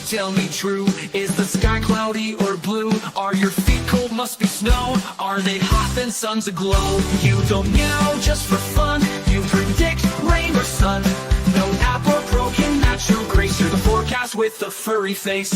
Tell me true, is the sky cloudy or blue? Are your feet cold, must be snow? Are they hot, then sun's aglow? You don't meow just for fun, you predict rain or sun. No app or pro can match your grace, you're the forecast with the furry face.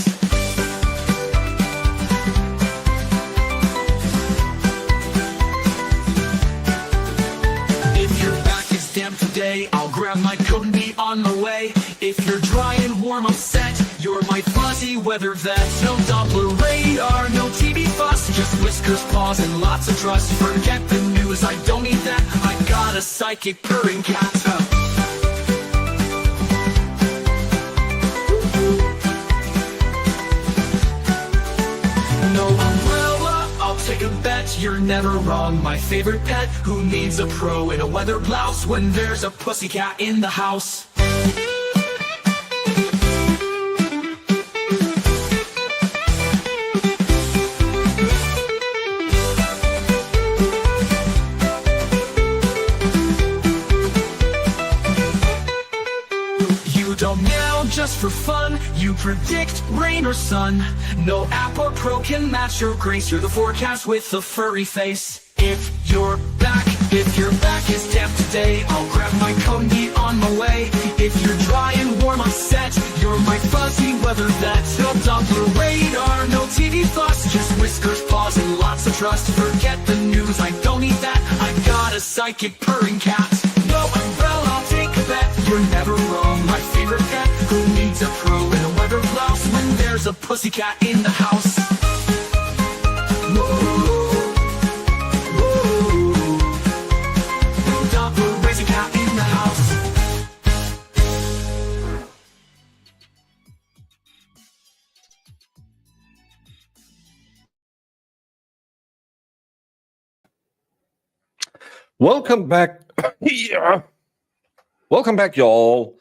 If your back is damp today, I'll grab my coat and be on my way. If you're dry and warm, I'm set, you're my fuzzy weather vet. No Doppler radar, no TV fuss, just whiskers, paws, and lots of trust. Forget the news, I don't need that, I got a psychic purring cat. No umbrella, I'll take a bet, you're never wrong. My favorite pet, who needs a pro in a weather blouse when there's a pussycat in the house? Don't meow just for fun, you predict rain or sun. No app or pro can match your grace, you're the forecast with the furry face. If your back is damp today, I'll grab my coat and be on my way. If you're dry and warm, I'm set, you're my fuzzy weather vet. No Doppler radar, no TV fuss, just whiskers, paws, and lots of trust. Forget the news, I don't need that, I got a psychic purring cat. No umbrella, I'll take a bet, you're never wrong. My favorite pet, who needs a pro in a weather blouse when there's a pussycat in the house? Doppler raising cat in the house. Welcome back. Yeah. Welcome back, y'all,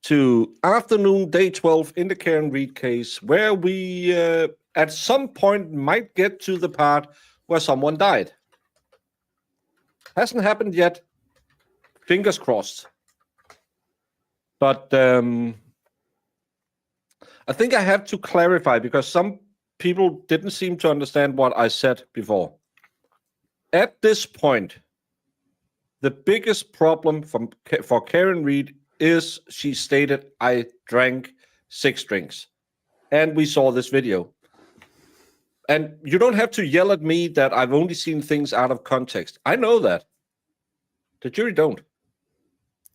to afternoon day 12 in the Karen Reed case, where we at some point might get to the part where someone died. Hasn't happened yet. Fingers crossed. But I think I have to clarify, because some people didn't seem to understand what I said before. At this point, the biggest problem for Karen Reed is she stated, I drank 6 drinks. And we saw this video. And you don't have to yell at me that I've only seen things out of context. I know that. The jury don't.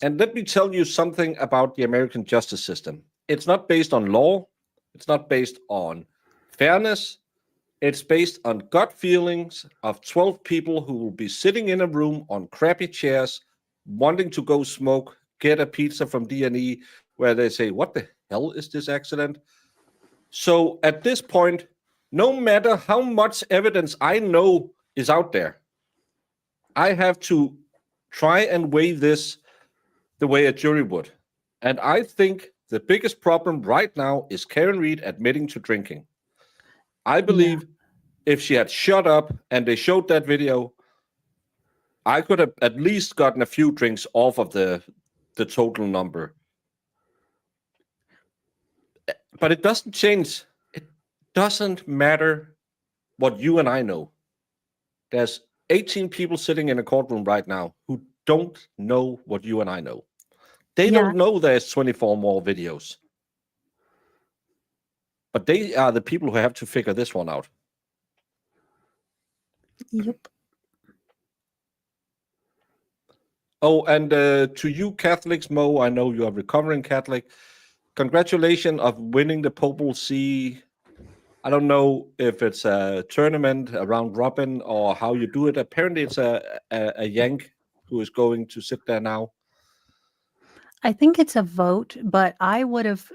And let me tell you something about the American justice system. It's not based on law. It's not based on fairness. It's based on gut feelings of 12 people who will be sitting in a room on crappy chairs, wanting to go smoke, get a pizza from D&E, where they say, what the hell is this accident? So at this point, no matter how much evidence I know is out there, I have to try and weigh this the way a jury would. And I think the biggest problem right now is Karen Reed admitting to drinking. I believe if she had shut up and they showed that video, I could have at least gotten a few drinks off of the total number. But it doesn't change. It doesn't matter what you and I know. There's 18 people sitting in a courtroom right now who don't know what you and I know. They don't know there's 24 more videos. But they are the people who have to figure this one out. Yep. Oh, and to you Catholics, Mo, I know you're a recovering Catholic. Congratulations of winning the Popal See. I don't know if it's a tournament around Robin or how you do it. Apparently it's a Yank who is going to sit there now. I think it's a vote, but I would have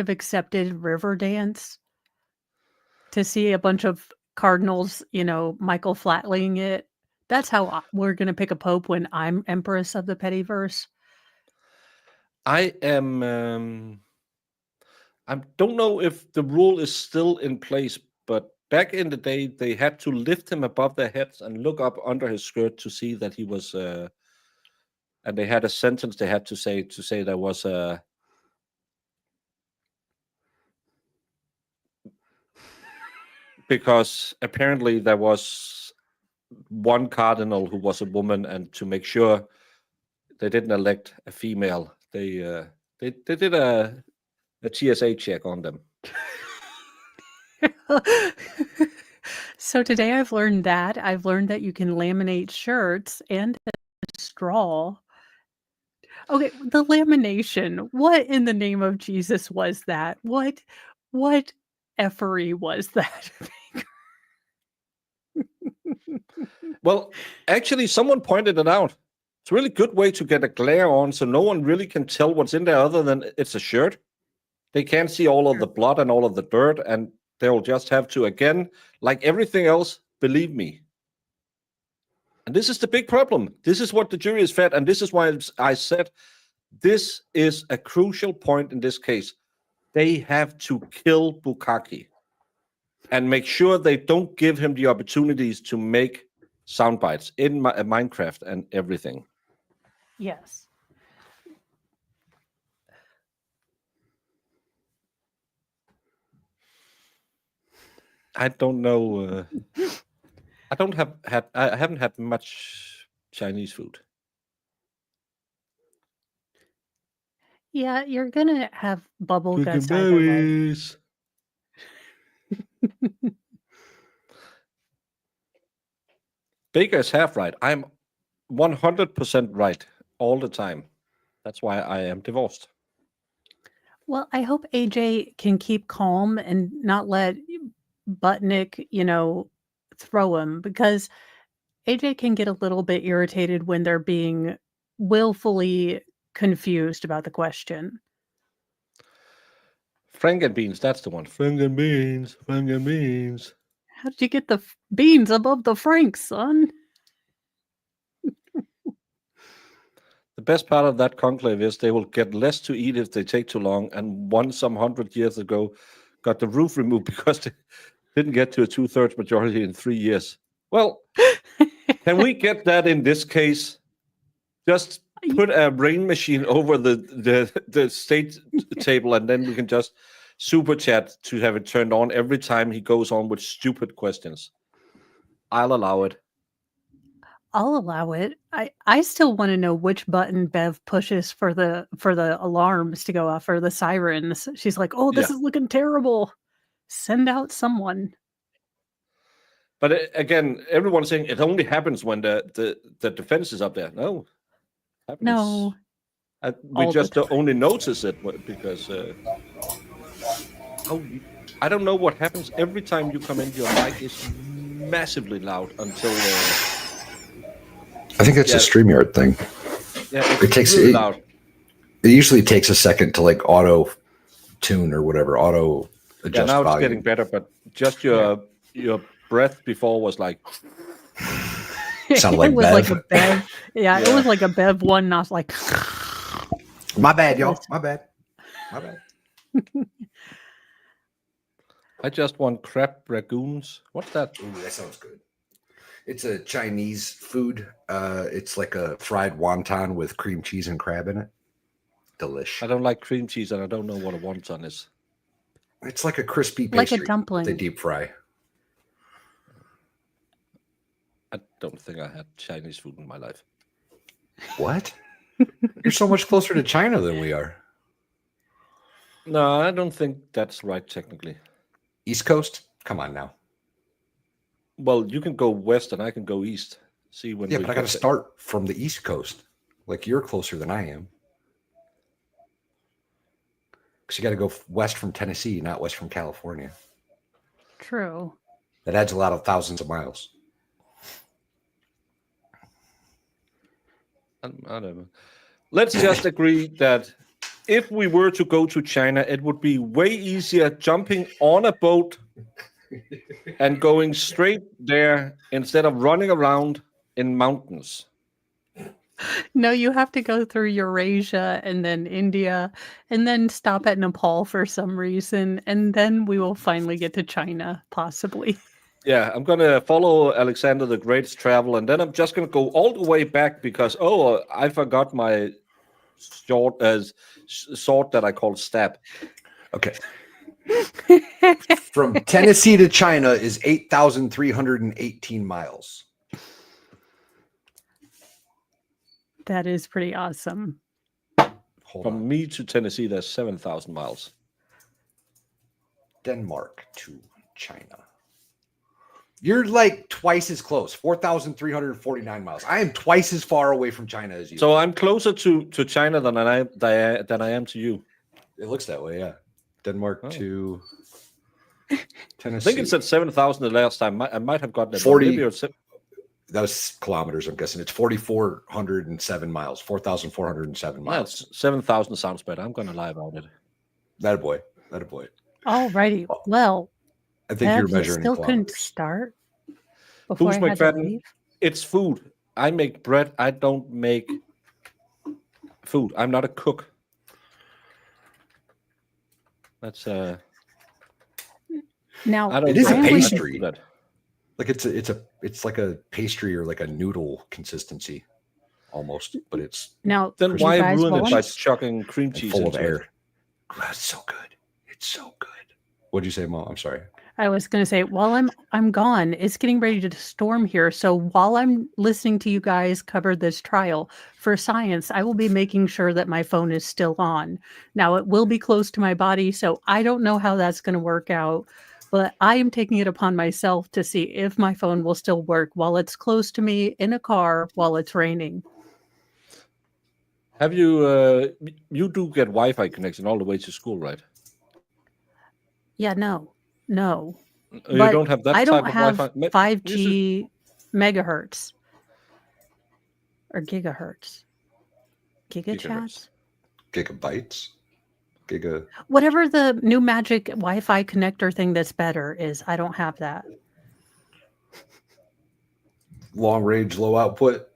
accepted Riverdance to see a bunch of Cardinals, Michael Flatling it. That's how we're going to pick a pope when I'm Empress of the Pettyverse. I don't know if the rule is still in place, but back in the day, they had to lift him above their heads and look up under his skirt to see that he was, and they had a sentence they had to say there was a, because apparently there was one cardinal who was a woman, and to make sure they didn't elect a female, they did a TSA check on them. So today I've learned that. I've learned that you can laminate shirts and a straw. Okay, the lamination. What in the name of Jesus was that? What effery was that? Well, actually, someone pointed it out. It's a really good way to get a glare on, so no one really can tell what's in there other than it's a shirt. They can't see all of the blood and all of the dirt, and they'll just have to, again, like everything else, believe me. And this is the big problem. This is what the jury is fed, and this is why I said this is a crucial point in this case. They have to kill Bukkake and make sure they don't give him the opportunities to make sound bites in Minecraft and everything. Yes. I don't know. I haven't had much Chinese food. Yeah, you're gonna have bubble guts either way. Baker is half right. I'm 100% right all the time. That's why I am divorced. Well, I hope AJ can keep calm and not let Butnick, throw him, because AJ can get a little bit irritated when they're being willfully confused about the question. Frankenbeans, that's the one. Frankenbeans, Frankenbeans. How did you get the beans above the franks, son? The best part of that conclave is they will get less to eat if they take too long, and one some 100 years ago got the roof removed because they didn't get to a 2/3 majority in 3 years. Well, can we get that in this case? Just put a rain machine over the state table, and then we can just super chat to have it turned on every time he goes on with stupid questions. I'll allow it. I'll allow it. I still want to know which button Bev pushes for the alarms to go off, or the sirens. She's like, "Oh, this is looking terrible. Send out someone." But again, everyone's saying it only happens when the defense is up there. No. Happens. No. We just only notice it because I don't know what happens every time you come in. Your mic is massively loud until I think that's a StreamYard thing. Yeah, it takes really loud. It usually takes a second to like auto tune or whatever, auto adjust. Yeah, now volume. It's getting better, but just your breath before was like sounded like it was Bev. like a Bev. Yeah, it was like a Bev one, not like. My bad, y'all. My bad. I just want crab ragoons. What's that? Ooh, that sounds good. It's a Chinese food. It's like a fried wonton with cream cheese and crab in it. Delish. I don't like cream cheese, and I don't know what a wonton is. It's like a crispy pastry. Like a dumpling. They deep fry. I don't think I had Chinese food in my life. What? You're so much closer to China than we are. No, I don't think that's right technically. East Coast? Come on now. Well, you can go west and I can go east. See when? Yeah, but I got to start from the East Coast. Like you're closer than I am. Because you got to go west from Tennessee, not west from California. True. That adds a lot of thousands of miles. I don't know. Let's just agree that if we were to go to China, it would be way easier jumping on a boat and going straight there instead of running around in mountains. No, you have to go through Eurasia and then India and then stop at Nepal for some reason. And then we will finally get to China, possibly. Yeah, I'm going to follow Alexander the Great's travel, and then I'm just going to go all the way back because, I forgot my sword that I call stab. Okay. From Tennessee to China is 8,318 miles. That is pretty awesome. Hold From on. me to Tennessee, there's 7,000 miles. Denmark to China. You're like twice as close, 4,349 miles. I am twice as far away from China as you. So I'm closer to China than I am to you. It looks that way, yeah. Denmark to Tennessee. I think it said 7,000 the last time. I might have gotten it. 40. Maybe it's That was kilometers, I'm guessing. It's 4,407 miles, 4,407 miles. That's 7,000 sounds better. I'm going to lie about it. That a boy. Alrighty. Well, I think you're Bev, you measuring still in couldn't kilometers. start before Who's I had to McFadden? leave. It's food. I make bread. I don't make food. I'm not a cook. That's Now, I don't. It is a I don't pastry. do that. Like it's like a pastry or like a noodle consistency almost, but it's now, Then you why guys, ruin while it I'm- by chucking cream and cheese full of into it? air. Oh, it's so good. It's so good. What'd you say, Mom? I'm sorry. I was going to say, while I'm gone, it's getting ready to storm here. So while I'm listening to you guys cover this trial for science, I will be making sure that my phone is still on. Now it will be close to my body, so I don't know how that's going to work out, but I am taking it upon myself to see if my phone will still work while it's close to me in a car while it's raining. Have you? You do get Wi-Fi connection all the way to school, right? Yeah, no. You But don't have that I type don't of have Wi-Fi. 5G megahertz or gigahertz. Gigachats? Gigabytes. Whatever the new magic Wi-Fi connector thing that's better is, I don't have that. Long range, low output.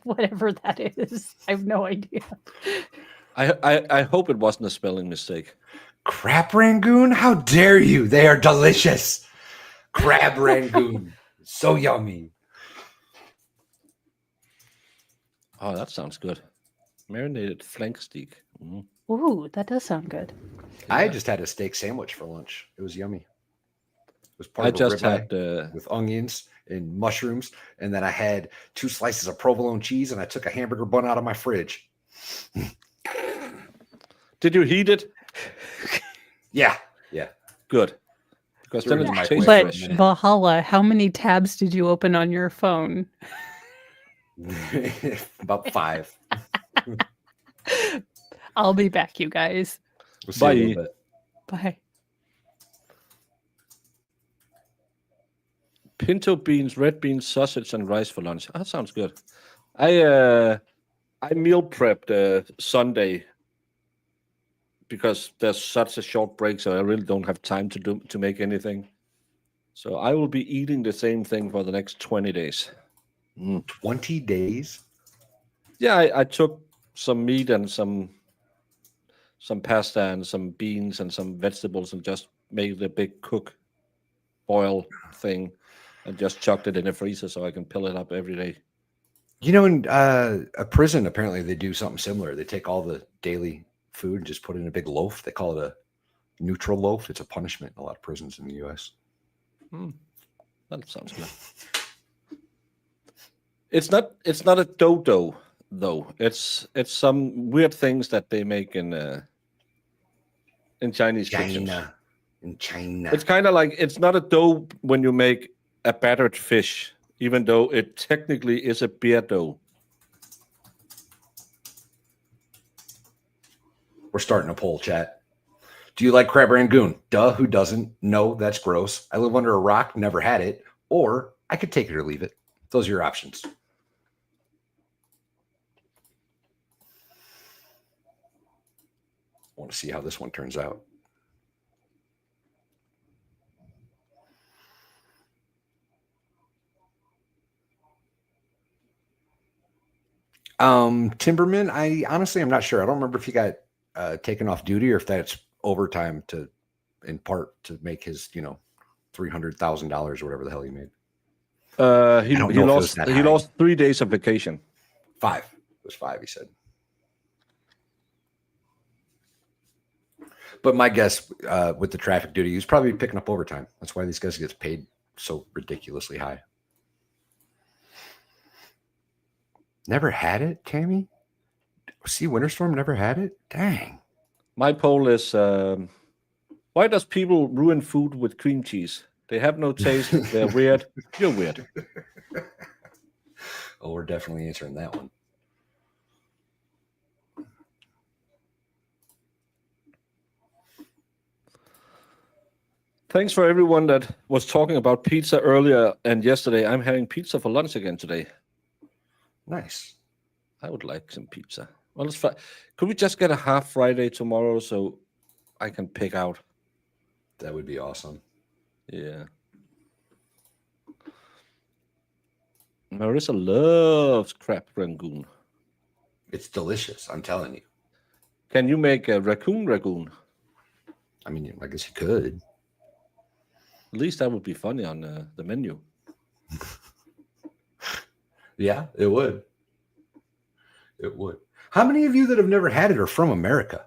Whatever that is. I have no idea. I hope it wasn't a spelling mistake. Crab Rangoon? How dare you? They are delicious. Crab Rangoon. So yummy. Oh, that sounds good. Marinated flank steak. Mm. Ooh, that does sound good. I just had a steak sandwich for lunch. It was yummy. It was part I of a just ribeye had. with onions and mushrooms, and then I had 2 slices of provolone cheese, and I took a hamburger bun out of my fridge. Did you heat it? Yeah. Good. Because Threw then it in it my tastes microwave But for a fresh. minute. Valhalla, how many tabs did you open on your phone? About 5. I'll be back, you guys. We'll see you in a Bye. little bit. Bye. Pinto beans, red beans, sausage, and rice for lunch. That sounds good. I meal prepped Sunday because there's such a short break, so I really don't have time to make anything. So I will be eating the same thing for the next 20 days. 20 days? Yeah, I took some meat and some pasta and some beans and some vegetables and just made a big boil thing and just chucked it in the freezer so I can fill it up every day. You know, in a prison, apparently they do something similar. They take all the daily food and just put it in a big loaf. They call it a neutral loaf. It's a punishment in a lot of prisons in the U.S. That sounds good. It's not a dodo though. It's some weird things that they make in Chinese kitchens. In China. It's kind of like it's not a dough when you make a battered fish, even though it technically is a beer dough. We're starting a poll, chat. Do you like crab rangoon? Duh, who doesn't? No, that's gross. I live under a rock, never had it. Or I could take it or leave it. Those are your options. I want to see how this one turns out. Timberman, I honestly am not sure. I don't remember if he got taken off duty or if that's overtime to, in part, to make his, $300,000 or whatever the hell he made. He don't know if it was lost that he high. lost 3 days of vacation. 5. It was 5, he said. But my guess with the traffic duty, he's probably picking up overtime. That's why these guys get paid so ridiculously high. Never had it, Tammy? See, Winter Storm never had it? Dang. My poll is, why does people ruin food with cream cheese? They have no taste. They're weird. You're weird. Oh, we're definitely answering that one. Thanks for everyone that was talking about pizza earlier and yesterday. I'm having pizza for lunch again today. Nice. I would like some pizza. Well, let's could we just get a half Friday tomorrow so I can pick out? That would be awesome. Yeah. Marissa loves crab rangoon. It's delicious, I'm telling you. Can you make a raccoon? I mean, I guess you could. At least that would be funny on the menu. Yeah, it would. It would. How many of you that have never had it are from America?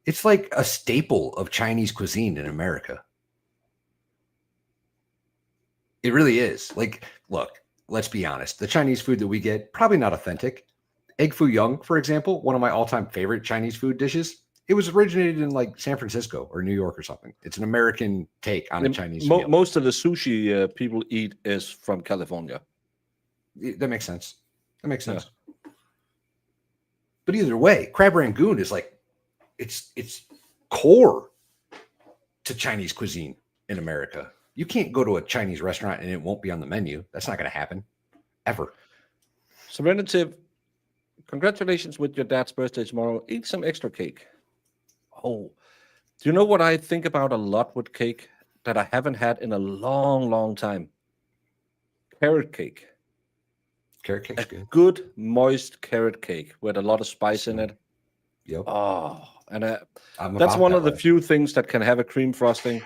It's like a staple of Chinese cuisine in America. It really is. Like, look, let's be honest. The Chinese food that we get, probably not authentic. Egg foo young, for example, one of my all-time favorite Chinese food dishes. It was originated in like San Francisco or New York or something. It's an American take on a Chinese meal. Most of the sushi people eat is from California. That makes sense. That makes sense. Yeah. But either way, crab rangoon is like, it's core to Chinese cuisine in America. You can't go to a Chinese restaurant and it won't be on the menu. That's not going to happen ever. Serenity, congratulations with your dad's birthday tomorrow. Eat some extra cake. Oh, do you know what I think about a lot with cake that I haven't had in a long, long time? Carrot cake. Carrot cake's good. Good, moist carrot cake with a lot of spice in it. Yep. Oh, and that's one of the few things that can have a cream frosting.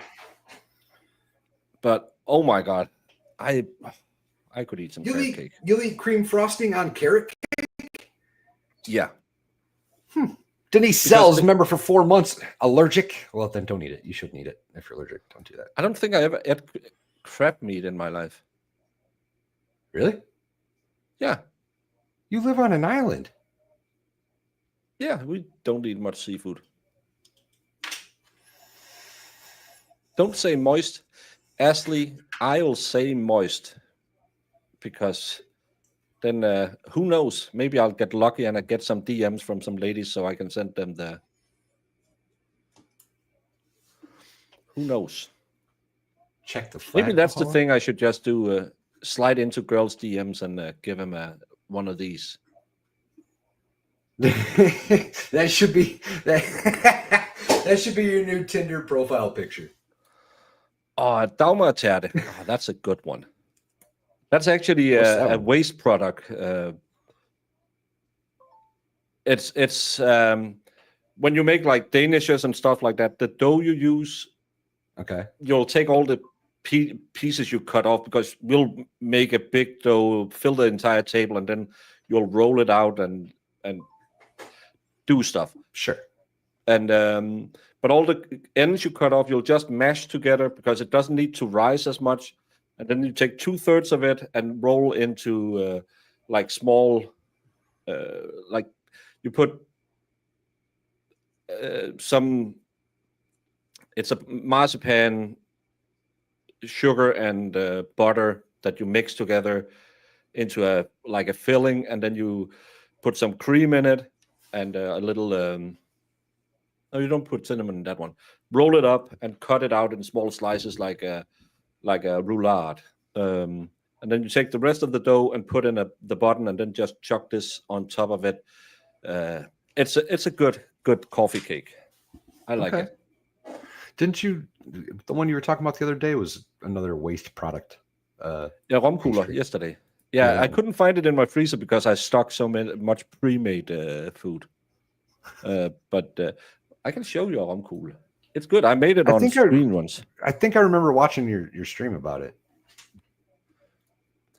But oh my God, I could eat some carrot cake. You'll eat cream frosting on carrot cake? Yeah. Denise Sells, member for 4 months, allergic. Well, then don't eat it. You shouldn't eat it if you're allergic. Don't do that. I don't think I ever ate crab meat in my life. Really? Yeah. You live on an island. Yeah, we don't eat much seafood. Don't say moist. Ashley, I'll say moist. Because then who knows? Maybe I'll get lucky and I get some DMs from some ladies so I can send them there. Who knows? Check the flag. Maybe that's the thing I should just do. Slide into girls' DMs and give them one of these. That should be that should be your new Tinder profile picture. Oh, Dagmarterte. Oh, that's a good one. That's actually a waste product. It's when you make like danishes and stuff like that, the dough you use, okay, you'll take all the pieces you cut off because we'll make a big dough, fill the entire table, and then you'll roll it out and do stuff. Sure. And but all the ends you cut off, you'll just mash together because it doesn't need to rise as much. And then you take 2/3 of it and roll into like small, like you put some. It's a marzipan, sugar and butter that you mix together into a filling, and then you put some cream in it and a little. No, you don't put cinnamon in that one. Roll it up and cut it out in small slices like a roulade. And then you take the rest of the dough and put in the bottom, and then just chuck this on top of it. It's a good coffee cake. I like it. Didn't you? The one you were talking about the other day was another waste product. Yeah, romkugler yesterday. Yeah, I couldn't find it in my freezer because I stocked so much pre-made food. But I can show you a romkugler. It's good. I made it on screen once. I think I remember watching your stream about it.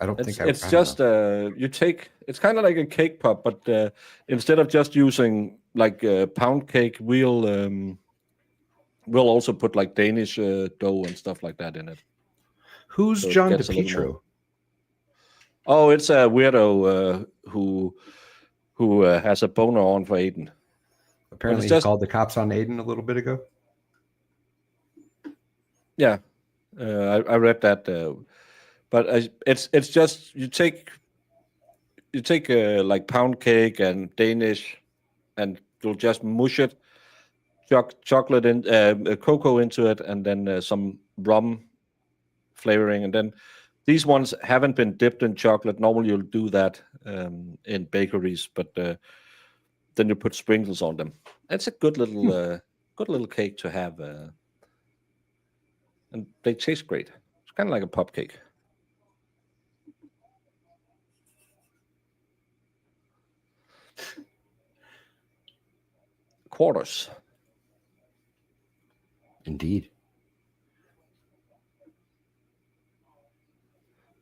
I don't think it's I just don't know. you take. It's kind of like a cake pop, but instead of just using like pound cake, we'll also put like Danish dough and stuff like that in it. Who's So it John gets a little more. DePietro? Oh, it's a weirdo who has a boner on for Aiden. Apparently, he called the cops on Aiden a little bit ago. Yeah, I read that, but it's just you take like pound cake and Danish, and you'll just mush it, chocolate in cocoa into it, and then some rum flavoring, and then these ones haven't been dipped in chocolate. Normally you'll do that in bakeries, but then you put sprinkles on them. It's a good little cake to have, and they taste great. It's kind of like a pop cake. Quarters. Indeed.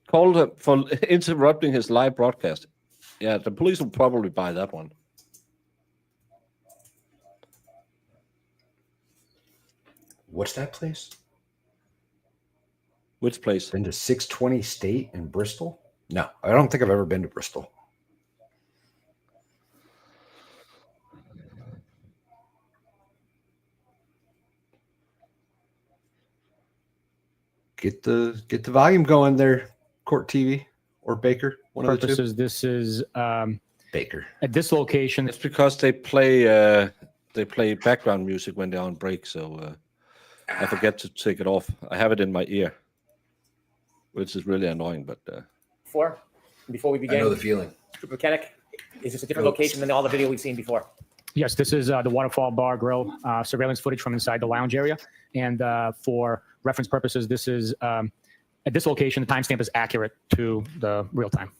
Called for interrupting his live broadcast. Yeah, the police will probably buy that one. What's that place? Which place? Been to 620 State in Bristol? No, I don't think I've ever been to Bristol. Get the volume going there, Court TV or Baker. One Purposes. of the two. This is Baker. at this location. It's because they play background music when they're on break, so I forget to take it off. I have it in my ear, which is really annoying. But before we begin, I know the feeling. Trooper Kennick, is this a different location than all the video we've seen before? Yes, this is the Waterfall Bar Grill surveillance footage from inside the lounge area. And for reference purposes, this is at this location, the timestamp is accurate to the real time.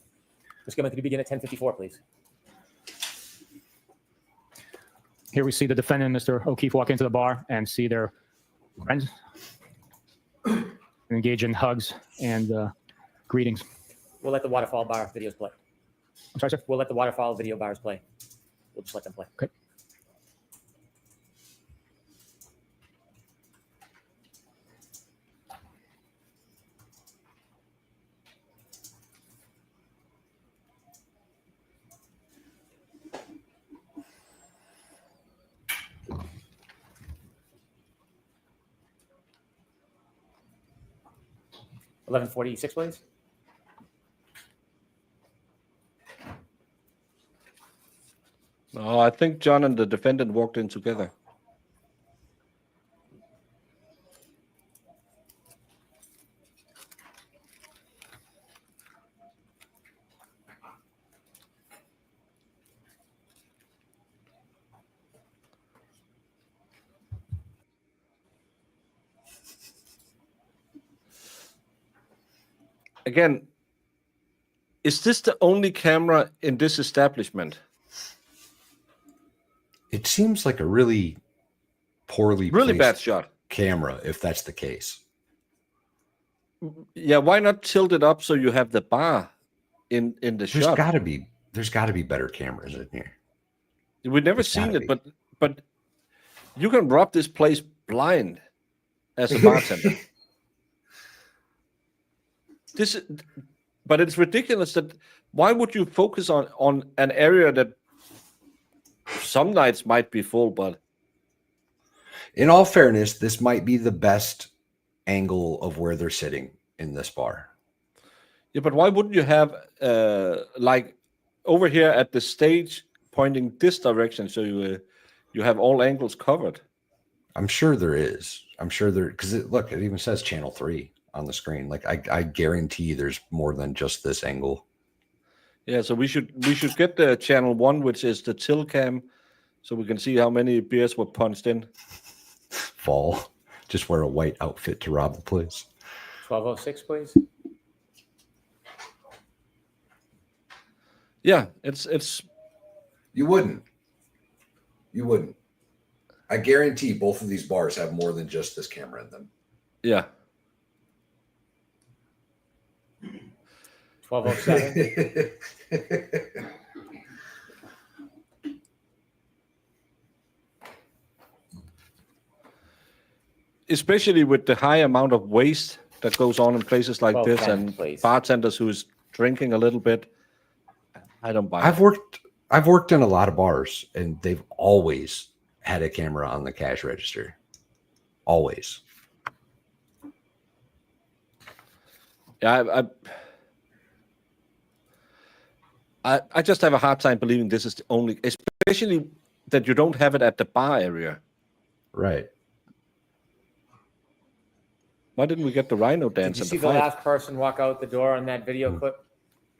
Let's go to begin at 10:54, please. Here we see the defendant, Mr. O'Keefe, walk into the bar and see their friends and engage in hugs and greetings. We'll let the Waterfall Bar videos play. I'm sorry, sir? We'll let the Waterfall video bars play. We'll just let them play. Okay. $11:46, please. no, I think John and the defendant walked in together. Again, is this the only camera in this establishment? It seems like a really poorly Really bad placed shot. camera, if that's the case. Yeah, why not tilt it up so you have the bar in the There's shot? got to be better cameras in here. We've never There's seen gotta it, but you can rob this place blind as a bartender. But it's ridiculous that why would you focus on an area that some nights might be full, but In all fairness, this might be the best angle of where they're sitting in this bar. yeah, but why wouldn't you have like over here at the stage pointing this direction so you have all angles covered? I'm sure there is. I'm sure there, because look, it even says channel 3 on the screen. Like I guarantee there's more than just this angle. Yeah, so we should get the channel 1, which is the till cam, so we can see how many beers were punched in. Fall. Just wear a white outfit to rob the place. 12:06, please. Yeah, it's You wouldn't. I guarantee both of these bars have more than just this camera in them. yeah. 12:07. Especially with the high amount of waste that goes on in places like this, 12:10, and please. bartenders who's drinking a little bit. I don't buy it. I've worked in a lot of bars, and they've always had a camera on the cash register. Always. Yeah, I just have a hard time believing this is the only, especially that you don't have it at the bar area. Right. Why didn't we get the rhino Did dance you at see the the fight? last person walk out the door on that video clip?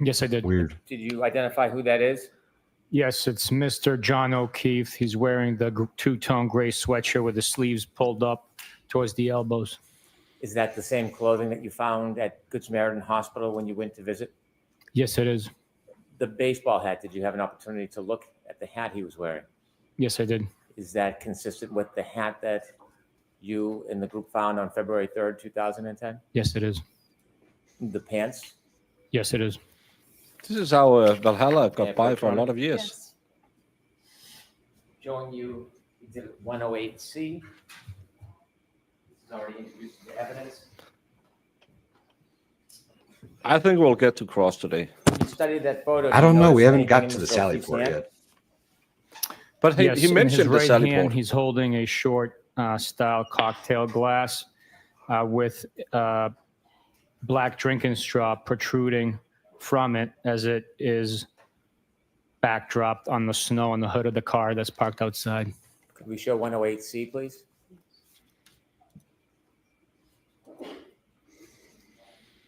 Yes, I did. Weird. Did you identify who that is? Yes, it's Mr. John O'Keefe. He's wearing the two-tone gray sweatshirt with the sleeves pulled up towards the elbows. Is that the same clothing that you found at Good Samaritan Hospital when you went to visit? Yes, it is. The baseball hat, did you have an opportunity to look at the hat he was wearing? Yes, I did. Is that consistent with the hat that you and the group found on February 3rd, 2010? Yes, it is. The pants? Yes, it is. This is how Valhalla got Yeah, by for a Bertrand. lot of years. Showing you Exhibit 108C. This is already introduced into evidence. I think we'll get to cross today. You studied that photo. I don't know. We haven't anything got in to the Mr. Sally O'Keefe's port hand? yet. But Yes, he in mentioned his the right Sally hand, port. he's holding a short style cocktail glass with black drinking straw protruding from it as it is backdropped on the snow on the hood of the car that's parked outside. Could we show 108C, please?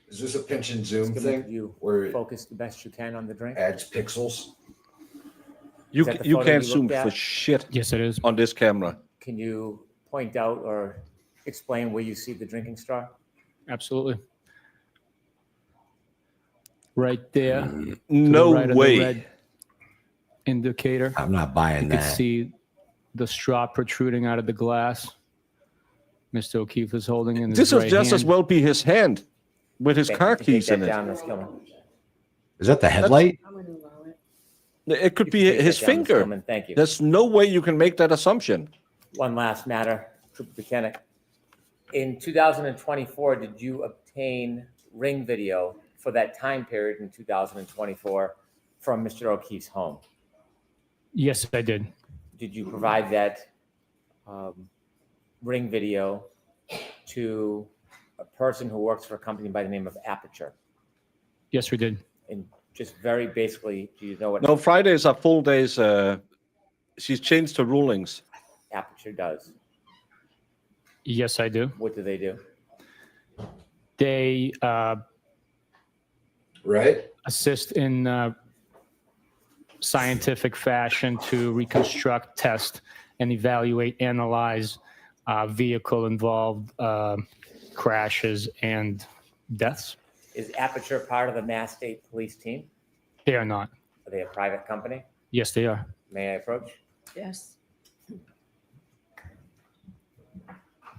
Is this a pinch and zoom Just thing you where it focus the best you can on the drink. adds pixels? You, Is that the you photo can't you zoom looked for at? shit Yes, it is. on this camera. Can you point out or explain where you see the drinking straw? Absolutely. Right there. to the No right of the way. red indicator. I'm not buying You can that. see the straw protruding out of the glass. Mr. O'Keefe is holding in his This would right just as hand. well be his hand with his Okay, car you can keys take in that it. down, Ms. Gilman. Is that the headlight? It could You be can take his that down, Ms. finger. Gilman. Thank you. There's no way you can make that assumption. One last matter, Trooper Buchanan. In 2024, did you obtain ring video for that time period in 2024 from Mr. O'Keefe's home? Yes, I did. Did you provide that ring video to a person who works for a company by the name of Aperture? Yes, we did. And just very basically, do you know what No, Fridays are full days. She's changed her rulings. Aperture does? Yes, I do. What do they do? They Right? assist in scientific fashion to reconstruct, test, and evaluate, analyze vehicle-involved crashes and deaths. Is Aperture part of the Mass State Police team? They are not. Are they a private company? Yes, they are. May I approach? Yes.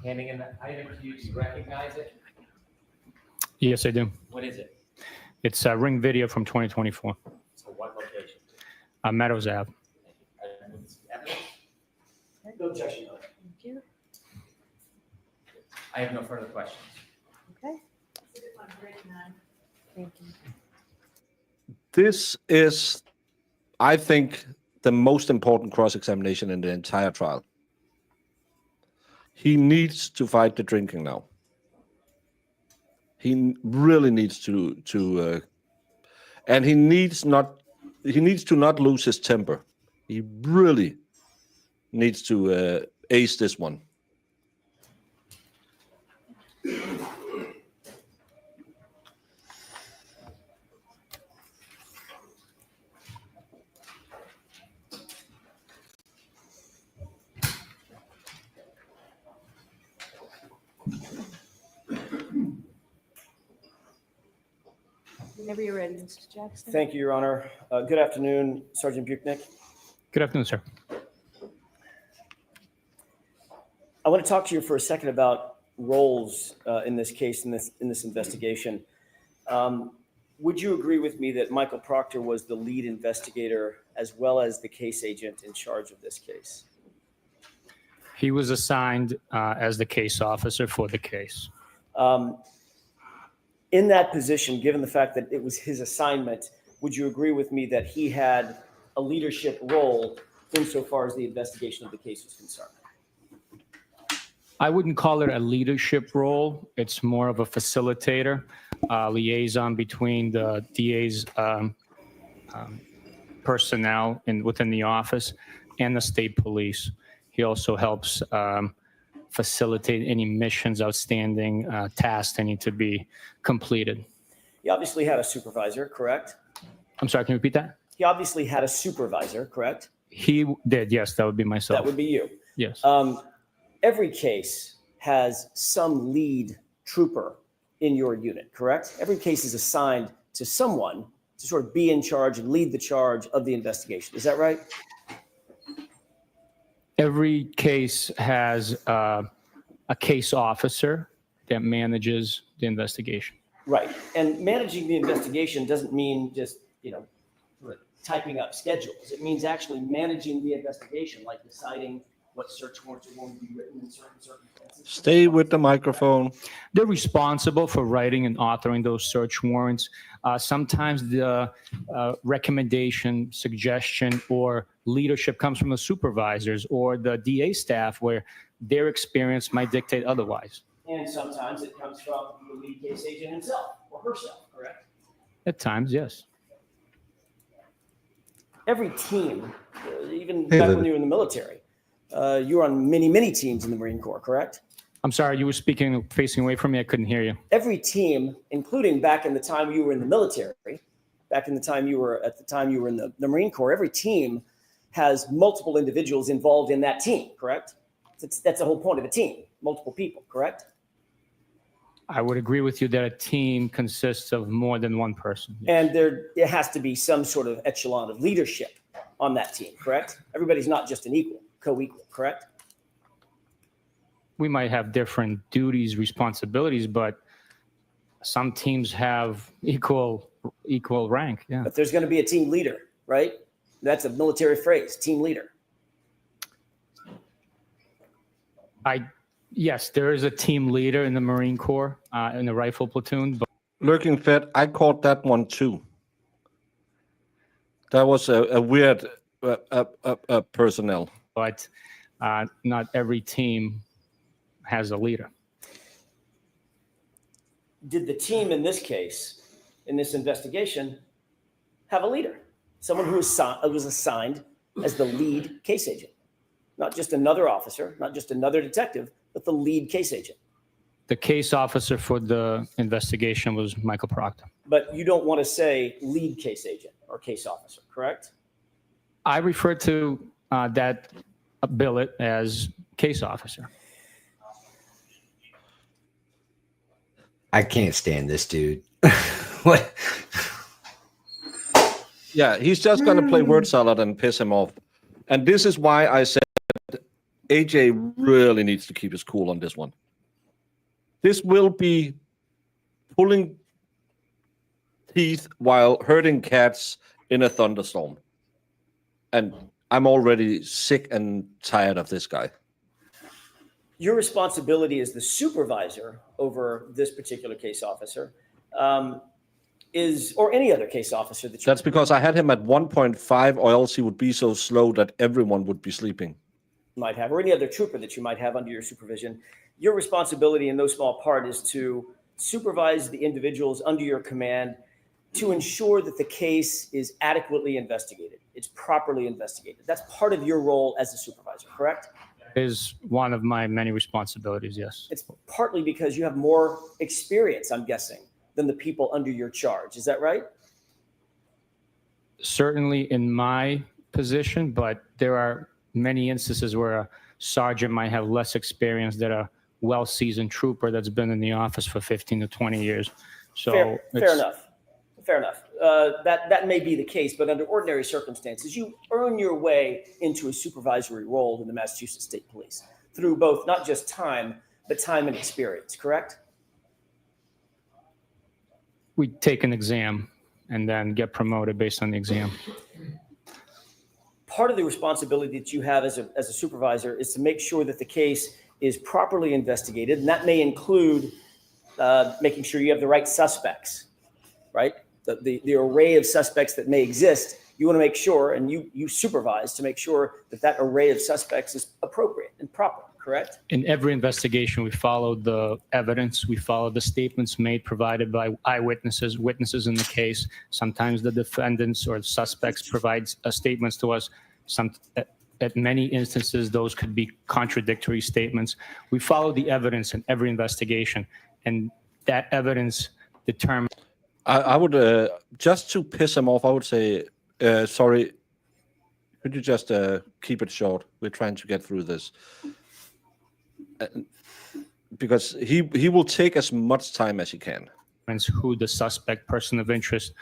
Handing in the item to you, do you recognize it? Yes, I do. What is it? It's a ring video from 2024. So what location? Meadows Ave. Evidence? No objection. Thank you. I have no further questions. Okay. Thank you. This is, I think, the most important cross-examination in the entire trial. He needs to fight the drinking now. He really needs to and he needs to not lose his temper. He really needs to ace this one. Whenever you're ready, Mr. Jackson. Thank you, Your Honor. Good afternoon, Sergeant Buchnick. Good afternoon, sir. I want to talk to you for a second about roles in this case, in this investigation. would you agree with me that Michael Proctor was the lead investigator as well as the case agent in charge of this case? He was assigned as the case officer for the case. In that position, given the fact that it was his assignment, would you agree with me that he had a leadership role insofar as the investigation of the case was concerned? I wouldn't call it a leadership role. It's more of a facilitator, liaison between the DA's personnel within the office and the state police. He also helps facilitate any missions, outstanding tasks that need to be completed. He obviously had a supervisor, correct? I'm sorry, can you repeat that? He obviously had a supervisor, correct? He did, yes, that would be myself. That would be you. Yes. Every case has some lead trooper in your unit, correct? Every case is assigned to someone to sort of be in charge and lead the charge of the investigation. Is that right? Every case has a case officer that manages the investigation. Right. And managing the investigation doesn't mean just, sort of typing up schedules. It means actually managing the investigation, like deciding what search warrants are going to be written in certain circumstances. Stay with the microphone. They're responsible for writing and authoring those search warrants. Sometimes the recommendation, suggestion, or leadership comes from the supervisors or the DA staff, where their experience might dictate otherwise. And sometimes it comes from the lead case agent himself or herself, correct? At times, yes. Every team, even back when you were in the military, you were on many, many teams in the Marine Corps, correct? I'm sorry, you were speaking, facing away from me. I couldn't hear you. Every team, including back in the time you were in the military, back in the time you were in the Marine Corps, every team has multiple individuals involved in that team, correct? That's the whole point of a team, multiple people, correct? I would agree with you that a team consists of more than one person. And there has to be some sort of echelon of leadership on that team, correct? Everybody's not just an equal, co-equal, correct? We might have different duties, responsibilities, but some teams have equal rank. Yeah. But there's going to be a team leader, right? That's a military phrase, team leader. Yes, there is a team leader in the Marine Corps, in the rifle platoon. But Lurking Fed, I caught that one too. That was a weird personnel. but not every team has a leader. Did the team in this case, in this investigation, have a leader? Someone who was assigned as the lead case agent? Not just another officer, not just another detective, but the lead case agent. The case officer for the investigation was Michael Proctor. But you don't want to say lead case agent or case officer, correct? I refer to that billet as case officer. I can't stand this dude. What? Yeah, he's just going to play word salad and piss him off. And this is why I said AJ really needs to keep his cool on this one. This will be pulling teeth while herding cats in a thunderstorm. And I'm already sick and tired of this guy. Your responsibility as the supervisor over this particular case officer or any other case officer that you That's because I had him at 1.5, or else he would be so slow that everyone would be sleeping. might have, or any other trooper that you might have under your supervision. Your responsibility in no small part is to supervise the individuals under your command to ensure that the case is adequately investigated. It's properly investigated. That's part of your role as a supervisor, correct? Is one of my many responsibilities, yes. It's partly because you have more experience, I'm guessing, than the people under your charge. Is that right? Certainly in my position, but there are many instances where a sergeant might have less experience than a well-seasoned trooper that's been in the office for 15 to 20 years. So fair enough. Fair enough. That may be the case, but under ordinary circumstances, you earn your way into a supervisory role in the Massachusetts State Police through both not just time, but time and experience, correct? We take an exam and then get promoted based on the exam. Part of the responsibility that you have as a supervisor is to make sure that the case is properly investigated, and that may include making sure you have the right suspects, right? The array of suspects that may exist, you want to make sure, and you supervise to make sure that that array of suspects is appropriate and proper, correct? In every investigation, we follow the evidence. We follow the statements made, provided by eyewitnesses, witnesses in the case. Sometimes the defendants or suspects provide statements to us. At many instances, those could be contradictory statements. We follow the evidence in every investigation, and that evidence determines. I would, just to piss him off, I would say, sorry, could you just keep it short? We're trying to get through this. Because he will take as much time as he can. Who the suspect, person of interest,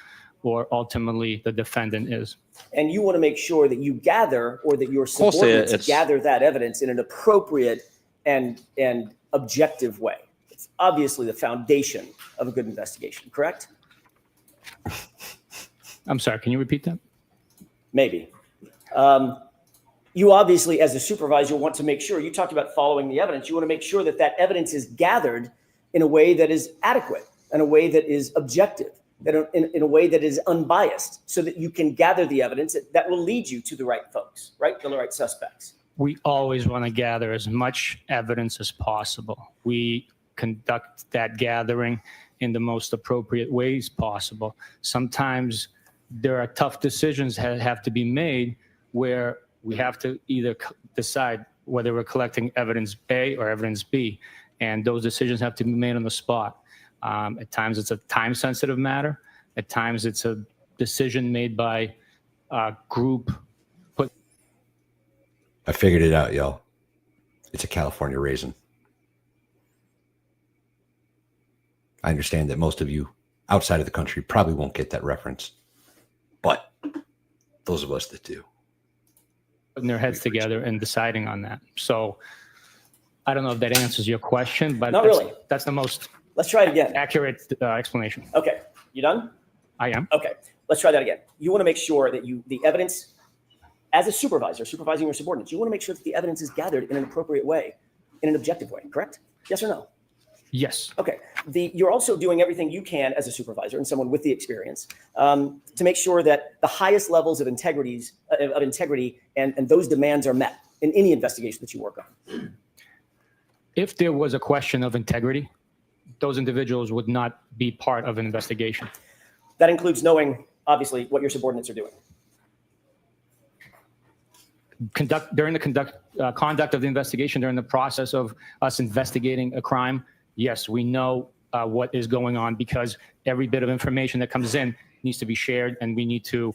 or ultimately the defendant is. And you want to make sure that you gather, or that your subordinates gather that evidence in an appropriate and objective way. It's obviously the foundation of a good investigation, correct? I'm sorry, can you repeat that? Maybe. You obviously, as a supervisor, want to make sure, you talked about following the evidence, you want to make sure that that evidence is gathered in a way that is adequate, in a way that is objective, that in a way that is unbiased, so that you can gather the evidence that will lead you to the right folks, right? The right suspects. We always want to gather as much evidence as possible. We conduct that gathering in the most appropriate ways possible. Sometimes there are tough decisions that have to be made where we have to either decide whether we're collecting evidence A or evidence B, and those decisions have to be made on the spot. At times it's a time-sensitive matter. At times it's a decision made by a group. I figured it out, y'all. It's a California raisin. I understand that most of you outside of the country probably won't get that reference, but those of us that do. Putting their heads together and deciding on that. So I don't know if that answers your question, but not really. That's the most Let's try it again. Accurate explanation. Okay, you done? I am. Okay, let's try that again. You want to make sure that the evidence, as a supervisor, supervising your subordinates, you want to make sure that the evidence is gathered in an appropriate way, in an objective way, correct? Yes or no? Yes. Okay. You're also doing everything you can as a supervisor and someone with the experience to make sure that the highest levels of integrity and those demands are met in any investigation that you work on. If there was a question of integrity, those individuals would not be part of an investigation. That includes knowing, obviously, what your subordinates are doing. During the conduct of the investigation, during the process of us investigating a crime, yes, we know what is going on, because every bit of information that comes in needs to be shared, and we need to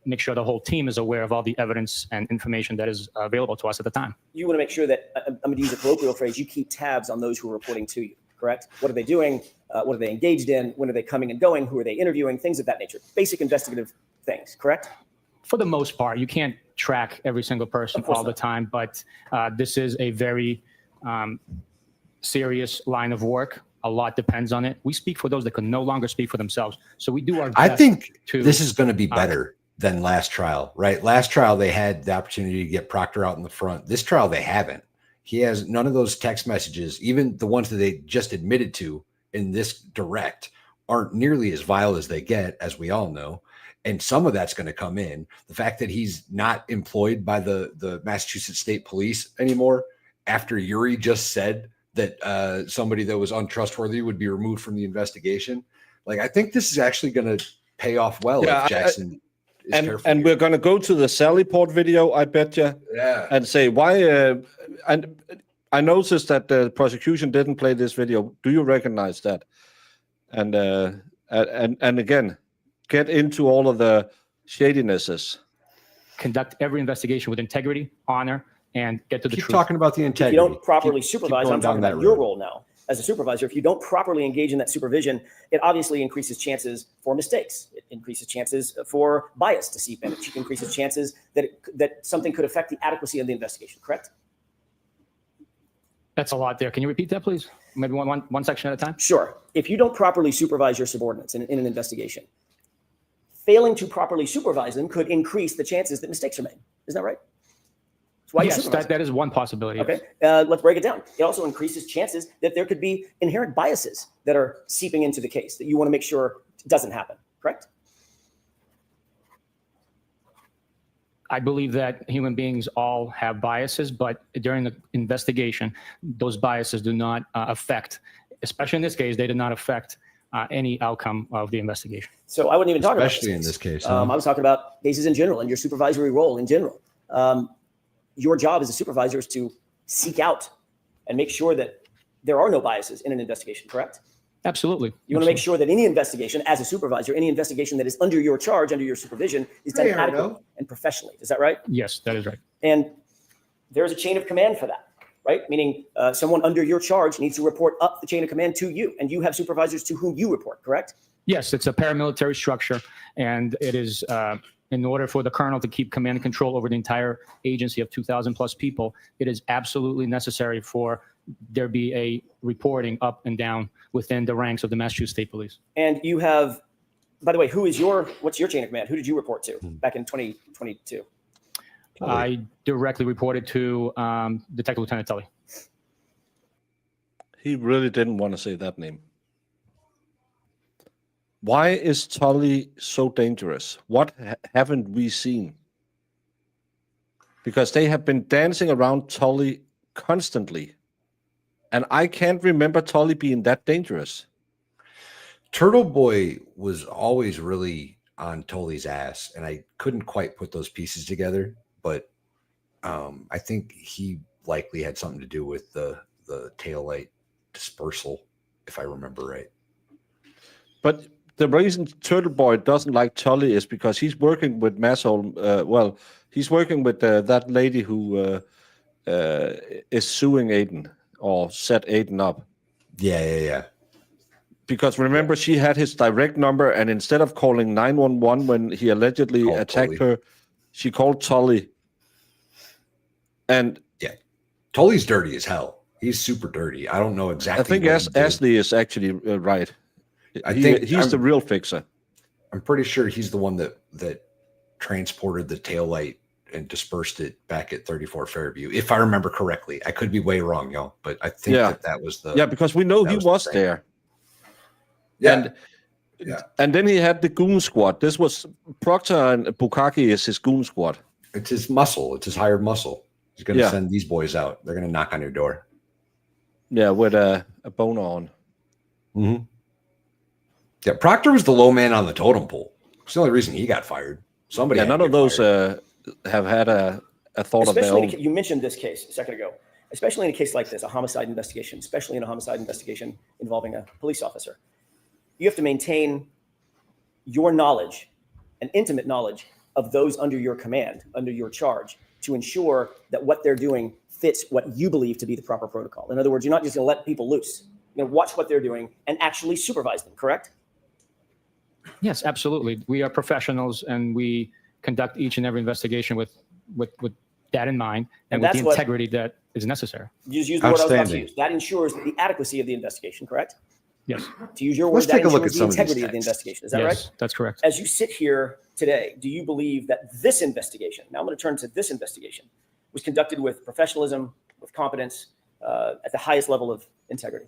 make sure the whole team is aware of all the evidence and information that is available to us at the time. You want to make sure that, I'm going to use a colloquial phrase, you keep tabs on those who are reporting to you, correct? What are they doing? What are they engaged in? When are they coming and going? Who are they interviewing? Things of that nature. Basic investigative things, correct? For the most part, you can't track every single person all the time, but this is a very serious line of work. A lot depends on it. We speak for those that can no longer speak for themselves. So we do our best. I think this is going to be better than last trial, right? Last trial, they had the opportunity to get Proctor out in the front. This trial, they haven't. He has none of those text messages, even the ones that they just admitted to in this direct, aren't nearly as vile as they get, as we all know. And some of that's going to come in. The fact that he's not employed by the Massachusetts State Police anymore, after Yuri just said that somebody that was untrustworthy would be removed from the investigation. Like, I think this is actually going to pay off well if Jackson is careful. And we're going to go to the Sallyport video, I bet you, and say why. And I noticed that the prosecution didn't play this video. Do you recognize that? And again, get into all of the shadinesses. Conduct every investigation with integrity, honor, and get to the truth. Keep talking about the integrity. If you don't properly supervise, I'm talking about your role now as a supervisor. If you don't properly engage in that supervision, it obviously increases chances for mistakes. It increases chances for bias to seep in. It increases chances that something could affect the adequacy of the investigation, correct? That's a lot there. Can you repeat that, please? maybe one section at a time? Sure. If you don't properly supervise your subordinates in an investigation, failing to properly supervise them could increase the chances that mistakes are made. Isn't that right? That's why you Yes, supervise them. that is one possibility. Okay, Yes. let's break it down. It also increases chances that there could be inherent biases that are seeping into the case that you want to make sure doesn't happen, correct? I believe that human beings all have biases, but during the investigation, those biases do not affect, especially in this case, they did not affect any outcome of the investigation. So I wouldn't even talk Especially about in this case. I was talking about cases in general and your supervisory role in general. Your job as a supervisor is to seek out and make sure that there are no biases in an investigation, correct? Absolutely. You want to make sure that any investigation, as a supervisor, any investigation that is under your charge, under your supervision, is done Hey, Arno. adequately and professionally. Is that right? Yes, that is right. And there's a chain of command for that, right? Meaning someone under your charge needs to report up the chain of command to you, and you have supervisors to whom you report, correct? Yes, it's a paramilitary structure, and it is in order for the colonel to keep command and control over the entire agency of 2,000 plus people, it is absolutely necessary for there be a reporting up and down within the ranks of the Massachusetts State Police. And you have, by the way, what's your chain of command? Who did you report to back in 2022? I directly reported to Detective Lieutenant Tully. He really didn't want to say that name. Why is Tully so dangerous? What haven't we seen? Because they have been dancing around Tully constantly. And I can't remember Tully being that dangerous. Turtle Boy was always really on Tully's ass, and I couldn't quite put those pieces together, but I think he likely had something to do with the taillight dispersal, if I remember right. But the reason Turtle Boy doesn't like Tully is because he's working with Massholm. He's working with that lady who is suing Aiden or set Aiden up. Yeah. Because remember, she had his direct number, and instead of calling 911 when he allegedly attacked her, she called Tully. And yeah, Tully's dirty as hell. He's super dirty. I don't know exactly. I think Ashley is actually right. I think he's the real fixer. I'm pretty sure he's the one that transported the taillight and dispersed it back at 34 Fairview, if I remember correctly. I could be way wrong, y'all, but I think that was the... Yeah, because we know he was there. Yeah. And then he had the goon squad. This was Proctor and Bukaki is his goon squad. It's his muscle. It's his hired muscle. He's going to send these boys out. They're going to knock on your door. Yeah, with a boner on. Mm-hmm. Yeah, Proctor was the low man on the totem pole. It's the only reason he got fired. Somebody. Yeah, none of those have had a thought of their own. You mentioned this case a second ago. Especially in a case like this, a homicide investigation, especially in a homicide investigation involving a police officer. You have to maintain your knowledge and intimate knowledge of those under your command, under your charge, to ensure that what they're doing fits what you believe to be the proper protocol. In other words, you're not just going to let people loose. You're going to watch what they're doing and actually supervise them, correct? Yes, absolutely. We are professionals, and we conduct each and every investigation with that in mind and with the integrity that is necessary. You just use the word I was about to use. That ensures the adequacy of the investigation, correct? Yes. To use your word, that ensures the integrity of the investigation. Is that right? Yes, that's correct. As you sit here today, do you believe that this investigation, now I'm going to turn to this investigation, was conducted with professionalism, with competence, at the highest level of integrity?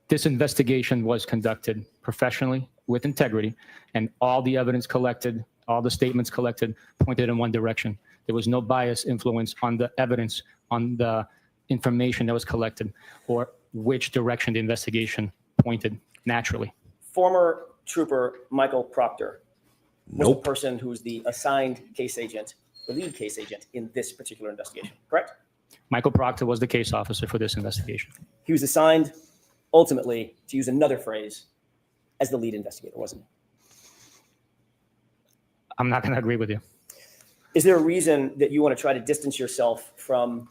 This investigation was conducted professionally, with integrity, and all the evidence collected, all the statements collected pointed in one direction. There was no bias influence on the evidence, on the information that was collected, or which direction the investigation pointed naturally. Former Trooper Michael Proctor was the person who was the assigned case agent, the lead case agent in this particular investigation, correct? Michael Proctor was the case officer for this investigation. He was assigned, ultimately, to use another phrase, as the lead investigator, wasn't he? I'm not going to agree with you. Is there a reason that you want to try to distance yourself from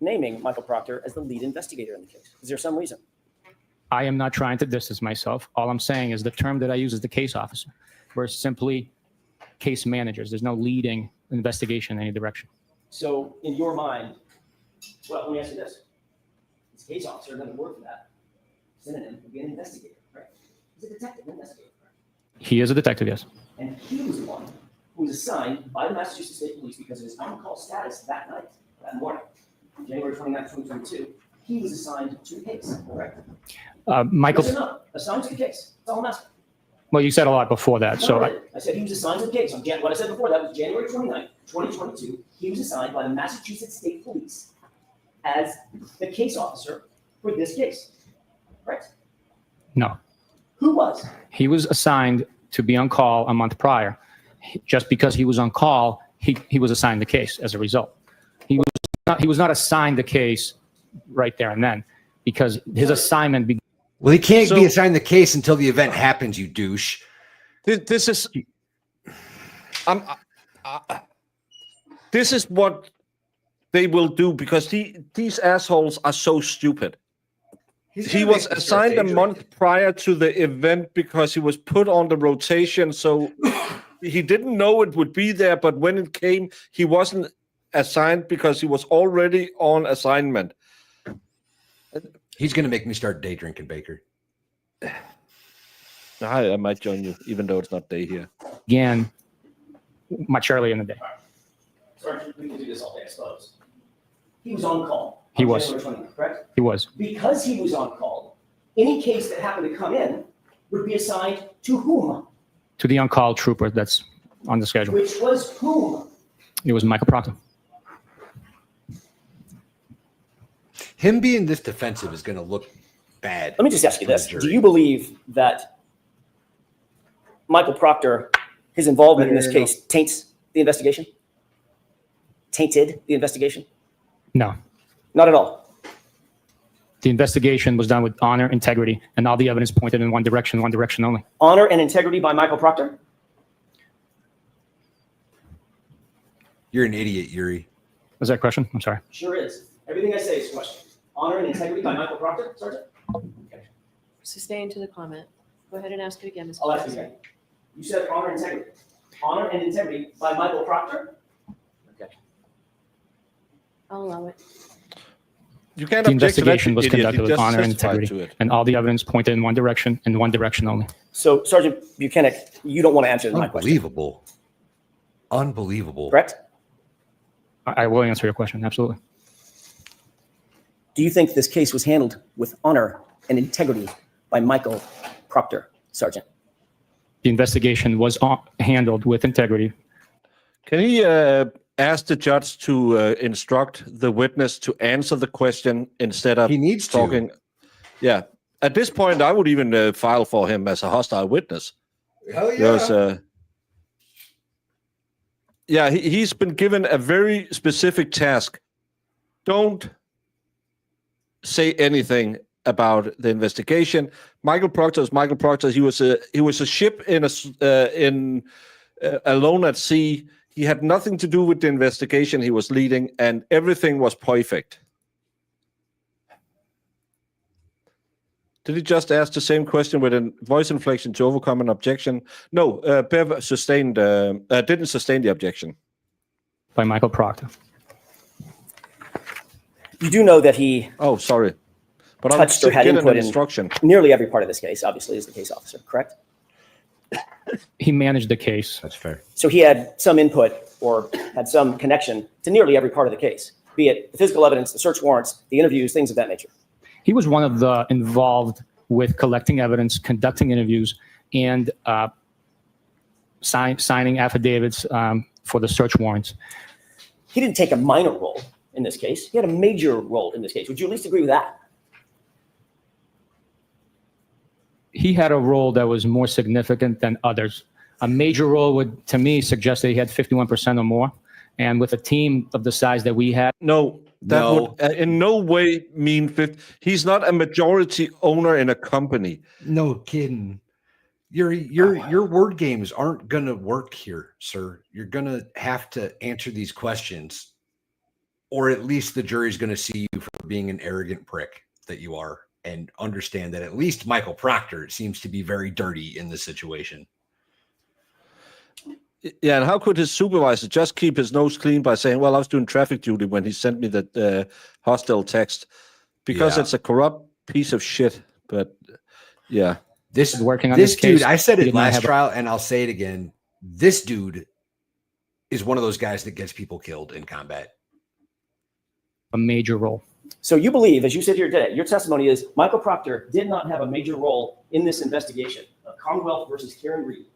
naming Michael Proctor as the lead investigator in the case? Is there some reason? I am not trying to distance myself. All I'm saying is the term that I use is the case officer. We're simply case managers. There's no leading investigation in any direction. So in your mind, well, let me ask you this. He's a case officer, another word for that. Synonym would be an investigator, right? He's a detective, an investigator, right? He is a detective, yes. And he was the one who was assigned by the Massachusetts State Police because of his on-call status that night, that morning, January 29th, 2022. He was assigned to the case, correct? Michael, Yes or no? Assigned to the case. That's all I'm asking. well, you said a lot before that, so I said he was assigned to the case. What I said before that was January 29th, 2022. He was assigned by the Massachusetts State Police as the case officer for this case, correct? no. Who was? He was assigned to be on call a month prior. Just because he was on call, he was assigned the case as a result. He was not assigned the case right there and then, because his assignment Well, he can't be assigned the case until the event happens, you douche. This is this is what they will do because these assholes are so stupid. He was assigned a month prior to the event because he was put on the rotation, so he didn't know it would be there, but when it came, he wasn't assigned because he was already on assignment. He's going to make me start day drinking, Baker. I might join you, even though it's not day here. began much earlier in the day. Sorry, we can do this all day, I suppose. He was on call. He on was. January 29th, correct? He was. Because he was on call, any case that happened to come in would be assigned to whom? To the on-call trooper that's on the schedule. Which was whom? It was Michael Proctor. Him being this defensive is going to look bad. Let me just ask you to the this. jury. Do you believe that Michael Proctor, his involvement in this case, taints the investigation? Tainted the investigation? No. Not at all. The investigation was done with honor, integrity, and all the evidence pointed in one direction only. Honor and integrity by Michael Proctor? You're an idiot, Yuri. Was that a question? I'm sorry. Sure is. Everything I say is a question. Honor and integrity by Michael Proctor, Sergeant? Okay. Sustain to the comment. Go ahead and ask it again, Mr. I'll ask you Jackson. again. You said honor and integrity. Honor and integrity by Michael Proctor? Okay. I'll allow it. You can't The object to that, investigation was idiot. conducted You with just honor and testified integrity, to it. and all the evidence pointed in one direction and one direction only. So, Sergeant Buchanan, you don't want to answer my question, Unbelievable. Unbelievable. correct? I will answer your question, absolutely. Do you think this case was handled with honor and integrity by Michael Proctor, Sergeant? The investigation was handled with integrity. Can he ask the judge to instruct the witness to answer the question instead of He needs to. talking? Yeah. At this point, I would even file for him as a hostile witness. Hell Because, he's been given a very specific task. Don't say anything about the investigation. Michael Proctor is Michael Proctor. He was a ship alone at sea. He had nothing to do with the investigation he was leading, and everything was perfect. Did he just ask the same question with a voice inflection to overcome an objection? No, Bev didn't sustain the objection. By Michael Proctor. You do know that he Oh, sorry. But touched or had get an input in instruction. nearly every part of this case, obviously, as the case officer, correct? He managed the case. That's fair. So he had some input or had some connection to nearly every part of the case, be it the physical evidence, the search warrants, the interviews, things of that nature. He was one of the involved with collecting evidence, conducting interviews, and signing affidavits for the search warrants. He didn't take a minor role in this case. He had a major role in this case. Would you at least agree with that? He had a role that was more significant than others. A major role would, to me, suggest that he had 51% or more. And with a team of the size that we had, No, that No. would in no way mean 50. He's not a majority owner in a company. No kidding. Your word games aren't gonna work here, sir. You're gonna have to answer these questions, or at least the jury's gonna see you for being an arrogant prick that you are, and understand that at least Michael Proctor seems to be very dirty in this situation. Yeah, and how could his supervisor just keep his nose clean by saying, well, I was doing traffic duty when he sent me that hostile text? because Yeah. it's a corrupt piece of shit. But yeah, This Is working on this this dude, case. I said He it did not last have a- trial, and I'll say it again. This dude is one of those guys that gets people killed in combat. a major role. So you believe, as you sit here today, your testimony is Michael Proctor did not have a major role in this investigation of Commonwealth versus Karen Reed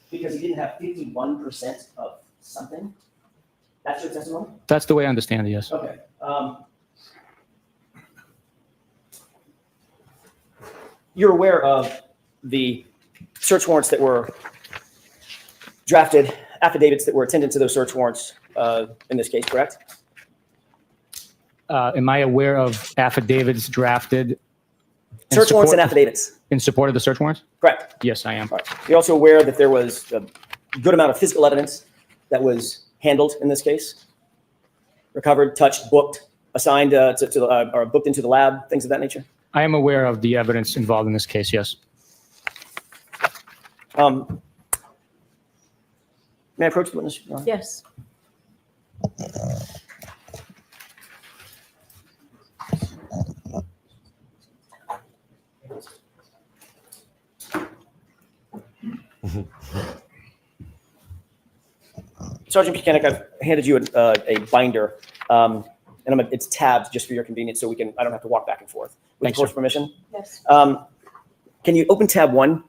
because he didn't have 51% of something? That's your testimony? That's the way I understand it, yes. Okay. You're aware of the search warrants that were drafted, affidavits that were attendant to those search warrants in this case, correct? Am I aware of affidavits drafted in Search warrants and support- affidavits, in support of the search warrants? correct? Yes, I am. All right. You're also aware that there was a good amount of physical evidence that was handled in this case, recovered, touched, booked, assigned or booked into the lab, things of that nature? I am aware of the evidence involved in this case, yes. May I approach the witness? Your Honor? Yes. Sergeant Buchanan, I've handed you a binder, and it's tabbed just for your convenience, so I don't have to walk back and forth. With Thanks, the court's sir. permission, Yes. can you open tab 1?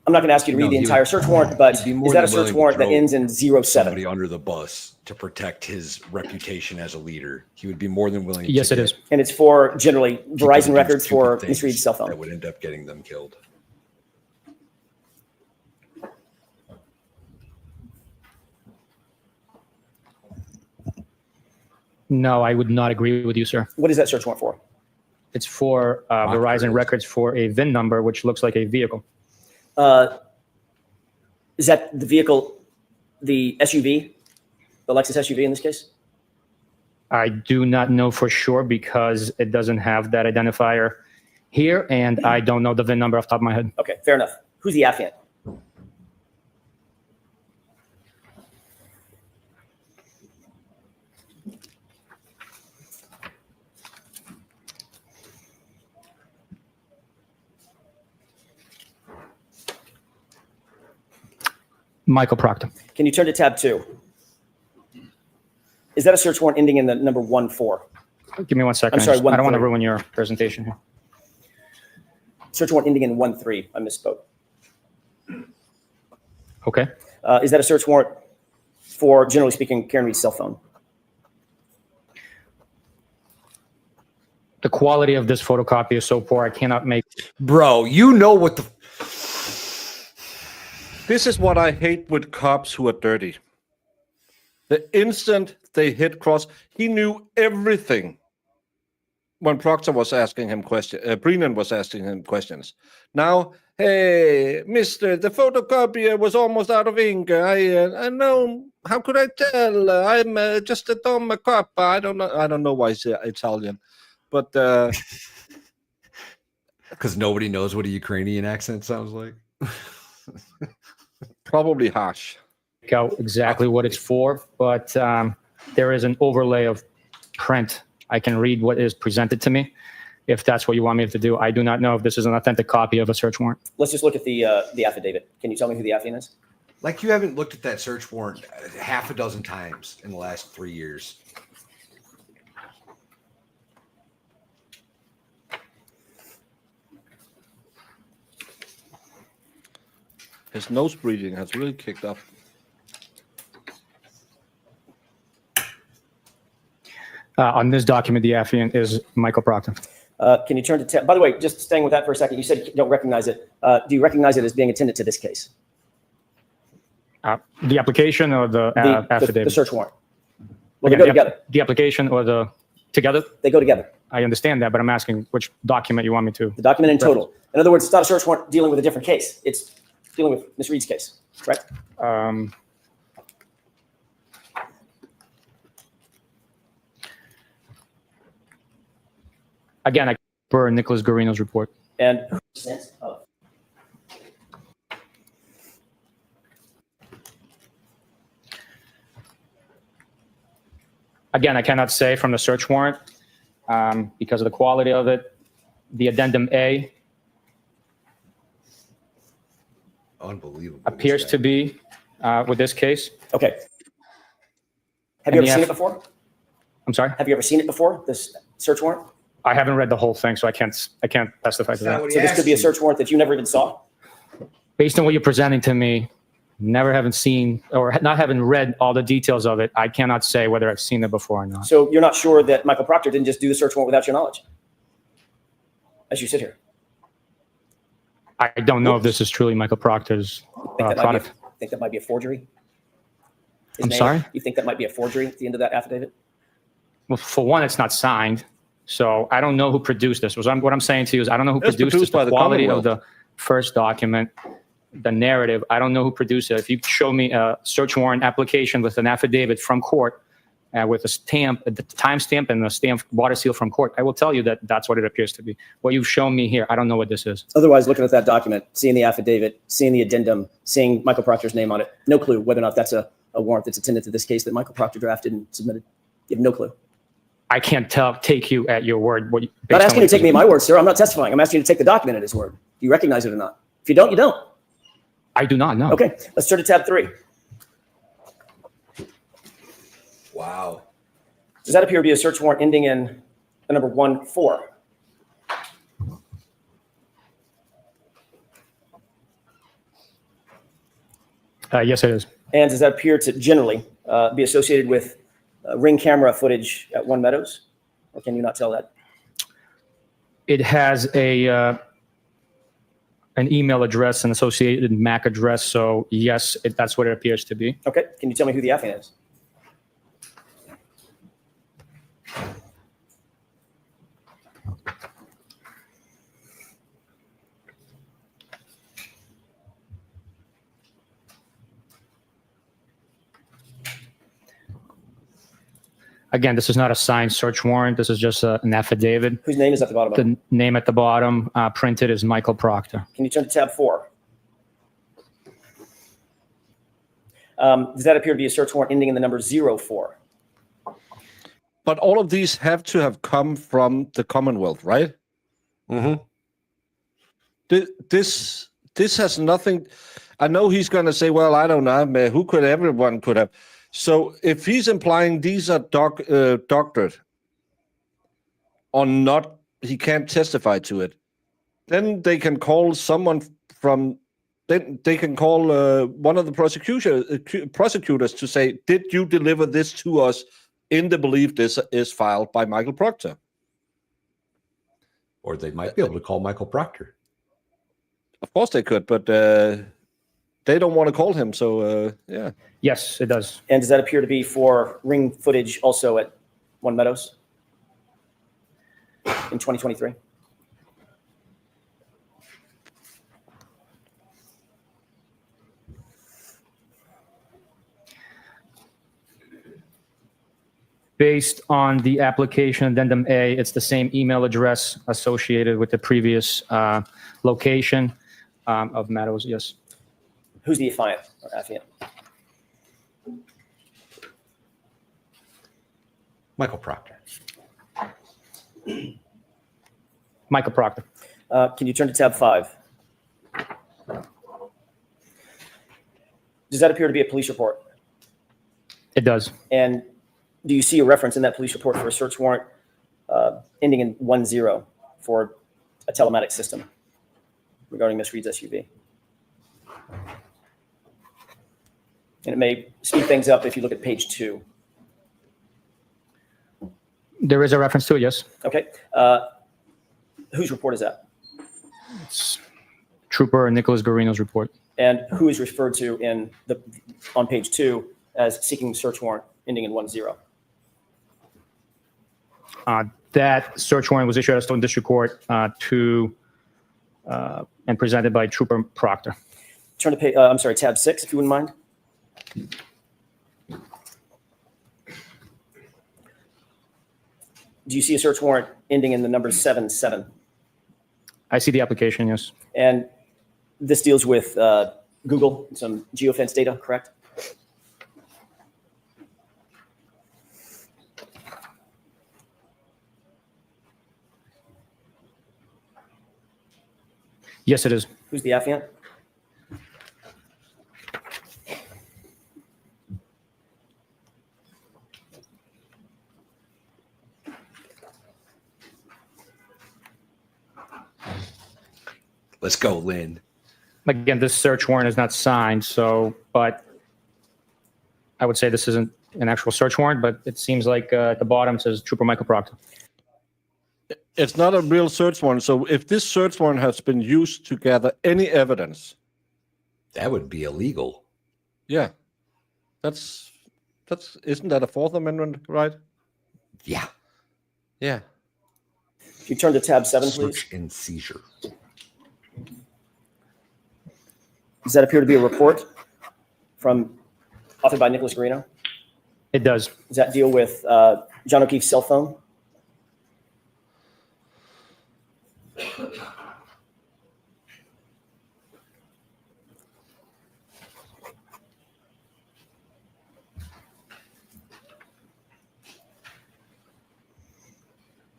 I'm not going to ask you to read No, the he entire would- search warrant, but he'd be more is that a than search willing to warrant that throw ends in 07? Somebody under the bus to protect his reputation as a leader. He would be more than willing. Yes, to it is. And it's for generally people to Verizon do records stupid for things Miss Reed's cell that phone. would end up getting them killed. No, I would not agree with you, sir. What is that search warrant for? It's for Verizon records for a VIN number, which looks like a vehicle. Is that the vehicle, the SUV, the Lexus SUV in this case? I do not know for sure because it doesn't have that identifier here, and I don't know the VIN number off the top of my head. Okay, fair enough. Who's the affiant? Michael Proctor. Can you turn to tab 2? Is that a search warrant ending in the number 14? Give me 1 second. I'm sorry, I don't want to 1-3. ruin your presentation here. Search warrant ending in 13. I misspoke. Okay. Is that a search warrant for, generally speaking, Karen Reed's cell phone? The quality of this photocopy is so poor, I cannot make. Bro, you know what the this is what I hate with cops who are dirty. The instant they hit cross, he knew everything. When Proctor was asking him questions, Brennan was asking him questions. Now, hey, Mister, the photocopier was almost out of ink. I know. How could I tell? I'm just a dumb cop. I don't know. I don't know why he's Italian, but because nobody knows what a Ukrainian accent sounds like. probably harsh. Out exactly what it's for, but there is an overlay of print. I can read what is presented to me if that's what you want me to do. I do not know if this is an authentic copy of a search warrant. Let's just look at the affidavit. Can you tell me who the affiant is? Like you haven't looked at that search warrant half a dozen times in the last 3 years. His nose breathing has really kicked up. On this document, the affiant is Michael Proctor. Can you turn to tab? By the way, just staying with that for a second, you said you don't recognize it. Do you recognize it as being attendant to this case? The application or the affidavit? The search warrant. Well, Again, they go together. The application or the together? They go together. I understand that, but I'm asking which document you want me to. The document in total. In other words, it's not a search warrant dealing with a different case. It's dealing with Miss Reed's case, correct? Again, I per Nicholas Guarino's report. And percent of. Again, I cannot say from the search warrant because of the quality of it. The addendum A Unbelievable. appears to be with this case. Okay. Have you And ever seen the it before? I'm sorry? Have you ever seen it before, this search warrant? I haven't read the whole thing, so I can't testify to that. So this could be a search warrant that you never even saw? Based on what you're presenting to me, never having seen or not having read all the details of it, I cannot say whether I've seen it before or not. So you're not sure that Michael Proctor didn't just do the search warrant without your knowledge? As you sit here. I don't know if this is truly Michael Proctor's product. Think that might be a forgery? His I'm name? sorry? You think that might be a forgery at the end of that affidavit? Well, for one, it's not signed. So I don't know who produced this. What I'm saying to you is I don't know who It's produced this. produced by The the quality of Commonwealth. the first document, the narrative, I don't know who produced it. If you show me a search warrant application with an affidavit from court with a stamp, the timestamp and the stamp water seal from court, I will tell you that that's what it appears to be. What you've shown me here, I don't know what this is. Otherwise, looking at that document, seeing the affidavit, seeing the addendum, seeing Michael Proctor's name on it, no clue whether or not that's a warrant that's attendant to this case that Michael Proctor drafted and submitted. You have no clue. I can't take you at your word. I'm not asking you to take me at my word, sir. I'm not testifying. I'm asking you to take the document at his word. Do you recognize it or not? If you don't, you don't. I do not know. Okay, let's turn to tab 3. Wow. Does that appear to be a search warrant ending in the number 14? Yes, it is. And does that appear to generally be associated with Ring camera footage at One Meadows? Or can you not tell that? It has an email address, an associated MAC address. So yes, that's what it appears to be. Okay, can you tell me who the affiant is? Again, this is not a signed search warrant. This is just an affidavit. Whose name is at the bottom of it? The name at the bottom printed is Michael Proctor. Can you turn to tab 4? Does that appear to be a search warrant ending in the number 04? But all of these have to have come from the Commonwealth, right? Mm-hmm. This has nothing. I know he's going to say, "Well, I don't know. Who could everyone could have?" So if he's implying these are doctored or not, he can't testify to it. Then they can call someone from. Then they can call one of the prosecutors to say, "Did you deliver this to us in the belief this is filed by Michael Proctor?" Or they might be able to call Michael Proctor. Of course they could, but they don't want to call him. So yeah. Yes, it does. And does that appear to be for Ring footage also at One Meadows in 2023? Based on the application addendum A, it's the same email address associated with the previous location of Meadows. Yes. Who's the affiant or affiant? Michael Proctor. Michael Proctor. Can you turn to tab 5? Does that appear to be a police report? It does. And do you see a reference in that police report for a search warrant ending in 10 for a telematic system regarding Miss Reed's SUV? And it may speed things up if you look at page 2. There is a reference to it, yes. Okay. Whose report is that? It's Trooper Nicholas Guarino's report. And who is referred to on page 2 as seeking search warrant ending in 10? That search warrant was issued at Stone District Court and presented by Trooper Proctor. Turn to tab 6, if you wouldn't mind. Do you see a search warrant ending in the number 77? I see the application, yes. And this deals with Google, some geofence data, correct? Yes, it is. Who's the affiant? Let's go, Lynn. Again, this search warrant is not signed, but I would say this isn't an actual search warrant, but it seems like at the bottom it says Trooper Michael Proctor. It's not a real search warrant. So if this search warrant has been used to gather any evidence, That would be illegal. yeah, that's isn't that a Fourth Amendment right? Yeah. Yeah. If you turn to tab 7, please. Search and seizure. Does that appear to be a report authored by Nicholas Garino? It does. Does that deal with John O'Keefe's cell phone?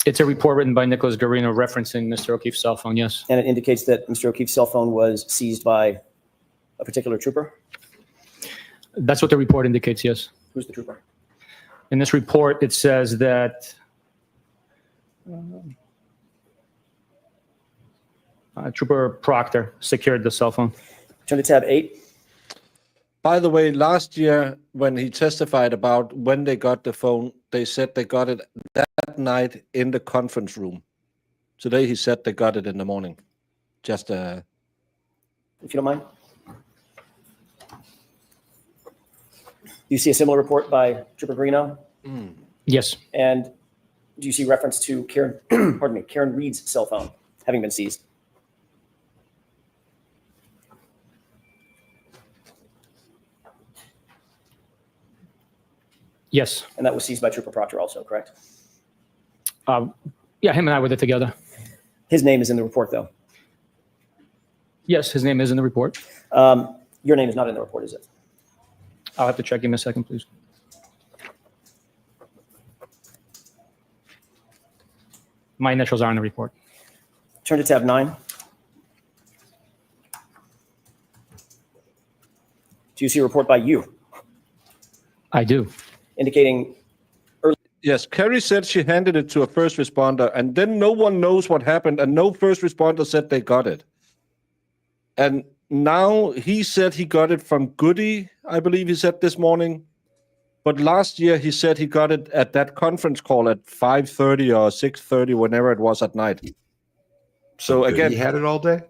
It's a report written by Nicholas Garino referencing Mr. O'Keefe's cell phone, yes. And it indicates that Mr. O'Keefe's cell phone was seized by a particular trooper? That's what the report indicates, yes. Who's the trooper? In this report, it says that Trooper Proctor secured the cell phone. Turn to tab 8. By the way, last year when he testified about when they got the phone, they said they got it that night in the conference room. Today he said they got it in the morning. Just If you don't mind. Do you see a similar report by Trooper Garino? Yes. And do you see reference to Karen, pardon me, Karen Reed's cell phone having been seized? Yes. And that was seized by Trooper Proctor also, correct? Yeah, him and I were there together. His name is in the report, though. Yes, his name is in the report. Your name is not in the report, is it? I'll have to check. Give me a second, please. My initials are in the report. Turn to tab 9. Do you see a report by you I do. indicating yes, Carrie said she handed it to a first responder, and then no one knows what happened, and no first responder said they got it. And now he said he got it from Goody, I believe he said this morning. But last year he said he got it at that conference call at 5:30 or 6:30, whenever it was at night. So again, he had it all day.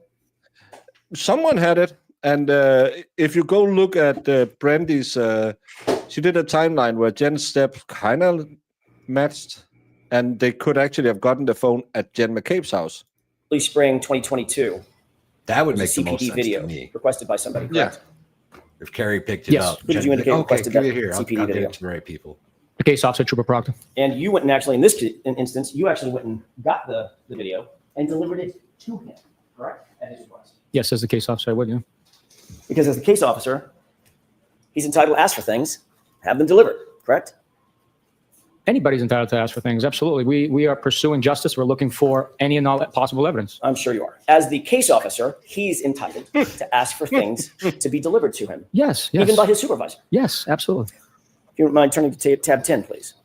someone had it. And if you go look at Brandy's, she did a timeline where Jen's steps kind of matched, and they could actually have gotten the phone at Jen McCabe's house. early spring 2022. That would It make was the a most CPD sense video to me. requested by somebody, correct? If Carrie picked it Yes. up, Who did Jen you would be indicate like, okay, requested give that it here. I'll CPD get video? it to the right people. The case officer, Trooper Proctor. And you went and actually, in this instance, you actually went and got the video and delivered it to him, correct? At his request. Yes, as the case officer, I would, yeah. Because as the case officer, he's entitled to ask for things, have them delivered, correct? Anybody's entitled to ask for things, absolutely. We are pursuing justice. We're looking for any and all possible evidence. I'm sure you are. As the case officer, he's entitled to ask for things to be delivered to him, Yes, yes. even by his supervisor. Yes, absolutely. If you don't mind turning to tab 10, please.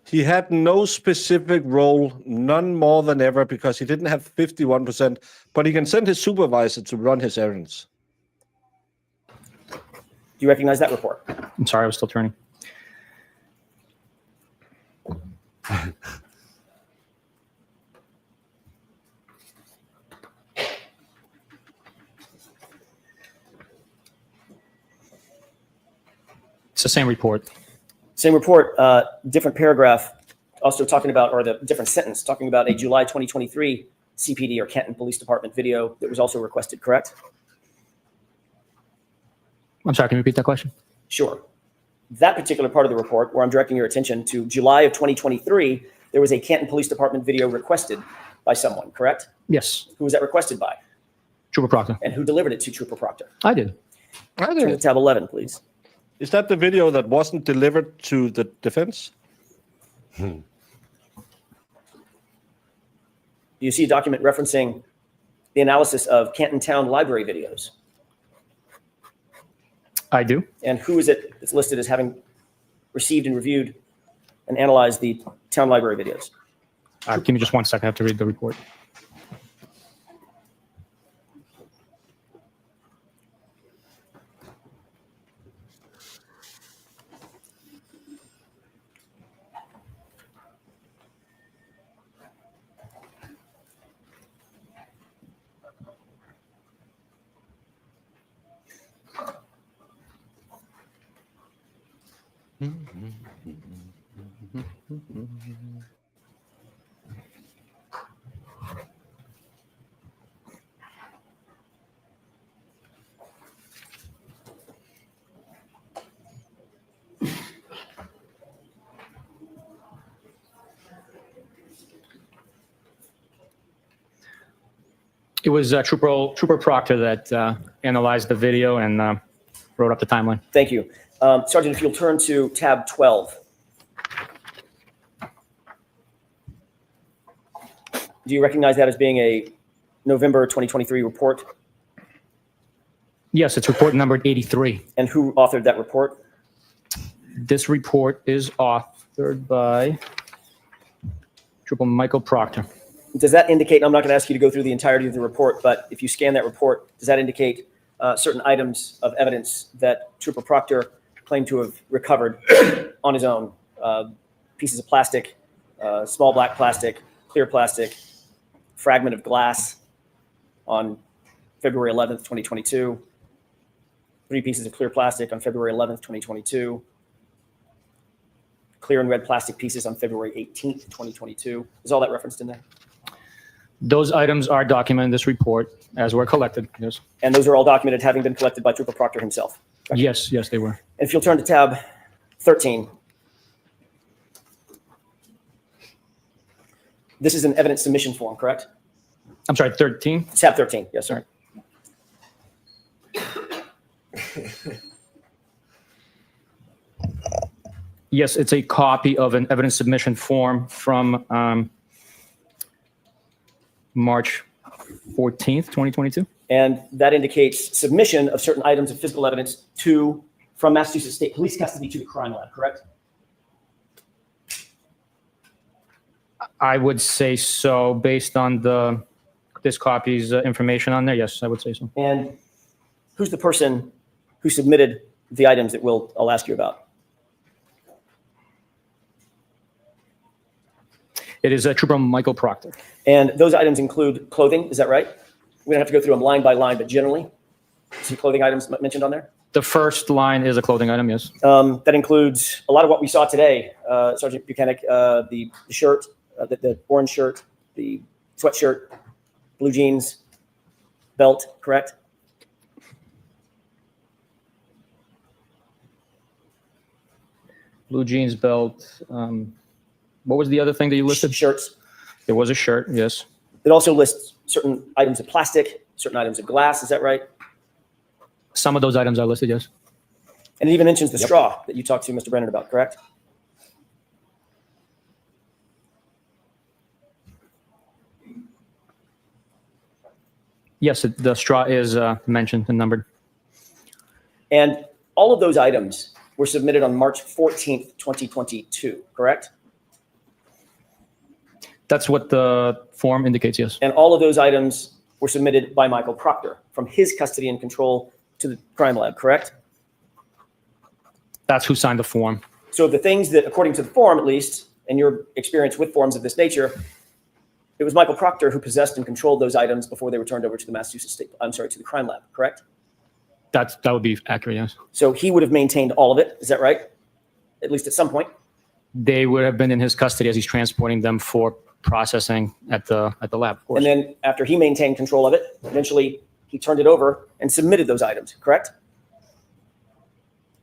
He had no specific role, none more than ever, because he didn't have 51%, but he can send his supervisor to run his errands. Do you recognize that report? I'm sorry, I was still turning. It's the same report. Same report, different paragraph, also talking about, or the different sentence, talking about a July 2023 CPD or Canton Police Department video that was also requested, correct? I'm sorry, can you repeat that question? Sure. That particular part of the report, where I'm directing your attention to July of 2023, there was a Canton Police Department video requested by someone, correct? Yes, Who was that requested by? Trooper Proctor. And who delivered it to Trooper Proctor? I did. Turn to tab 11, please. Is that the video that wasn't delivered to the defense? Do you see a document referencing the analysis of Canton Town library videos? I do. And who is it that's listed as having received and reviewed and analyzed the town library videos? Give me just 1 second. I have to read the report. It was Trooper Proctor that analyzed the video and wrote up the timeline. Thank you. Sergeant, if you'll turn to tab 12. Do you recognize that as being a November 2023 report? Yes, it's report number 83. And who authored that report? This report is authored by Trooper Michael Proctor. Does that indicate, and I'm not going to ask you to go through the entirety of the report, but if you scan that report, does that indicate certain items of evidence that Trooper Proctor claimed to have recovered on his own? Pieces of plastic, small black plastic, clear plastic, fragment of glass on February 11th, 2022, 3 pieces of clear plastic on February 11th, 2022, clear and red plastic pieces on February 18th, 2022. Is all that referenced in there? Those items are documented in this report as were collected. Yes. And those are all documented having been collected by Trooper Proctor himself? Correct? Yes, yes, they were. And if you'll turn to tab 13. This is an evidence submission form, correct? I'm sorry, 13? Tab 13, yes, sir. Yes, it's a copy of an evidence submission form from March 14th, 2022. And that indicates submission of certain items of physical evidence from Massachusetts State Police custody to the crime lab, correct? I would say so, based on this copy's information on there. Yes, I would say so. And who's the person who submitted the items that I'll ask you about? It is Trooper Michael Proctor. And those items include clothing, is that right? We don't have to go through them line by line, but generally, some clothing items mentioned on there? The first line is a clothing item, yes. That includes a lot of what we saw today, Sergeant Buchanan, the shirt, the orange shirt, the sweatshirt, blue jeans, belt, correct? Blue jeans, belt. What was the other thing that you listed? Shirts. There was a shirt, yes. It also lists certain items of plastic, certain items of glass, is that right? Some of those items are listed, yes. And it even mentions the straw that you talked to Mr. Brennan about, correct? Yes, the straw is mentioned and numbered. And all of those items were submitted on March 14th, 2022, correct? That's what the form indicates, yes. And all of those items were submitted by Michael Proctor from his custody and control to the crime lab, correct? That's who signed the form. So the things that, according to the form at least, and your experience with forms of this nature, it was Michael Proctor who possessed and controlled those items before they were turned over to the Massachusetts State, to the crime lab, correct? That would be accurate, yes. So he would have maintained all of it, is that right? At least at some point? They would have been in his custody as he's transporting them for processing at the lab, of course. And then after he maintained control of it, eventually he turned it over and submitted those items, correct?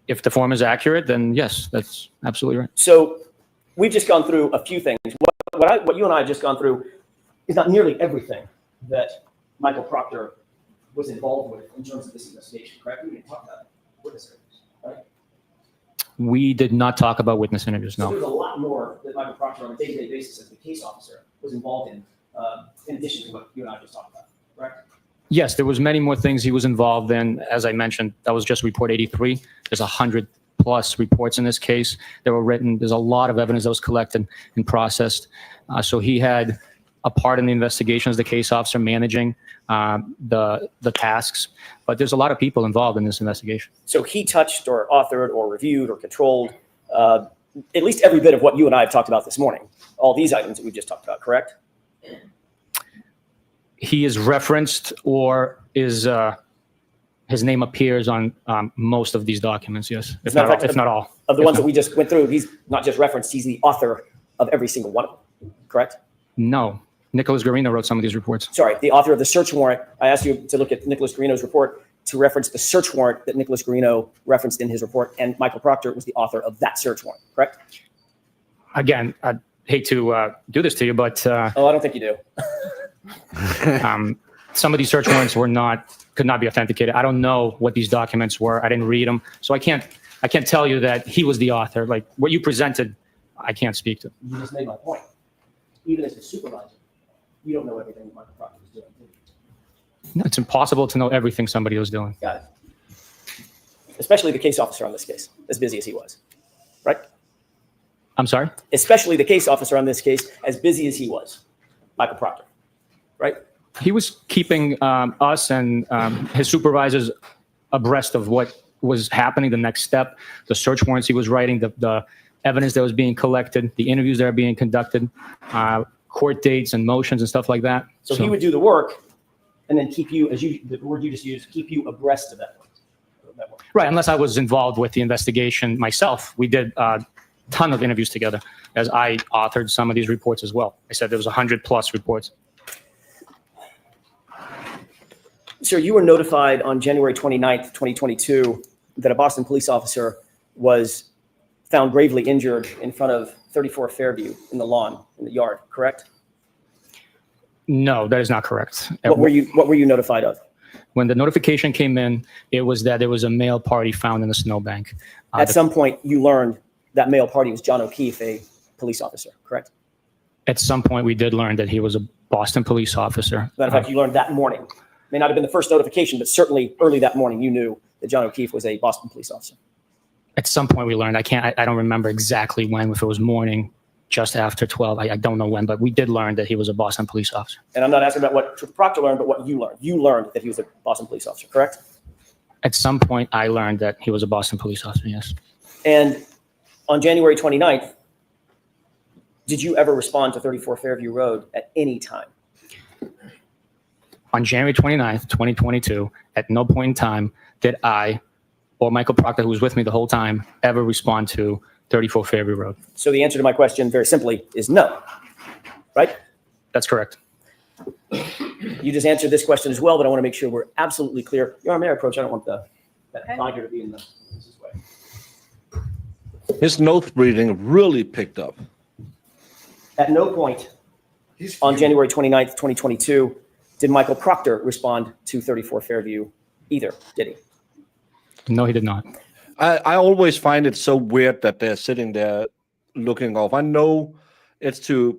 If the form is accurate, then yes, that's absolutely right. So we've just gone through a few things. What you and I have just gone through is not nearly everything that Michael Proctor was involved with in terms of this investigation, correct? We didn't talk about witness interviews, right? We did not talk about witness interviews, So no. there's a lot more that Michael Proctor on a day-to-day basis as the case officer was involved in addition to what you and I just talked about, correct? Yes, there was many more things he was involved in. As I mentioned, that was just report 83. There's 100+ reports in this case that were written. There's a lot of evidence that was collected and processed. So he had a part in the investigation as the case officer managing the tasks. But there's a lot of people involved in this investigation. So he touched or authored or reviewed or controlled at least every bit of what you and I have talked about this morning. All these items that we've just talked about, correct? He is referenced or is his name appears on most of these documents, yes, if not all. Of the ones that we just went through, he's not just referenced, he's the author of every single one of them, correct? No. Nicholas Garino wrote some of these reports. Sorry, the author of the search warrant. I asked you to look at Nicholas Garino's report to reference the search warrant that Nicholas Garino referenced in his report, and Michael Proctor was the author of that search warrant, correct? Again, I'd hate to do this to you, but Oh, I don't think you do. some of these search warrants could not be authenticated. I don't know what these documents were. I didn't read them, so I can't tell you that he was the author. Like what you presented, I can't speak to. You just made my point. Even as a supervisor, you don't know everything that Michael Proctor was doing. No, it's impossible to know everything somebody was doing. Got it. Especially the case officer on this case, as busy as he was, right? I'm sorry? Especially the case officer on this case, as busy as he was, Michael Proctor, right? He was keeping us and his supervisors abreast of what was happening, the next step, the search warrants he was writing, the evidence that was being collected, the interviews that are being conducted, court dates and motions and stuff like that. So he would do the work and then keep you, the word you just used, keep you abreast of that work. Right, unless I was involved with the investigation myself. We did a ton of interviews together as I authored some of these reports as well. I said there was 100+ reports. Sir, you were notified on January 29th, 2022, that a Boston police officer was found gravely injured in front of 34 Fairview in the lawn, in the yard, correct? No, that is not correct. What were you notified of? When the notification came in, it was that there was a male party found in the snowbank. At some point, you learned that male party was John O'Keefe, a police officer, correct? At some point, we did learn that he was a Boston police officer. As a matter of fact, you learned that morning. May not have been the first notification, but certainly early that morning, you knew that John O'Keefe was a Boston police officer. At some point, we learned. I don't remember exactly when, if it was morning, just after 12. I don't know when, but we did learn that he was a Boston police officer. And I'm not asking about what Trooper Proctor learned, but what you learned. You learned that he was a Boston police officer, correct? At some point, I learned that he was a Boston police officer, yes. And on January 29th, did you ever respond to 34 Fairview Road at any time? On January 29th, 2022, at no point in time did I or Michael Proctor, who was with me the whole time, ever respond to 34 Fairview Road. So the answer to my question, very simply, is no, right? That's correct. You just answered this question as well, but I want to make sure we're absolutely clear. Your Honor, may I approach? I don't want that binder to be in this way. His note reading really picked up. At no point on January 29th, 2022, did Michael Proctor respond to 34 Fairview either, did he? No, he did not. I always find it so weird that they're sitting there looking off. I know it's to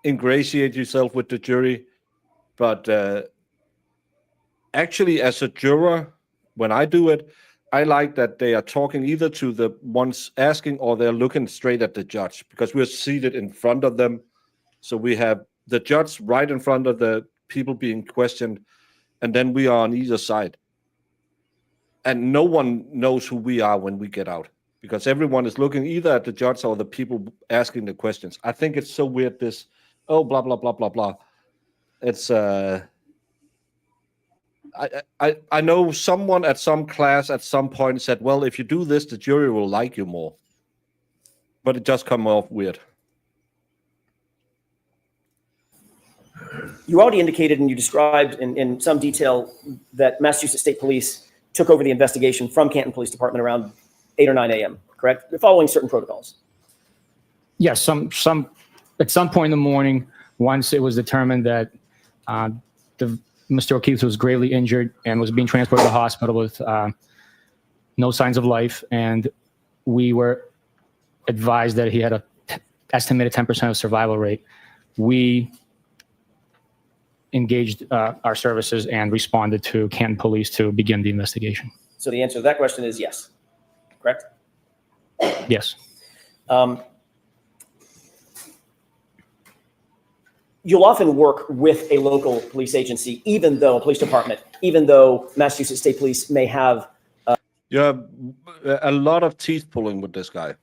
ingratiate yourself with the jury, but actually as a juror, when I do it, I like that they are talking either to the ones asking or they're looking straight at the judge, because we're seated in front of them. So we have the judge right in front of the people being questioned, and then we are on either side. And no one knows who we are when we get out, because everyone is looking either at the judge or the people asking the questions. I think it's so weird, this, oh, blah, blah, blah, blah, blah. It's, I know someone at some class at some point said, well, if you do this, the jury will like you more. But it just come off weird. You already indicated and you described in some detail that Massachusetts State Police took over the investigation from Canton Police Department around 8 or 9 a.m., correct? You're following certain protocols. Yes, at some point in the morning, once it was determined that Mr. O'Keefe was gravely injured and was being transported to the hospital with no signs of life, and we were advised that he had an estimated 10% of survival rate, we engaged our services and responded to Canton Police to begin the investigation. So the answer to that question is yes, correct? Yes. You'll often work with a local police agency, even though a police department, even though Massachusetts State Police may have You have a lot of teeth pulling with this guy.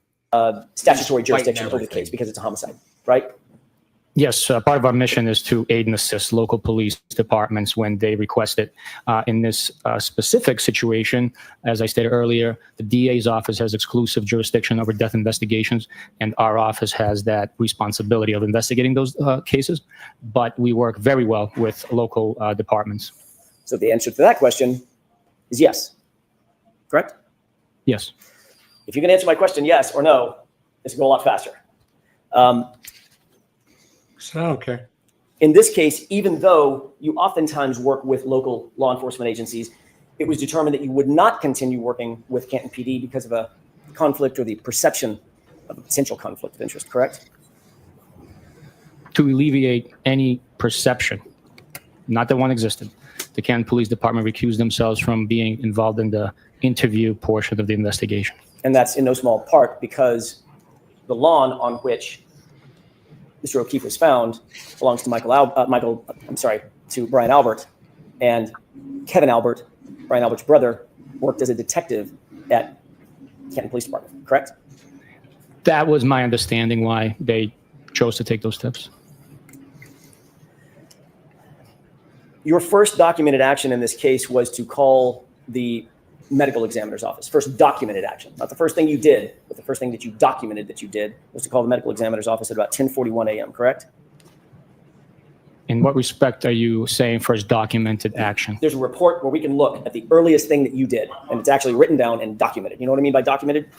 statutory He's fighting jurisdiction over the everything. case because it's a homicide, right? Yes, part of our mission is to aid and assist local police departments when they request it. In this specific situation, as I stated earlier, the DA's office has exclusive jurisdiction over death investigations, and our office has that responsibility of investigating those cases. But we work very well with local departments. So the answer to that question is yes, correct? Yes. If you can answer my question yes or no, it's going to go a lot faster. So I don't care. In this case, even though you oftentimes work with local law enforcement agencies, it was determined that you would not continue working with Canton PD because of a conflict or the perception of a potential conflict of interest, correct? To alleviate any perception, not that one existed, the Canton Police Department recused themselves from being involved in the interview portion of the investigation. And that's in no small part because the lawn on which Mr. O'Keefe was found belongs to to Brian Albert, and Kevin Albert, Brian Albert's brother, worked as a detective at Canton Police Department, correct? That was my understanding why they chose to take those steps. Your first documented action in this case was to call the medical examiner's office. First documented action, not the first thing you did, but the first thing that you documented that you did was to call the medical examiner's office at about 10:41 a.m., correct? In what respect are you saying first documented action? There's a report where we can look at the earliest thing that you did, and it's actually written down and documented. You know what I mean by documented?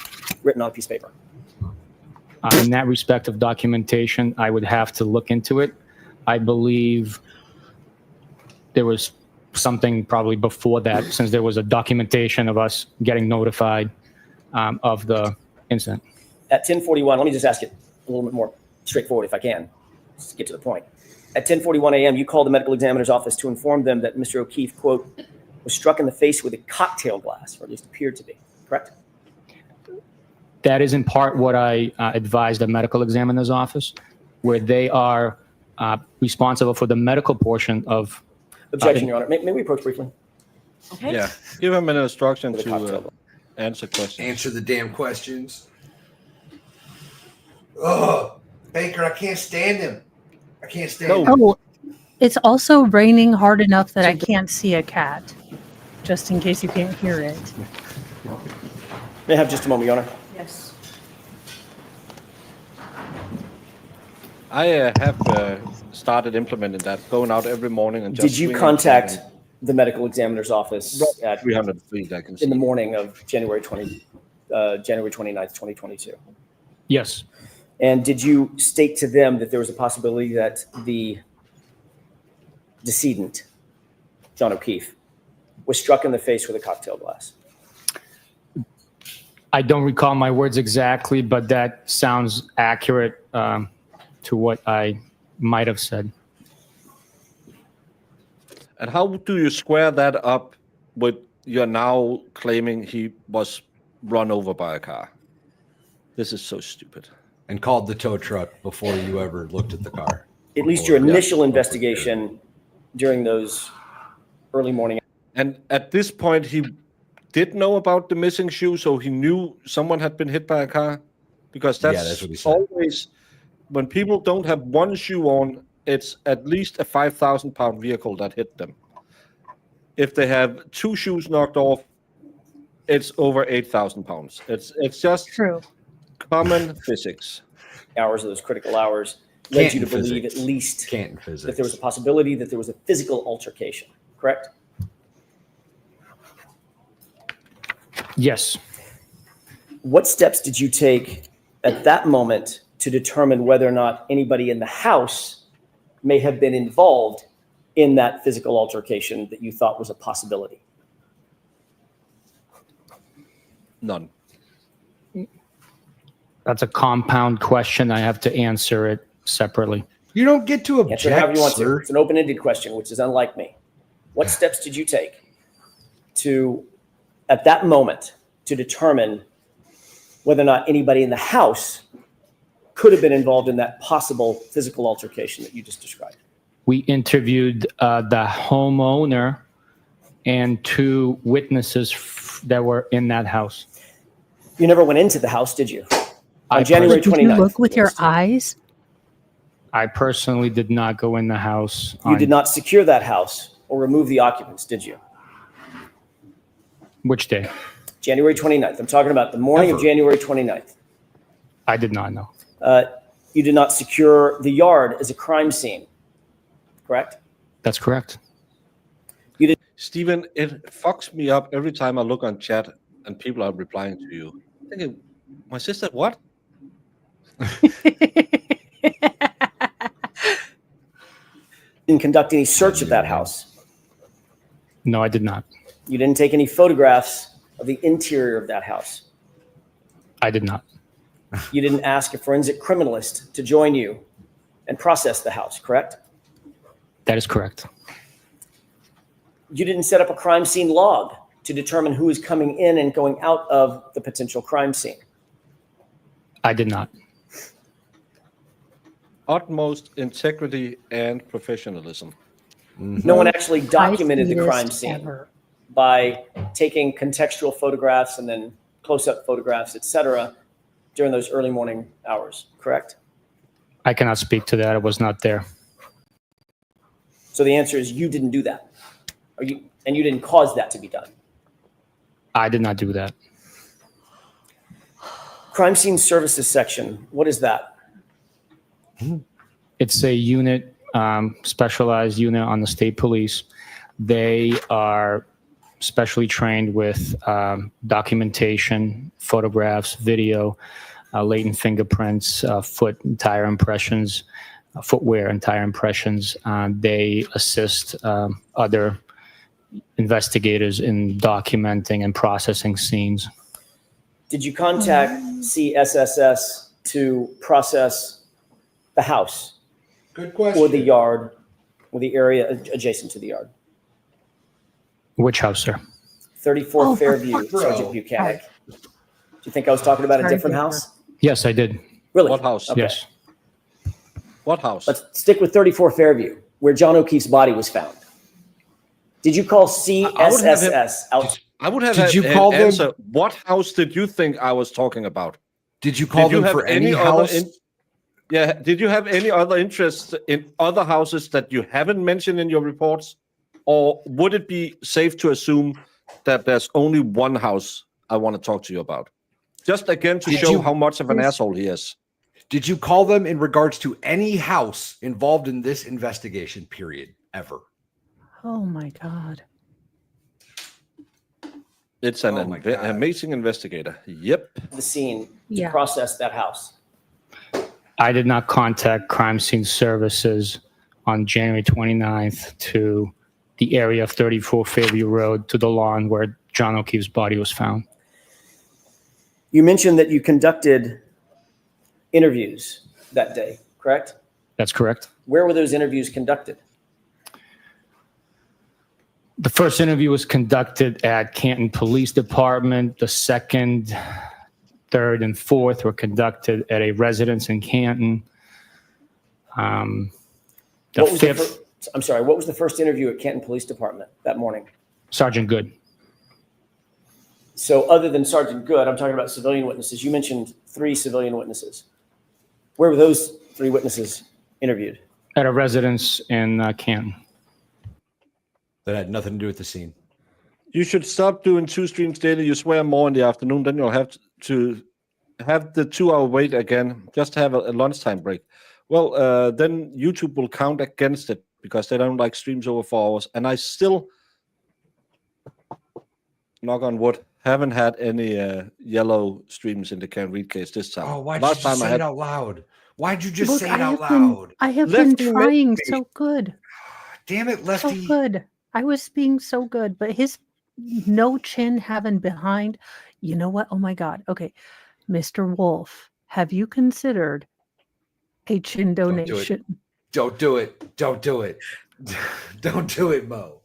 Written on a piece of paper. In that respect of documentation, I would have to look into it. I believe there was something probably before that, since there was a documentation of us getting notified of the incident. At 10:41, let me just ask it a little bit more straightforward if I can. Just get to the point. At 10:41 a.m., you called the medical examiner's office to inform them that Mr. O'Keefe, quote, was struck in the face with a cocktail glass, or at least appeared to be, correct? That is in part what I advised the medical examiner's office, where they are responsible for the medical portion of. Objection, Your Honor. May we approach briefly? Okay. Yeah, give him an instruction With a cocktail to answer questions. Answer the damn questions. Oh, Baker, I can't stand him. I can't stand him. Oh, it's also raining hard enough that I can't see a cat, just in case you can't hear it. May I have just a moment, Your Honor? Yes. I have started implementing that, going out every morning and just. Did you swinging contact the medical examiner's office at 300 feet? I can see. in the morning of January 29th, 2022? Yes. And did you state to them that there was a possibility that the decedent, John O'Keefe, was struck in the face with a cocktail glass? I don't recall my words exactly, but that sounds accurate to what I might have said. And how do you square that up with you're now claiming he was run over by a car? This is so stupid. And called the tow truck before you ever looked at the car. At least your initial investigation during those early morning. And at this point, he did know about the missing shoe, so he knew someone had been hit by a car? Because that's what he said. always, when people don't have one shoe on, it's at least a 5,000-pound vehicle that hit them. If they have two shoes knocked off, it's over 8,000 pounds. It's just True. common physics. Hours of those critical hours led you to Canton believe physics. at least Canton that physics. there was a possibility that there was a physical altercation, correct? Yes. What steps did you take at that moment to determine whether or not anybody in the house may have been involved in that physical altercation that you thought was a possibility? None. That's a compound question. I have to answer it separately. You don't get to Answer however object, you want to. sir. It's an open-ended question, which is unlike me. What steps did you take to, at that moment, to determine whether or not anybody in the house could have been involved in that possible physical altercation that you just described? We interviewed the homeowner and 2 witnesses that were in that house. You never went into the house, did you? I On January Did you 29th. look with your Yes. eyes? I personally did not go in the house. You did not secure that house or remove the occupants, did you? Which day? January 29th. I'm talking about the morning of Ever. January 29th. I did not know. You did not secure the yard as a crime scene, correct? That's correct. Stephen, it fucks me up every time I look on chat and people are replying to you. I'm thinking, my sister, what? Didn't conduct any search of that house. No, I did not. You didn't take any photographs of the interior of that house. I did not. You didn't ask a forensic criminalist to join you and process the house, correct? That is correct. You didn't set up a crime scene log to determine who is coming in and going out of the potential crime scene. I did not. Utmost integrity and professionalism. No one actually documented the crime High-speedest scene ever. by taking contextual photographs and then close-up photographs, etc., during those early morning hours, correct? I cannot speak to that. I was not there. So the answer is you didn't do that. And you didn't cause that to be done. I did not do that. Crime scene services section, what is that? It's a unit, specialized unit on the state police. They are specially trained with documentation, photographs, video, latent fingerprints, foot and tire impressions, footwear and tire impressions. They assist other investigators in documenting and processing scenes. Did you contact CSSS to process the house Good question. or the yard or the area adjacent to the yard? Which house, sir? 34 Oh, for Fairview, fuck's sake. Sergeant Buchanan. Do you think I was talking about a Sorry, different Victor. house? Yes, I did. Really? What house? Okay. Yes. What house? Let's stick with 34 Fairview, where John O'Keefe's body was found. Did you call CSSS out? I would have Did had you an call them- answer. What house did you think I was talking about? Did you call Did you them have for any any other house? Yeah, did you have any other interests in other houses that you haven't mentioned in your reports? Or would it be safe to assume that there's only one house I want to talk to you about? Just again to Did show you- how much of an Yes. asshole he is. Did you call them in regards to any house involved in this investigation, period, ever? Oh my God. It's an Oh my God. amazing investigator. Yep. The scene to Yeah. process that house. I did not contact crime scene services on January 29th to the area of 34 Fairview Road to the lawn where John O'Keefe's body was found. You mentioned that you conducted interviews that day, correct? That's correct. Where were those interviews conducted? The first interview was conducted at Canton Police Department. The second, third, and fourth were conducted at a residence in Canton. The What was the fifth, I'm sorry, what was the first interview at Canton Police Department that morning? Sergeant Good. So other than Sergeant Good, I'm talking about civilian witnesses. You mentioned 3 civilian witnesses. Where were those 3 witnesses interviewed? At a residence in Canton. That had nothing to do with the scene. You should stop doing 2 streams daily. You swear more in the afternoon, then you'll have to have the 2-hour wait again. Just have a lunchtime break. Well, then YouTube will count against it because they don't like streams over 4 hours. And I still, knock on wood, haven't had any yellow streams in the Can Read case this time. Oh, why'd you just say it out loud? Why'd you just Look, say it out have been- loud? I have been Lefty trying Lefty. so good. Damn it, So Lefty. good. I was being so good, but his no chin having behind, you know what? Oh my God. Okay. Mr. Wolf, have you considered a chin do it. donation? Don't do it. Don't do it. Don't do it, Mo.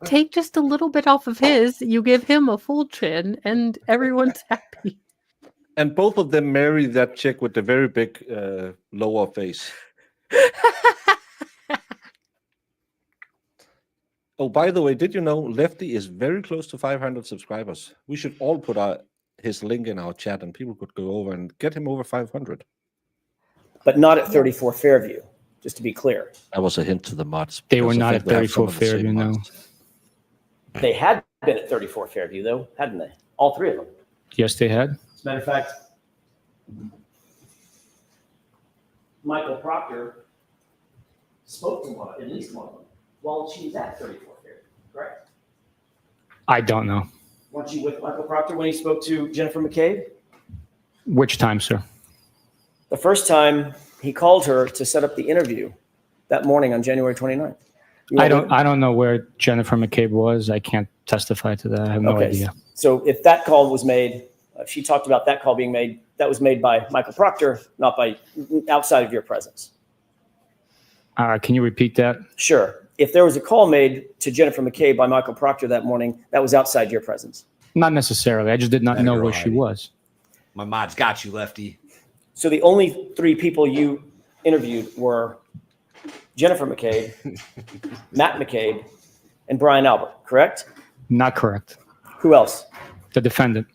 Take just a little bit off of his, you give him a full chin, and everyone's happy. And both of them marry that chick with the very big lower face. Oh, by the way, did you know Lefty is very close to 500 subscribers? We should all put his link in our chat, and people could go over and get him over 500. But not at 34 Fairview, just to be clear. That was a hint to the mods. They were because not I at think we have 34 some of the same Fairview, no. mods. They had been at 34 Fairview, though, hadn't they? All three of them. Yes, they had. As a matter of fact, Michael Proctor spoke to one, at least one of them, while she was at 34 Fairview, correct? I don't know. Weren't you with Michael Proctor when he spoke to Jennifer McCabe? Which time, sir? The first time he called her to set up the interview that morning on January 29th. You I weren't with- don't know where Jennifer McCabe was. I can't testify to that. I have no Okay, idea. so if that call was made, she talked about that call being made, that was made by Michael Proctor, not by outside of your presence. Can you repeat that? Sure. If there was a call made to Jennifer McCabe by Michael Proctor that morning, that was outside your presence. Not necessarily. I just did not Let know her where hide she it. was. My mod's got you, Lefty. So the only three people you interviewed were Jennifer McCabe, Matt McCabe, and Brian Albert, correct? Not correct. Who else? The defendant.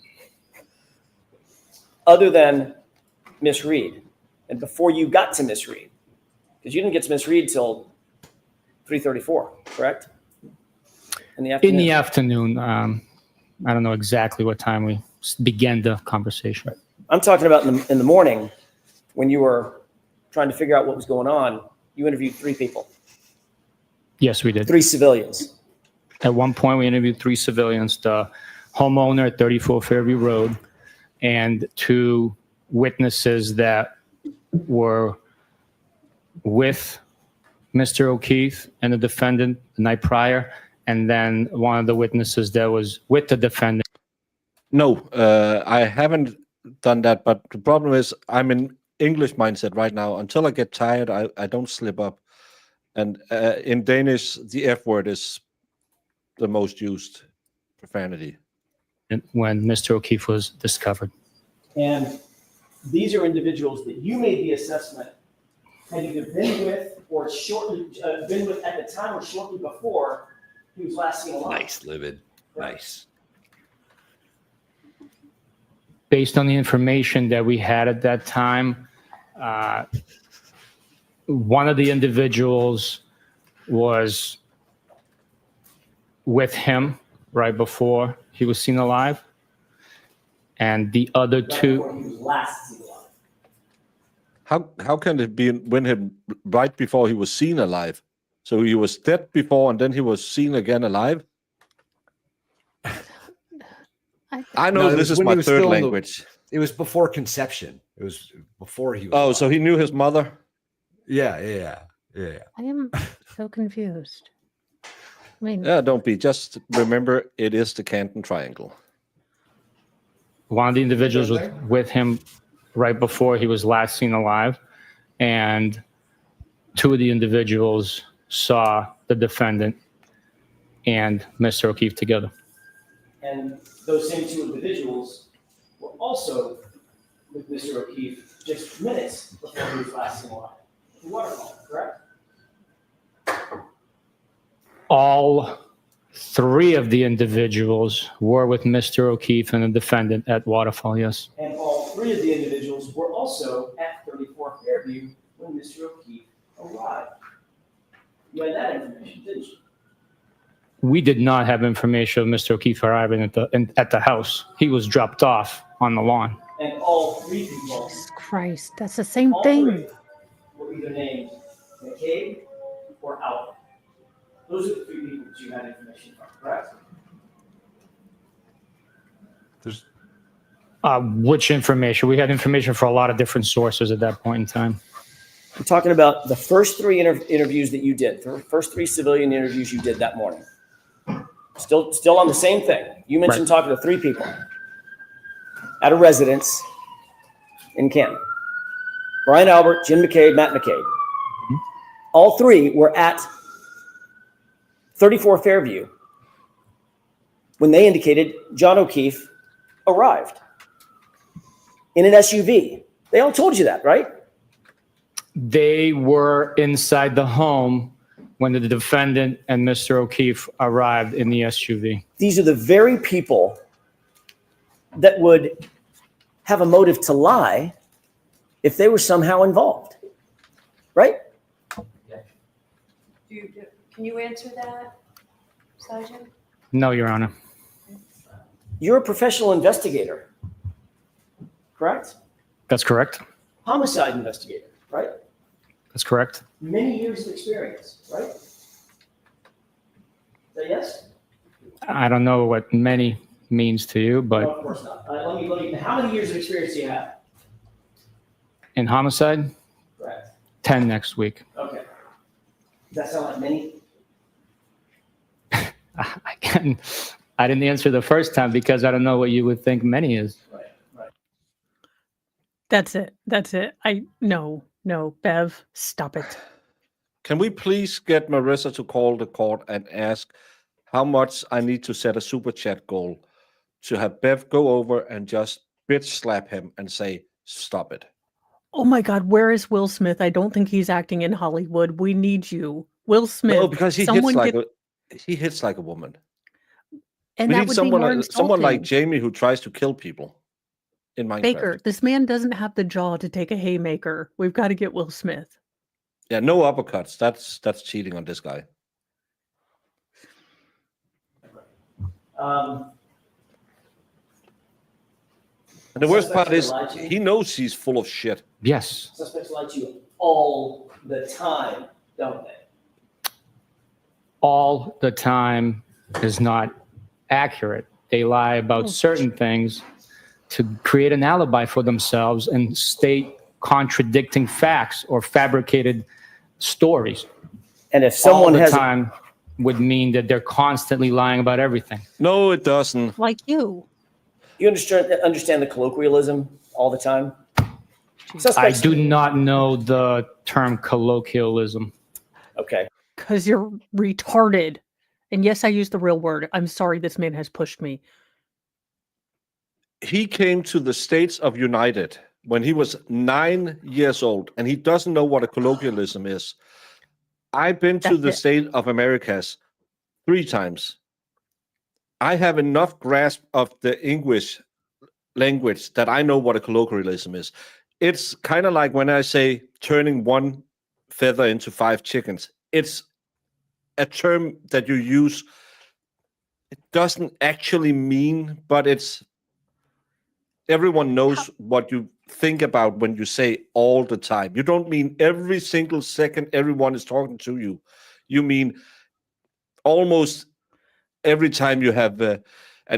Other than Miss Reed, and before you got to Miss Reed, because you didn't get to Miss Reed till 3:34, correct? In the afternoon. In the afternoon. I don't know exactly what time we began the conversation. I'm talking about in the morning when you were trying to figure out what was going on. You interviewed three people, Yes, we did. three civilians. At one point, we interviewed three civilians, the homeowner at 34 Fairview Road, and two witnesses that were with Mr. O'Keefe and the defendant the night prior, and then one of the witnesses that was with the defendant. No, I haven't done that. But the problem is I'm in English mindset right now. Until I get tired, I don't slip up. And in Danish, the F word is the most used profanity. When Mr. O'Keefe was discovered. And these are individuals that you made the assessment had either been with or shortly been with at the time or shortly before he was last seen alive. Nice, Livid. Nice. Based on the information that we had at that time, one of the individuals was with him right before he was seen alive, and the other Right two. before he was last seen alive. How can it be when him right before he was seen alive? So he was dead before, and then he was seen again alive. I know No, it this was is when my he was third still in the- language. It was before conception. It was before he was. Oh, alive. so he knew his mother. Yeah. I am so confused. I mean, Yeah, don't be. Just remember, it is the Canton Triangle. One of the individuals was with him right before he was last seen alive, and two of the individuals saw the defendant and Mr. O'Keefe together. And those same two individuals were also with Mr. O'Keefe just minutes before he was last seen alive. The waterfall, correct? All three of the individuals were with Mr. O'Keefe and the defendant at Waterfall, yes. And all three of the individuals were also at 34 Fairview when Mr. O'Keefe arrived. You had that information, didn't you? We did not have information of Mr. O'Keefe arriving at the house. He was dropped off on the lawn. And all three people, Jesus Christ, that's the same all thing. three were either named McCabe or Albert. Those are the three people that you had information from, correct? There's Which information? We had information for a lot of different sources at that point in time. I'm talking about the first three interviews that you did, the first three civilian interviews you did that morning. Still on the same thing. You mentioned talking to three people at a residence in Canton. Brian Albert, Jim McCabe, Matt McCabe. All three were at 34 Fairview when they indicated John O'Keefe arrived in an SUV. They all told you that, right? They were inside the home when the defendant and Mr. O'Keefe arrived in the SUV. These are the very people that would have a motive to lie if they were somehow involved, right? Can you answer that, Sergeant? No, Your Honor. You're a professional investigator, correct? That's correct. Homicide investigator, right? That's correct. Many years of experience, right? Is that yes? I don't know what many means to you, No, but of course not. Let me, how many years of experience do you have? in homicide, Correct. 10 next week. Okay. Does that sound like many? I didn't answer the first time because I don't know what you would think many is. Right, right. That's it. That's it. No, Bev, stop it. Can we please get Marissa to call the court and ask how much I need to set a super chat goal to have Bev go over and just bitch slap him and say, stop it. Oh my God, where is Will Smith? I don't think he's acting in Hollywood. We need you. Will Smith. No, because he hits like a woman. And We that need would be more someone like insulting. Jamie who tries to kill people in Minecraft. Baker, this man doesn't have the jaw to take a haymaker. We've got to get Will Smith. Yeah, no uppercuts. That's cheating on this guy. And the worst part is he knows he's full of shit. Yes. Suspects lie to you all the time, don't they? All the time is not accurate. They lie about certain things to create an alibi for themselves and state contradicting facts or fabricated stories. And if someone all the has time would mean that they're constantly lying about everything. No, it doesn't. Like you. you understand the colloquialism all the time? I Suspects, do not know the term colloquialism. okay. Because you're retarded. And yes, I use the real word. I'm sorry this man has pushed me. He came to the States of United when he was 9 years old, and he doesn't know what a colloquialism is. I've been to That's the it. state of Americas 3 times. I have enough grasp of the English language that I know what a colloquialism is. It's kind of like when I say turning one feather into 5 chickens. It's a term that you use. It doesn't actually mean, but it's everyone knows what you think about when you say all the time. You don't mean every single second everyone is talking to you. You mean almost every time you have an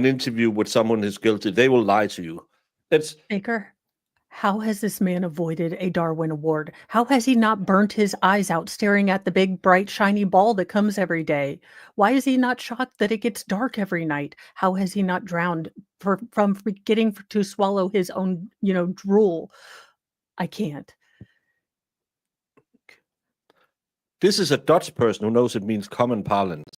interview with someone who's guilty, they will lie to you. It's Baker, how has this man avoided a Darwin Award? How has he not burnt his eyes out staring at the big, bright, shiny ball that comes every day? Why is he not shocked that it gets dark every night? How has he not drowned from forgetting to swallow his own, drool? I can't. this is a Dutch person who knows it means common parlance.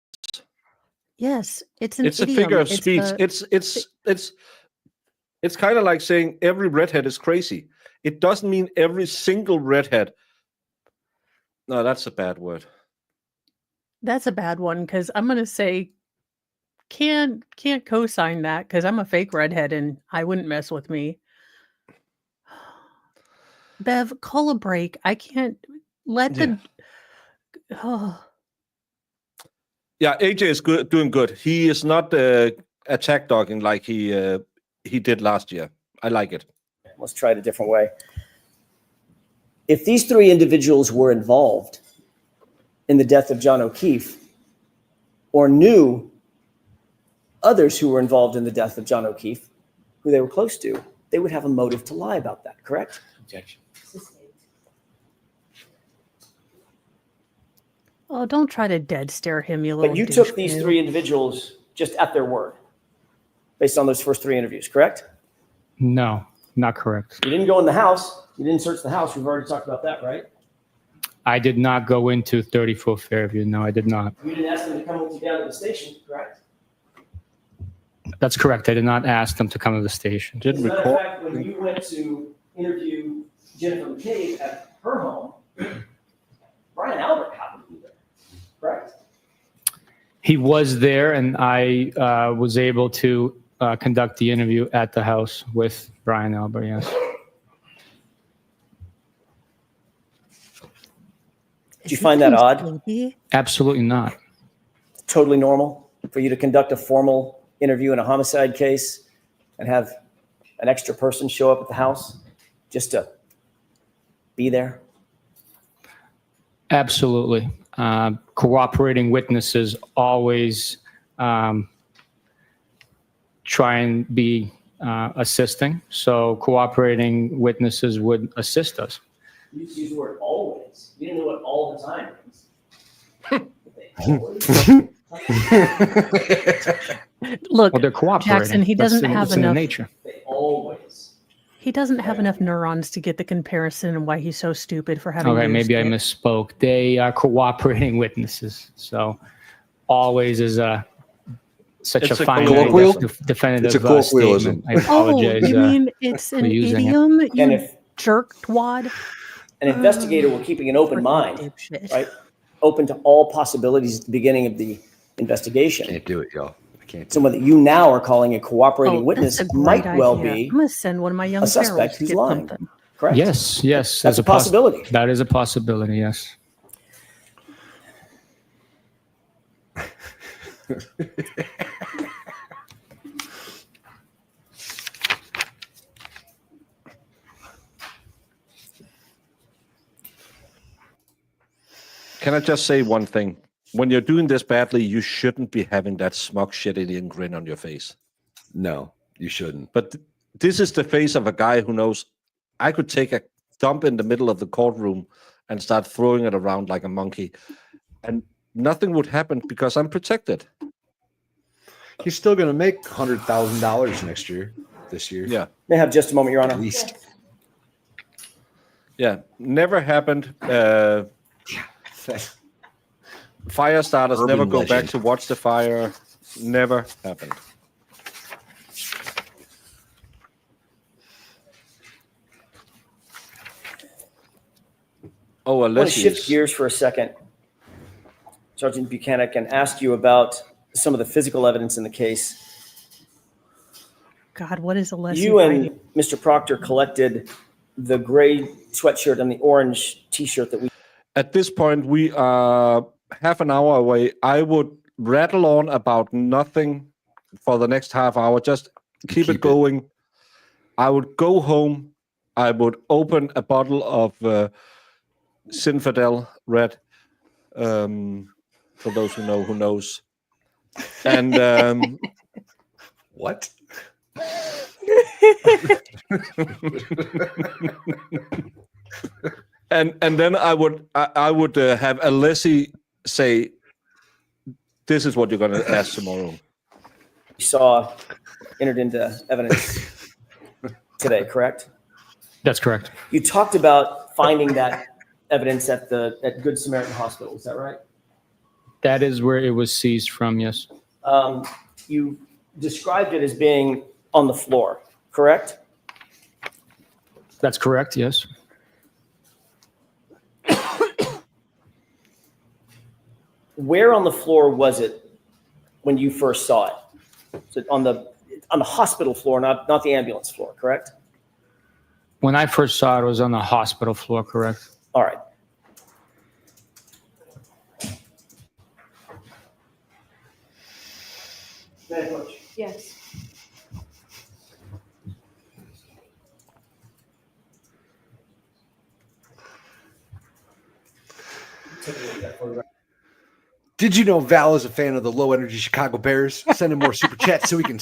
Yes, it's an It's a idiom. figure of It's speech. a- It's kind of like saying every redhead is crazy. It doesn't mean every single redhead. No, that's a bad word. That's a bad one because I'm gonna say can't co-sign that because I'm a fake redhead and I wouldn't mess with me. Bev, call a break. I can't let the. Oh, Yeah, AJ is doing good. He is not attack dogging like he did last year. I like it. Let's try it a different way. If these 3 individuals were involved in the death of John O'Keefe or knew others who were involved in the death of John O'Keefe, who they were close to, they would have a motive to lie about that, correct? Objection. oh, don't try to dead stare him, you little. But you took douche these canoe. 3 individuals just at their word based on those first 3 interviews, correct? No, not correct. You didn't go in the house. You didn't search the house. We've already talked about that, right? I did not go into 34 Fairview. No, I did not. You didn't ask them to come with you down to the station, correct? That's correct. I did not ask them to come to the station. As Didn't a matter of record. fact, when you went to interview Jennifer McCabe at her home, Brian Albert happened to be there, correct? He was there, and I was able to conduct the interview at the house with Brian Albert, yes. Did you find that odd? Absolutely not. Totally normal for you to conduct a formal interview in a homicide case and have an extra person show up at the house just to be there? Absolutely. Cooperating witnesses always try and be assisting. So cooperating witnesses would assist us. You just use the word always. You didn't know what all the time means. Look, Well, they're cooperating. Jackson, he That's doesn't in- have it's in enough. nature. They always. He doesn't have enough neurons to get the comparison and why he's so stupid for having. Okay, used maybe I it. misspoke. They are cooperating witnesses. So always is such It's a a fine colloquial? definitive It's a colloquialism. statement. I apologize. Oh, you mean it's an using it. idiom? And You if jerk twad. an investigator were keeping an open mind, Dipshit. right? Open to all possibilities at the beginning of the investigation. Can't do it, y'all. I can't. Do Someone that you now are calling a cooperating Oh, witness that's a great might well idea. be I'm gonna send one of my young a suspect ferals to who's get lying. something. correct. Yes, yes. That's there's a possibility. That is a possibility, yes. Can I just say one thing? When you're doing this badly, you shouldn't be having that smug shit Indian grin on your face. No, you shouldn't. But this is the face of a guy who knows I could take a dump in the middle of the courtroom and start throwing it around like a monkey, and nothing would happen because I'm protected. He's still going to make $100,000 next year. This year, Yeah, May I have just a moment, Your Honor? at least. yeah. Never happened. Fire starters Urban never go back legend. to watch the fire. Never happened. Oh, I want to unless shift gears for a second, Sergeant Buchanan, and ask you about some of the physical evidence in the case. God, what is a lesson? You and Mr. Proctor collected the gray sweatshirt and the orange T-shirt that we. At this point, we are half an hour away. I would rattle on about nothing for the next half hour. Just keep it going. I would go home. I would open a bottle of Zinfandel Red. For those who know, who knows. And What? and then I would have Alessi say, "This is what you're going to ask tomorrow." saw entered into evidence today, correct? That's correct. You talked about finding that evidence at Good Samaritan Hospital. Is that right? That is where it was seized from, yes. You described it as being on the floor, correct? That's correct, yes. Where on the floor was it when you first saw it? So on the hospital floor, not the ambulance floor, correct? When I first saw it, it was on the hospital floor, correct? All right. Yes. Did you know Val is a fan of the low energy Chicago Bears? Send him more super chats so he can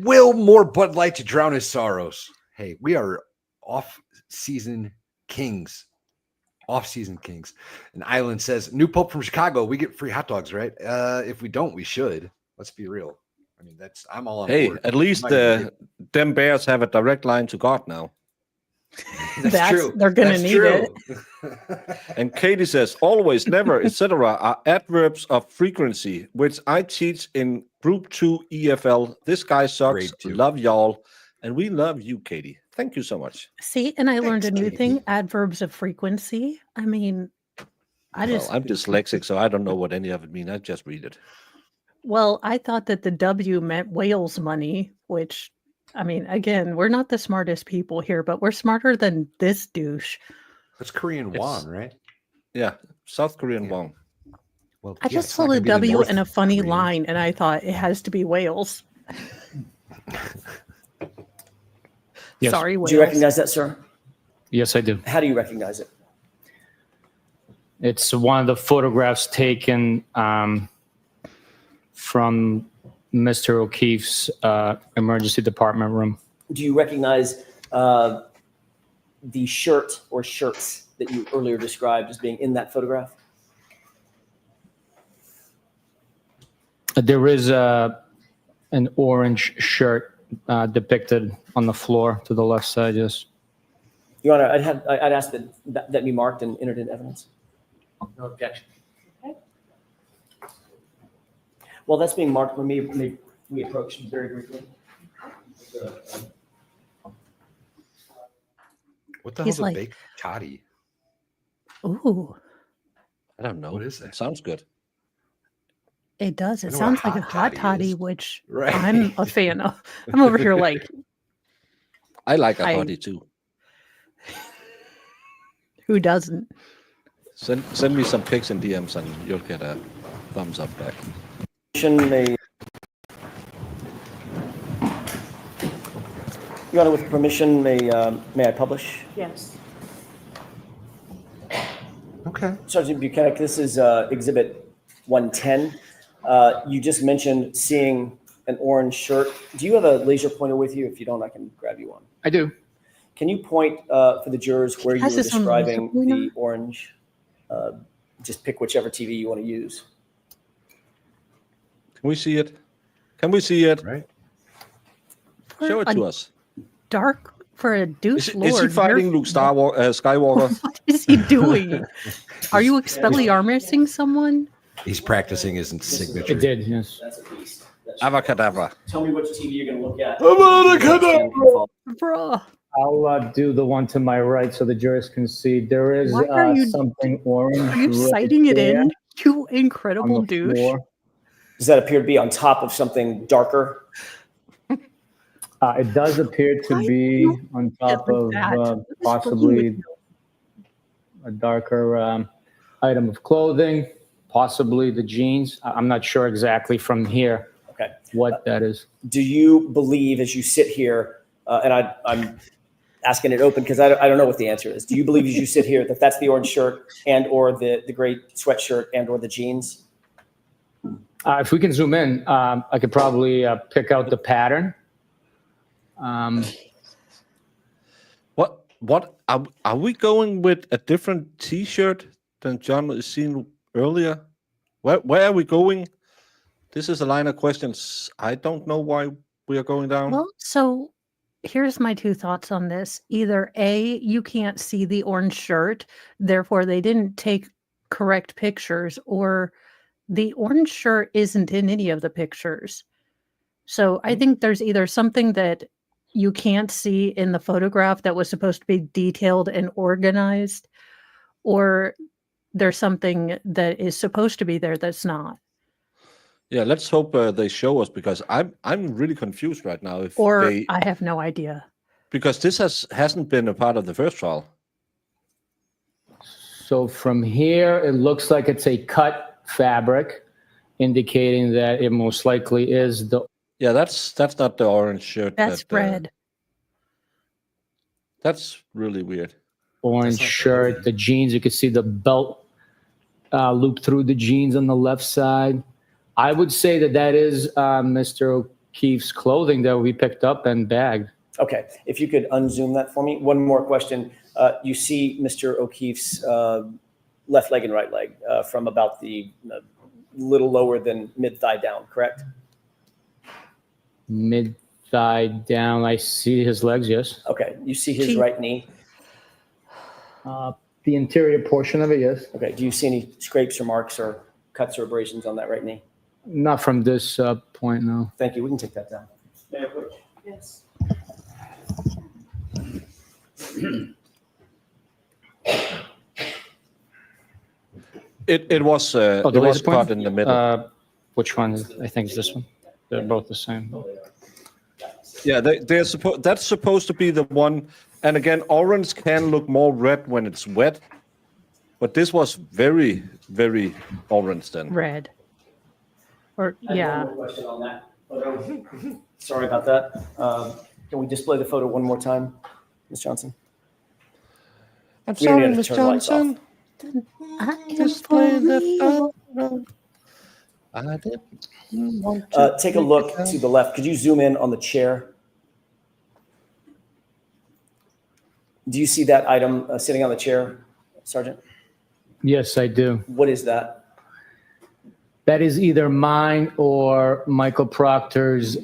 will more Bud Light to drown his sorrows. Hey, we are off-season kings. Off-season kings. And Island says, new Pope from Chicago, we get free hot dogs, right? If we don't, we should. Let's be real. I mean, I'm all on Hey, board. at least them Bears have a direct line to God now. That's true. They're gonna That's need true. And Katie says, always, never, etc. are adverbs of frequency, which I teach in Group 2 EFL. This guy sucks. Grade 2. Love y'all. And we love you, Katie. Thank you so much. See, and I learned a Thanks, new Katie. thing, adverbs of frequency. I mean, Well, I'm dyslexic, so I don't know what any of it means. I just read it. well, I thought that the W meant whales money, which, I mean, again, we're not the smartest people here, but we're smarter than this douche. That's Korean It's- won, right? Yeah, South Korean Yeah. won. Well, I yeah, just it's not saw gonna the be the W North in a funny Korean. line, and I thought it has to be whales. Yes. Sorry, whales. Do you recognize that, sir? Yes, I do. How do you recognize it? It's one of the photographs taken from Mr. O'Keefe's emergency department room. Do you recognize the shirt or shirts that you earlier described as being in that photograph? There is an orange shirt depicted on the floor to the left side, yes. Your Honor, I'd ask that be marked and entered in evidence. No objection. While that's being marked, may we approach very briefly? What the He's hell's like- a baked toddy? Ooh, I don't know. What is that? It sounds good. it does. I It know what sounds a like a hot hot toddy toddy, is. which Right. I'm a fan of. I'm over here like, I like a I- hottie too. who doesn't? Send me some pics and DMs and you'll get a thumbs up back. May, Your Honor, with permission, may I publish? Yes. Okay. Sergeant Buchanan, this is Exhibit 110. You just mentioned seeing an orange shirt. Do you have a laser pointer with you? If you don't, I can grab you one. I do. Can you point for the jurors where you were Has his own laser describing pointer? the orange? Just pick whichever TV you want to use. Can we see it? Can we see it? Right. Show it For to a us. dark for a douche Is lord. he fighting you're- Luke Skywalker? What is he doing? Are you Expelliarmusing someone? He's practicing his signature. It did, yes. That's a beast. Avacadabra. Tell me which TV you're going to look at. Bruh. I'll do the one to my right so the jurors can see. There is Why are you- something orange. Are you right citing it there in? You on incredible the douche. floor. Does that appear to be on top of something darker? It does appear to Why be you on top like of that? What is wrong with possibly you? a darker item of clothing, possibly the jeans. I'm not sure exactly from here Okay. what that is. Do you believe as you sit here, and I'm asking it open because I don't know what the answer is. Do you believe as you sit here that that's the orange shirt and or the gray sweatshirt and or the jeans? If we can zoom in, I could probably pick out the pattern. What are we going with a different T-shirt than John was seen earlier? Where are we going? This is a line of questions. I don't know why we are going down. Well, so here's my two thoughts on this. Either A, you can't see the orange shirt, therefore they didn't take correct pictures, or the orange shirt isn't in any of the pictures. So I think there's either something that you can't see in the photograph that was supposed to be detailed and organized, or there's something that is supposed to be there that's not. Yeah, let's hope they show us because I'm really confused right now. If Or they, I have no idea. because this hasn't been a part of the first trial. So from here, it looks like it's a cut fabric, indicating that it most likely is the Yeah, that's not the orange shirt. That's that, red. That's really weird. orange That's not shirt, the jeans. You can see the belt loop through the jeans on the left side. I would say that is Mr. O'Keefe's clothing that we picked up and bagged. Okay, if you could unzoom that for me. One more question. You see Mr. O'Keefe's left leg and right leg from about the little lower than mid-thigh down, correct? Mid thigh down. I see his legs, yes. Okay, you see his Gee. right knee. The interior portion of it, yes. Okay. Do you see any scrapes or marks or cuts or abrasions on that right knee? Not from this point, no. Thank you. We can take that down. May I approach? Yes. It was the it was laser pointer? cut in the middle. Which one? I think it's this one. They're both the same. Yeah, they're supposed. That's supposed to be the one. And again, orange can look more red when it's wet, but this was very, very orange then. Red. Or I have yeah. one more question on that photo. Sorry about that. Can we display the photo one more time, Ms. Johnson? I'm We don't sorry, have to Miss turn the lights off. Johnson. I am Display for the real. photo. I didn't want to Take a look to the left. Could you zoom in on the chair? Do you see that item sitting on the chair, Sergeant? Yes, I do. What is that? That is either mine or Michael Proctor's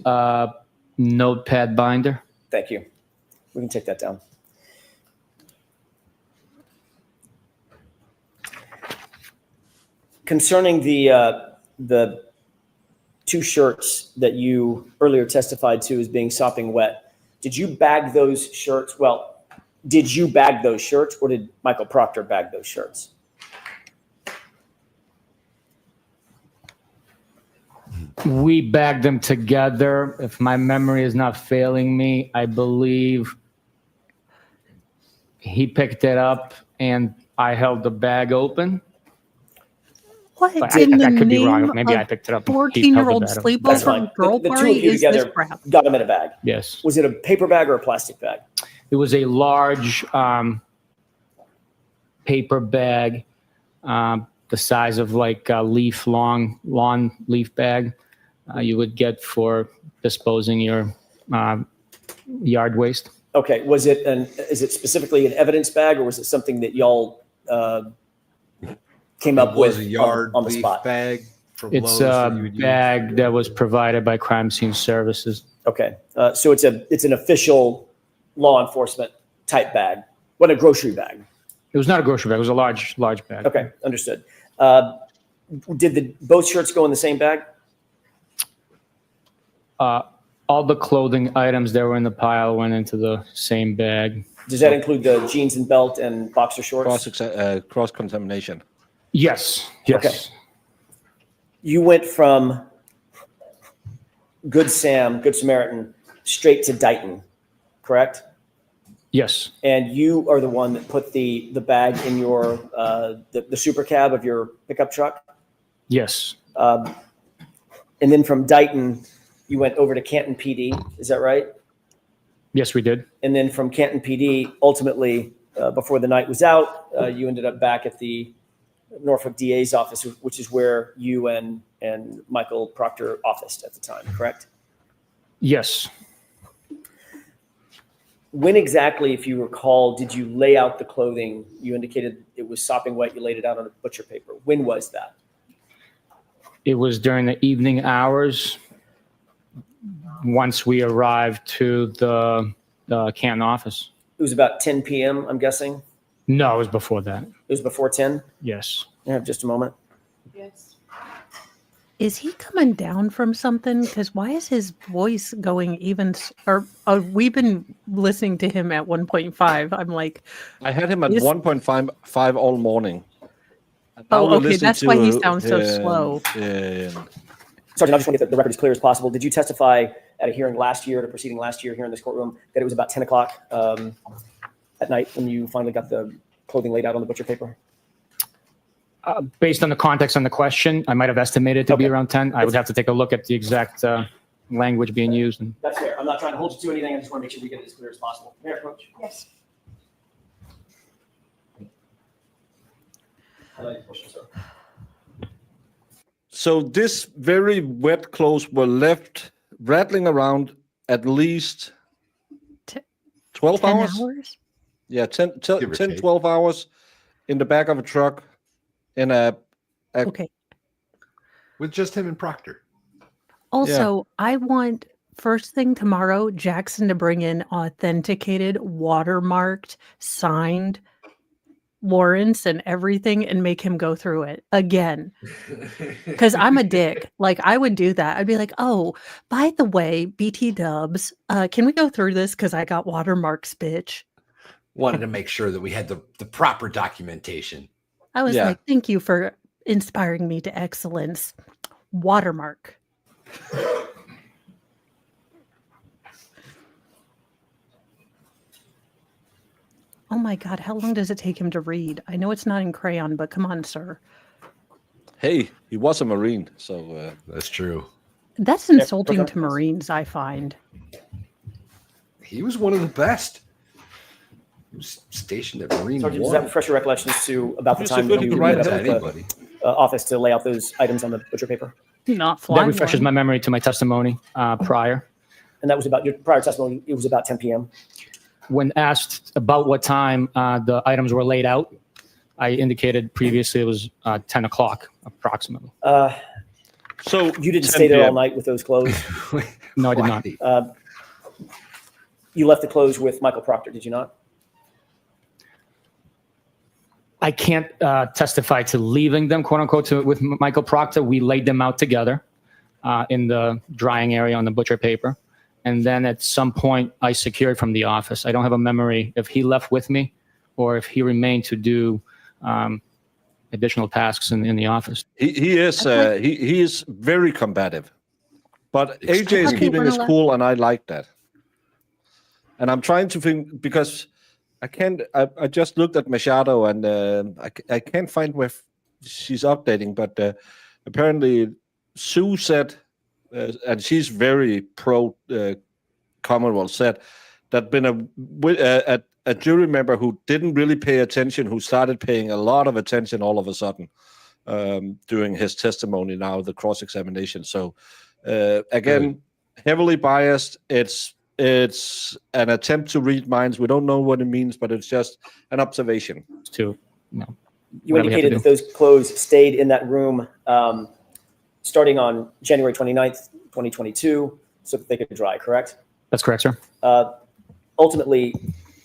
notepad binder. Thank you. We can take that down. Concerning the two shirts that you earlier testified to as being sopping wet, did you bag those shirts? Well, did you bag those shirts, or did Michael Proctor bag those shirts? We bagged them together. If my memory is not failing me, I believe he picked it up and I held the bag open. What But in the I could be name wrong. Maybe I of picked it up. and he held 14-year-old the bag. That's sleepover fine. girl The two of party you is this together crap? got them in a bag. Yes. Was it a paper bag or a plastic bag? It was a large paper bag, the size of like a lawn leaf bag you would get for disposing your yard waste. Okay. Is it specifically an evidence bag, or was it something that y'all came up with Was a yard on the leaf spot? bag from It's Lowe's that you a would use? bag that was provided by Crime Scene Services. Okay. So it's an official law enforcement type bag. What, a grocery bag? It was not a grocery bag. It was a large bag. Okay. Understood. Did both shirts go in the same bag? All the clothing items that were in the pile went into the same bag. Does that include the jeans and belt and boxer shorts? Cross contamination. Yes. Yes. Okay. You went from Good Samaritan, straight to Dighton, correct? Yes. And you are the one that put the bag in your the super cab of your pickup truck. Yes. And then from Dighton, you went over to Canton PD. Is that right? Yes, we did. And then from Canton PD, ultimately, before the night was out, you ended up back at the Norfolk DA's office, which is where you and Michael Proctor officed at the time, correct? Yes. When exactly, if you recall, did you lay out the clothing? You indicated it was sopping wet. You laid it out on a butcher paper. When was that? It was during the evening hours. Once we arrived to the Canton office. It was about 10 p.m., I'm guessing. No, it was before that. It was before 10? Yes. Yeah, just a moment. Yes. Is he coming down from something? Because why is his voice going even? We've been listening to him at 1.5. I'm like, I had him at Yes. 1.5 all morning. And now oh, we're okay, listening that's why he to, sounds so slow. Sergeant, I just want to get the record as clear as possible. Did you testify at a hearing last year, at a proceeding last year here in this courtroom, that it was about 10 o'clock at night when you finally got the clothing laid out on the butcher paper? Based on the context on the question, I might have estimated to be Okay. around 10. I would have to take a look at the exact language being used. And That's fair. I'm not trying to hold you to anything. I just want to make sure we get it as clear as possible. Mayor, approach. Yes. Highlight your question, sir. So this very wet clothes were left rattling around at least T- 12 10 hours? hours? Yeah, 10, Give or 10 take. 12 hours in the back of a truck in a Okay. With just him and Proctor. Also, I want first thing tomorrow Jackson to bring in authenticated, watermarked, signed warrants and everything and make him go through it again. Because I'm a dick. Like, I would do that. I'd be like, oh, by the way, BT dubs, can we go through this? Because I got watermarks, bitch. Wanted to make sure that we had the proper documentation. I was Yeah. like, thank you for inspiring me to excellence. Watermark. Oh my God, how long does it take him to read? I know it's not in crayon, but come on, sir. Hey, he was a Marine, so That's true. That's insulting to Marines, I find. He was one of the best. He was stationed at Marine Sergeant, does One. that refresh your recollections to about the He's a time good that you writer. met up to with anybody. the office to lay out those items on the butcher paper? Not That flying. refreshes my memory to my testimony prior. And that was about your prior testimony. It was about 10 p.m. When asked about what time the items were laid out, I indicated previously it was 10 o'clock approximately. so You didn't 10 stay there all PM. night with those clothes. No, I did not. Why? You left the clothes with Michael Proctor, did you not? I can't testify to leaving them, quote unquote, with Michael Proctor. We laid them out together in the drying area on the butcher paper. And then at some point, I secured from the office. I don't have a memory if he left with me or if he remained to do additional tasks in the office. He is very combative, but AJ is Okay, keeping we're his allowed- cool, and I like that. And I'm trying to think because I can't. I just looked at Machado, and I can't find where she's updating. But apparently, Sue said, and she's very pro Commonwealth, said that been a jury member who didn't really pay attention, who started paying a lot of attention all of a sudden during his testimony. Now the cross-examination. So again, heavily biased. It's an attempt to read minds. We don't know what it means, but it's just an observation. To You Whatever we have to indicated do. that those clothes stayed in that room starting on January 29th, 2022, so that they could dry, correct? That's correct, sir. Ultimately,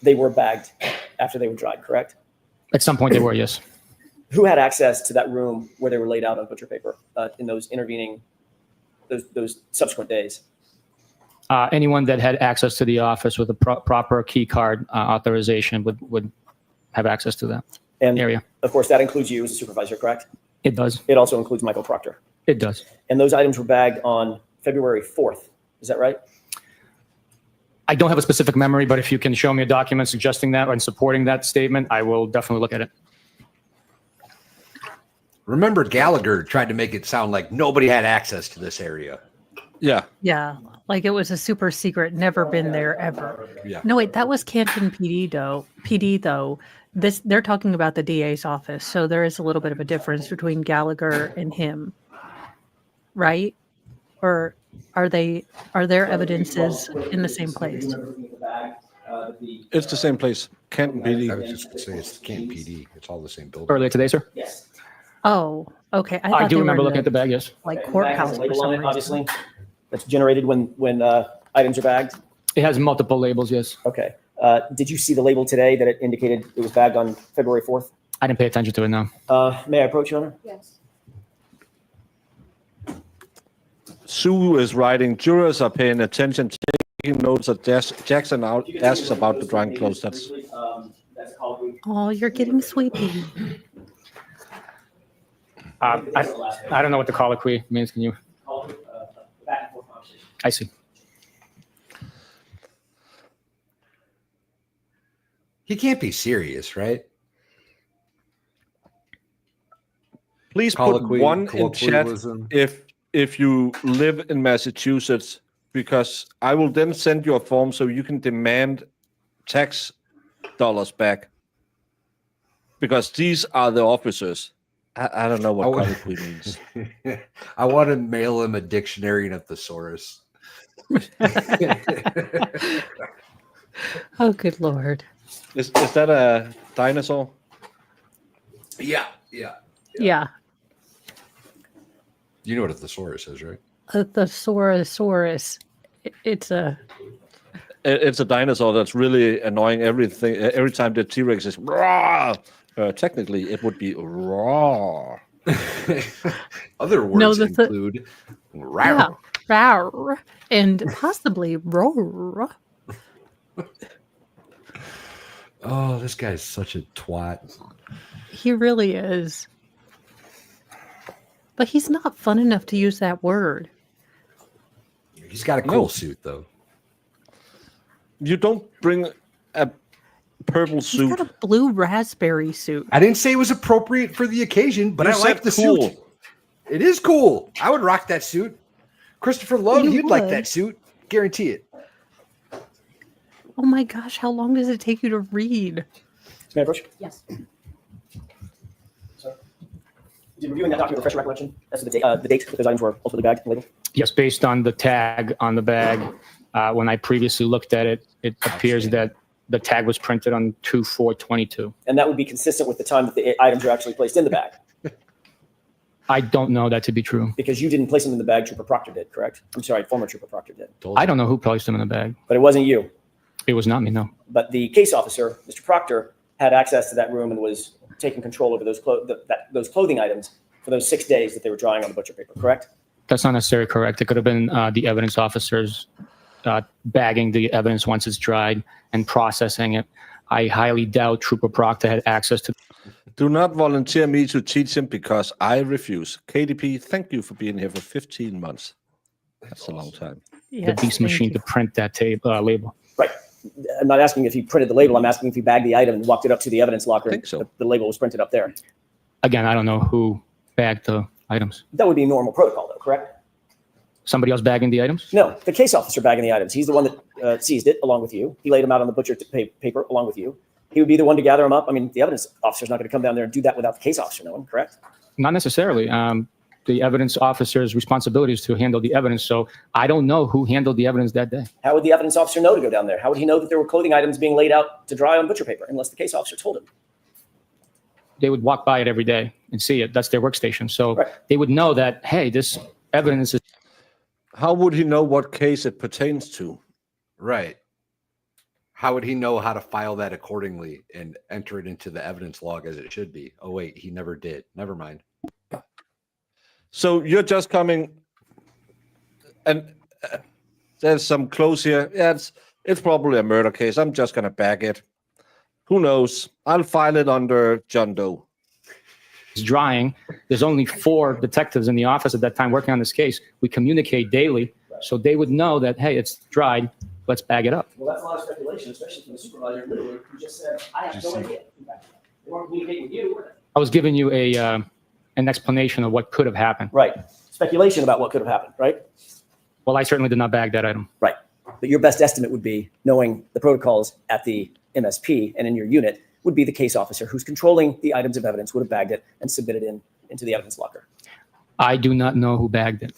they were bagged after they were dried, correct? At some point, they were, yes. Who had access to that room where they were laid out on butcher paper in those intervening, those subsequent days? Anyone that had access to the office with a proper key card authorization would have access to that And area. of course, that includes you as a supervisor, correct? It does. It also includes Michael Proctor. It does. And those items were bagged on February 4th. Is that right? I don't have a specific memory, but if you can show me a document suggesting that and supporting that statement, I will definitely look at it. Remember, Gallagher tried to make it sound like nobody had access to this area. Yeah. Yeah, like it was a super secret, never been there ever. Yeah. No, wait, that was Canton PD though. This they're talking about the DA's office, so there is a little bit of a difference between Gallagher and him, right? Or are there evidences in the same place? It's the same place. Canton I PD. was just going to say it's Canton PD. It's all the same building. Earlier today, sir? Yes. Oh, okay. I thought do they remember were in looking at the bag, yes. like And the bag has courthouse a for label some on it, reason. obviously, that's generated when items are bagged. It has multiple labels, yes. Okay. Did you see the label today that it indicated it was bagged on February 4th? I didn't pay attention to it, no. May I approach, Your Honor? Yes. Sue is writing. Jurors are paying attention, taking notes that Jackson asks about the drying clothes. That's Oh, you're getting sweepy. I don't know what the colloquy means. Can you? I see. He can't be serious, right? Please Colloquy- put one in chat colloquialism. if you live in Massachusetts, because I will then send you a form so you can demand tax dollars back. Because these are the officers. I don't know what would- colloquy means. I want to mail him a dictionary and a thesaurus. Oh, good Lord. Is that a dinosaur? Yeah. Yeah. You know what a thesaurus is, right? The Thesaurus. It's a It's a dinosaur that's really annoying. Every time the T-Rex is "Rah!" Technically, it would be raw. Other words No, the include yeah, rawr. rawr, and possibly roar. Oh, this guy's such a twat. He really is. But he's not fun enough to use that word. He's got a cool No. suit, though. You don't bring a purple He's suit. got a blue raspberry suit. I didn't say it was appropriate for the occasion, but You I like said the cool. suit. It is cool. I would rock that suit. Christopher Love, You you'd like would. that suit. Guarantee it. Oh my gosh, how long does it take you to read? May I approach? Yes. Sorry. Did reviewing that document refresh your recollection as to the date that those items were ultimately bagged and labeled? Yes, based on the tag on the bag, when I previously looked at it, it appears that the tag was printed on 2/4/22. And that would be consistent with the time that the items were actually placed in the bag, I don't know that to be true. because you didn't place them in the bag. Trooper Proctor did, correct? I'm sorry, former Trooper Proctor did, I don't know who placed them in the bag. but it wasn't you. It was not me, no. But the case officer, Mr. Proctor, had access to that room and was taking control over those those clothing items for those 6 days that they were drying on the butcher paper, correct? That's not necessarily correct. It could have been the evidence officers bagging the evidence once it's dried and processing it. I highly doubt Trooper Proctor had access to. Do not volunteer me to teach him because I refuse. KDP, thank you for being here for 15 months. That's a long time. Yes, The beast thank machine you. to print that label. Right. I'm not asking if he printed the label. I'm asking if he bagged the item and walked it up to the evidence locker. I think so. The label was printed up there. Again, I don't know who bagged the items. That would be normal protocol, though, correct? Somebody else bagging the items? No, the case officer bagging the items. He's the one that seized it along with you. He laid them out on the butcher paper along with you. He would be the one to gather them up. I mean, the evidence officer's not going to come down there and do that without the case officer knowing, correct? Not necessarily. The evidence officer's responsibility is to handle the evidence. So I don't know who handled the evidence that day. How would the evidence officer know to go down there? How would he know that there were clothing items being laid out to dry on butcher paper unless the case officer told him? They would walk by it every day and see it. That's their workstation. So Right. they would know that, hey, this evidence is. How would he know what case it pertains to? Right. How would he know how to file that accordingly and enter it into the evidence log as it should be? Oh, wait, he never did. Never mind. So you're just coming, and there's some clothes here. Yeah, it's probably a murder case. I'm just gonna bag it. Who knows? I'll file it under John Doe. Drying. There's only 4 detectives in the office at that time working on this case. We communicate daily, so they would know that, hey, it's dried. Let's bag it up. Well, that's a lot of speculation, especially from the supervisor, literally, who just said, I have no idea. They weren't communicating with you, were they? I was giving you an explanation of what could have happened. Right. Speculation about what could have happened, right? Well, I certainly did not bag that item. Right. But your best estimate would be, knowing the protocols at the MSP and in your unit, would be the case officer who's controlling the items of evidence would have bagged it and submitted it into the evidence locker. I do not know who bagged it.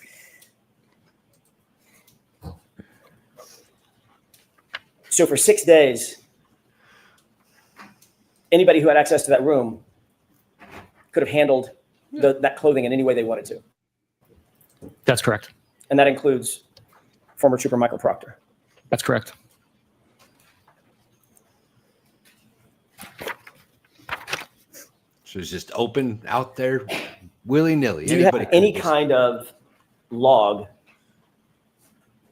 So for 6 days, anybody who had access to that room could have handled that clothing in any way they wanted to. That's correct. And that includes former Trooper Michael Proctor. That's correct. So it's just open out there willy-nilly. Do you have Anybody any could just- kind of log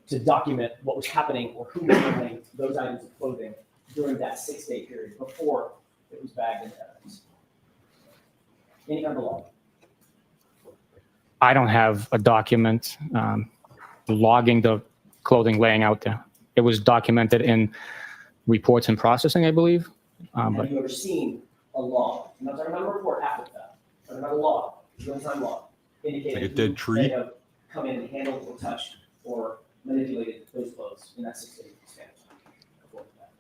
to document what was happening or who was handling those items of clothing during that 6-day period before it was bagged into evidence? Any kind of log? I don't have a document logging the clothing laying out there. It was documented in reports and processing, I believe. But Have you ever seen a log? I'm not talking about a report after that. I'm talking about a log, real-time log, indicating Like a dead who tree? may have come in and handled or touched or manipulated those clothes in that 6-day span. before that.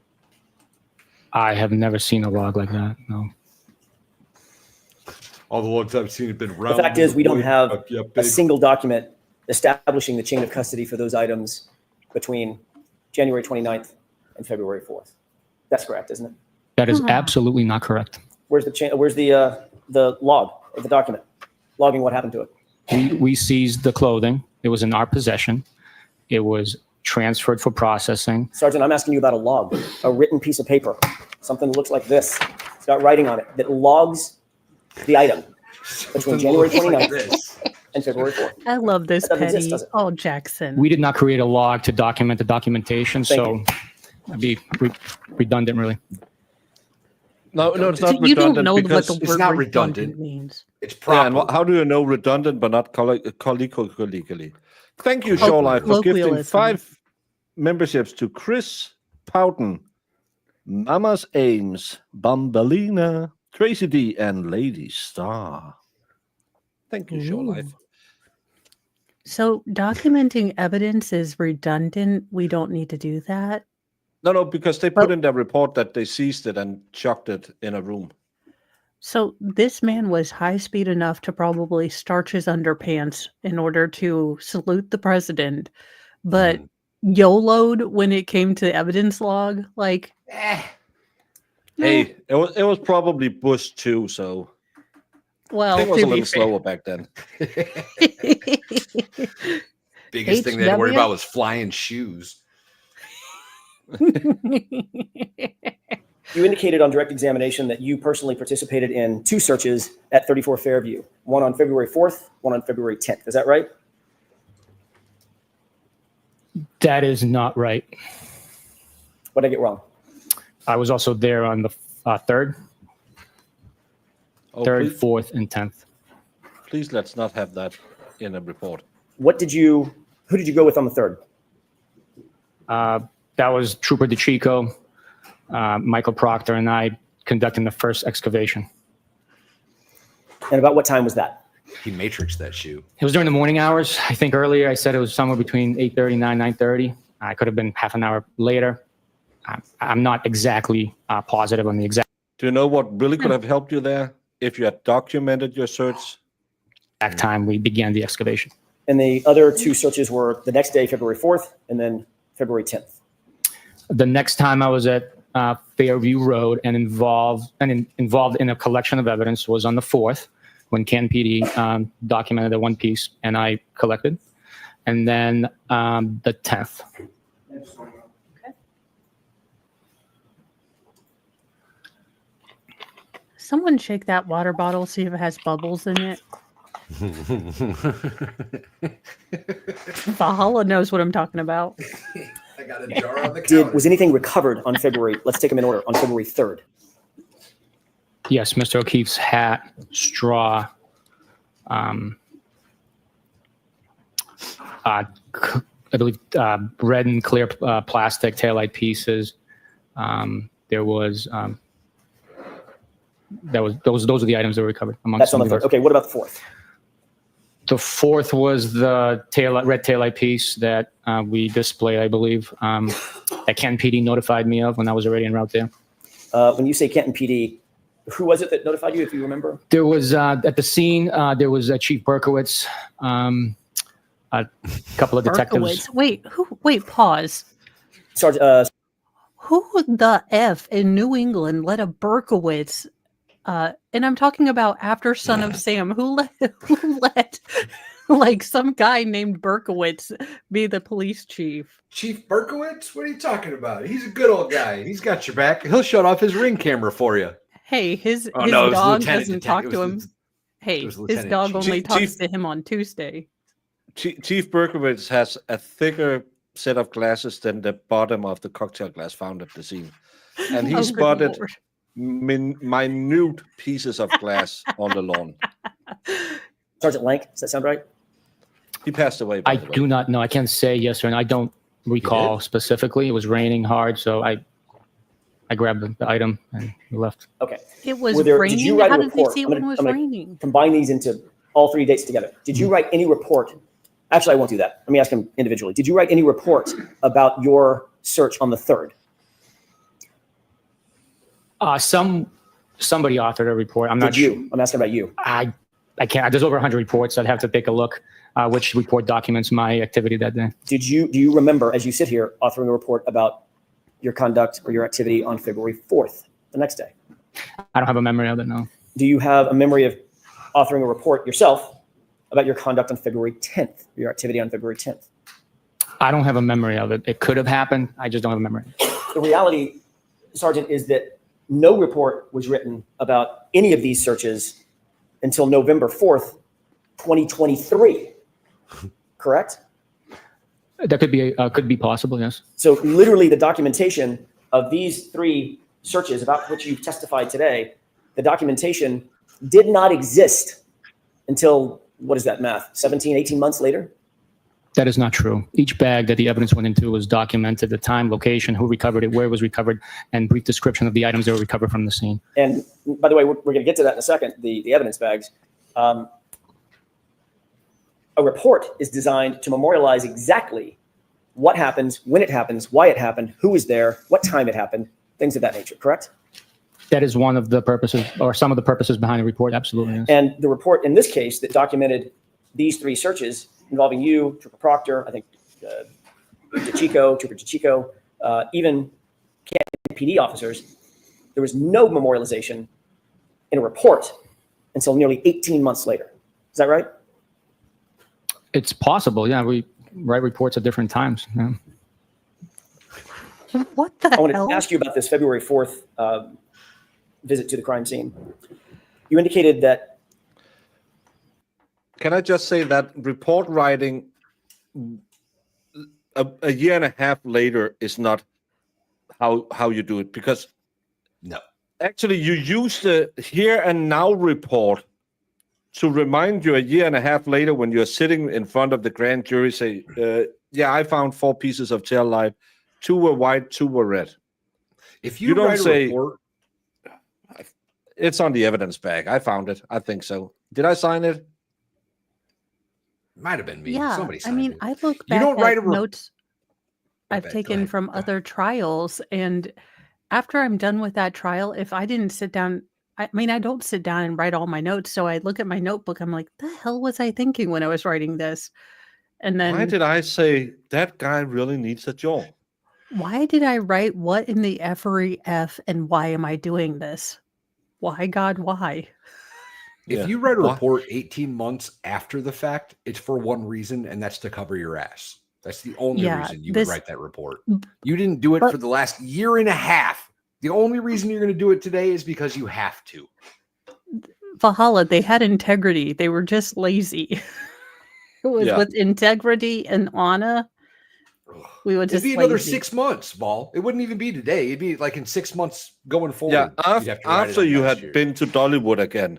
I have never seen a log like that. No. All the logs I've seen have been The round. fact is, we don't have Yeah, a big. single document establishing the chain of custody for those items between January 29th and February 4th. That's correct, isn't it? That is absolutely not correct. Where's the chain? Where's the log of the document logging what happened to it? We seized the clothing. It was in our possession. It was transferred for processing. Sergeant, I'm asking you about a log, a written piece of paper, something that looks like this. start writing on it, that logs the item between January 29th This. and February 4th. I love this, That doesn't Petty. exist, does it? Oh, Jackson. We did not create a log to document the documentation, Thank so it'd be redundant, really. No, it's not You don't redundant know what because the it's word not redundant redundant. means. It's yeah, and proper. how do you know redundant but not colloquially? Thank you, Shawlife, for gifting Colloquialism. 5 memberships to Chris Powden, Mama's Ames, Bambalina, Tracy D, and Lady Star. Thank you, Shawlife. So documenting evidence is redundant. We don't need to do that. No, because they put in their report that they seized it and chucked it in a room. So this man was high speed enough to probably starch his underpants in order to salute the president, but YOLO'd when it came to evidence log. Like, Hey, it was probably Bush too, so well, it was to a be little fair. slower back then. Biggest thing they had to worry HW? about was flying shoes. You indicated on direct examination that you personally participated in 2 searches at 34 Fairview, one on February 4th, one on February 10th. Is that right? That is not right. What did I get wrong? I was also there on the 3rd, Oh, 3rd, please, 4th, and 10th. please let's not have that in a report. Who did you go with on the 3rd? That was Trooper DeChico, Michael Proctor, and I conducting the first excavation. And about what time was that? He matrixed that shoe. It was during the morning hours. I think earlier I said it was somewhere between 8:30, 9:30. I could have been half an hour later. I'm not exactly positive on the exact Do you know what really could have helped you there if you had documented your search? time we began the excavation. And the other 2 searches were the next day, February 4th, and then February 10th. The next time I was at Fairview Road and involved in a collection of evidence was on the 4th, when Canton PD documented the one piece and I collected, and then the 10th. Someone shake that water bottle, see if it has bubbles in it. Valhalla knows what I'm talking about. I got a jar on the counter. Was anything recovered on February? Let's take them in order. On February 3rd. Yes, Mr. O'Keefe's hat, straw, I believe red and clear plastic taillight pieces. There was those are the items that were recovered. That's on the 3rd. Okay, what about the 4th? The 4th was the red taillight piece that we displayed, I believe, that Canton PD notified me of when I was already en route there. When you say Canton PD, who was it that notified you, if you remember? There was, at the scene, there was Chief Berkowitz, a couple of detectives. Berkowitz. Wait, pause. Sergeant, Who the F in New England let a Berkowitz, and I'm talking about after Son of Sam, who let like some guy named Berkowitz be the police chief? Chief Berkowitz? What are you talking about? He's a good old guy. He's got your back. He'll shut off his Ring camera for you. Hey, his Oh, no, it was dog Lieutenant doesn't Detective. talk to him. Hey, was his Lieutenant dog Chief. only talks Chief- to him on Tuesday. Chief Berkowitz has a thicker set of glasses than the bottom of the cocktail glass found at the scene. And he Oh, good spotted Lord. minute pieces of glass on the lawn. Sergeant Lank, does that sound right? He passed away. by I the way. do not know. I can't say yes or no. I don't recall specifically. It was raining hard, so I grabbed the item and we left. Okay. It was Did raining. you write How a did they report? see I'm when it gonna- was I'm gonna raining? Combine these into all 3 dates together. Did you write any report? Actually, I won't do that. Let me ask him individually. Did you write any report about your search on the 3rd? Somebody authored a report. I'm not Did you? sure. I'm asking about you. I can't. There's over 100 reports. I'd have to take a look which report documents my activity that day. Do you remember, as you sit here, authoring a report about your conduct or your activity on February 4th, the next day? I don't have a memory of it, no. Do you have a memory of authoring a report yourself about your conduct on February 10th, your activity on February 10th? I don't have a memory of it. It could have happened. I just don't have a memory. The reality, Sergeant, is that no report was written about any of these searches until November 4th, 2023. Correct? That could be possible, yes. So literally the documentation of these 3 searches about which you've testified today, the documentation did not exist until, what is that math, 17, 18 months later? That is not true. Each bag that the evidence went into was documented, the time, location, who recovered it, where it was recovered, and brief description of the items that were recovered from the scene. And by the way, we're going to get to that in a second, the evidence bags. A report is designed to memorialize exactly what happens, when it happens, why it happened, who was there, what time it happened, things of that nature, correct? That is one of the purposes, or some of the purposes behind the report, absolutely. Yes. And the report in this case that documented these 3 searches involving you, Trooper Proctor, I think Trooper DeChico, even Canton PD officers, there was no memorialization in a report until nearly 18 months later. Is that right? It's possible, yeah. We write reports at different times. Yeah. What the I want hell? to ask you about this February 4th visit to the crime scene. You indicated that. Can I just say that report writing a year and a half later is not how you do it, because No. actually you use the here and now report to remind you a year and a half later when you're sitting in front of the grand jury, say, yeah, I found 4 pieces of tail light. 2 were white, 2 were red. If You you, don't write say- a report, It's on the evidence bag. I found it. I think so. Did I sign it? might have been me. Yeah, Somebody I signed mean, it. I look You back don't write at a notes My I've bad. Go taken ahead. from Go ahead. other trials, and after I'm done with that trial, if I didn't sit down, I mean, I don't sit down and write all my notes. So I look at my notebook. I'm like, the hell was I thinking when I was writing this? And Why then did I say that guy really needs a jaw? why did I write what in the F and why am I doing this? Why, God, why? If Yeah. you write a Why? report 18 months after the fact, it's for one reason, and that's to cover your ass. That's the only Yeah, reason you this- would write that report. You didn't do it but- for the last year and a half. The only reason you're going to do it today is because you have to. Valhalla, they had integrity. They were just lazy. It was Yeah. with integrity and honor. We would It'd just be another lazy. 6 months, Ball. It wouldn't even be today. It'd be like in 6 months going forward. Yeah, you'd have to write it after on you next had year. been to Dollywood again,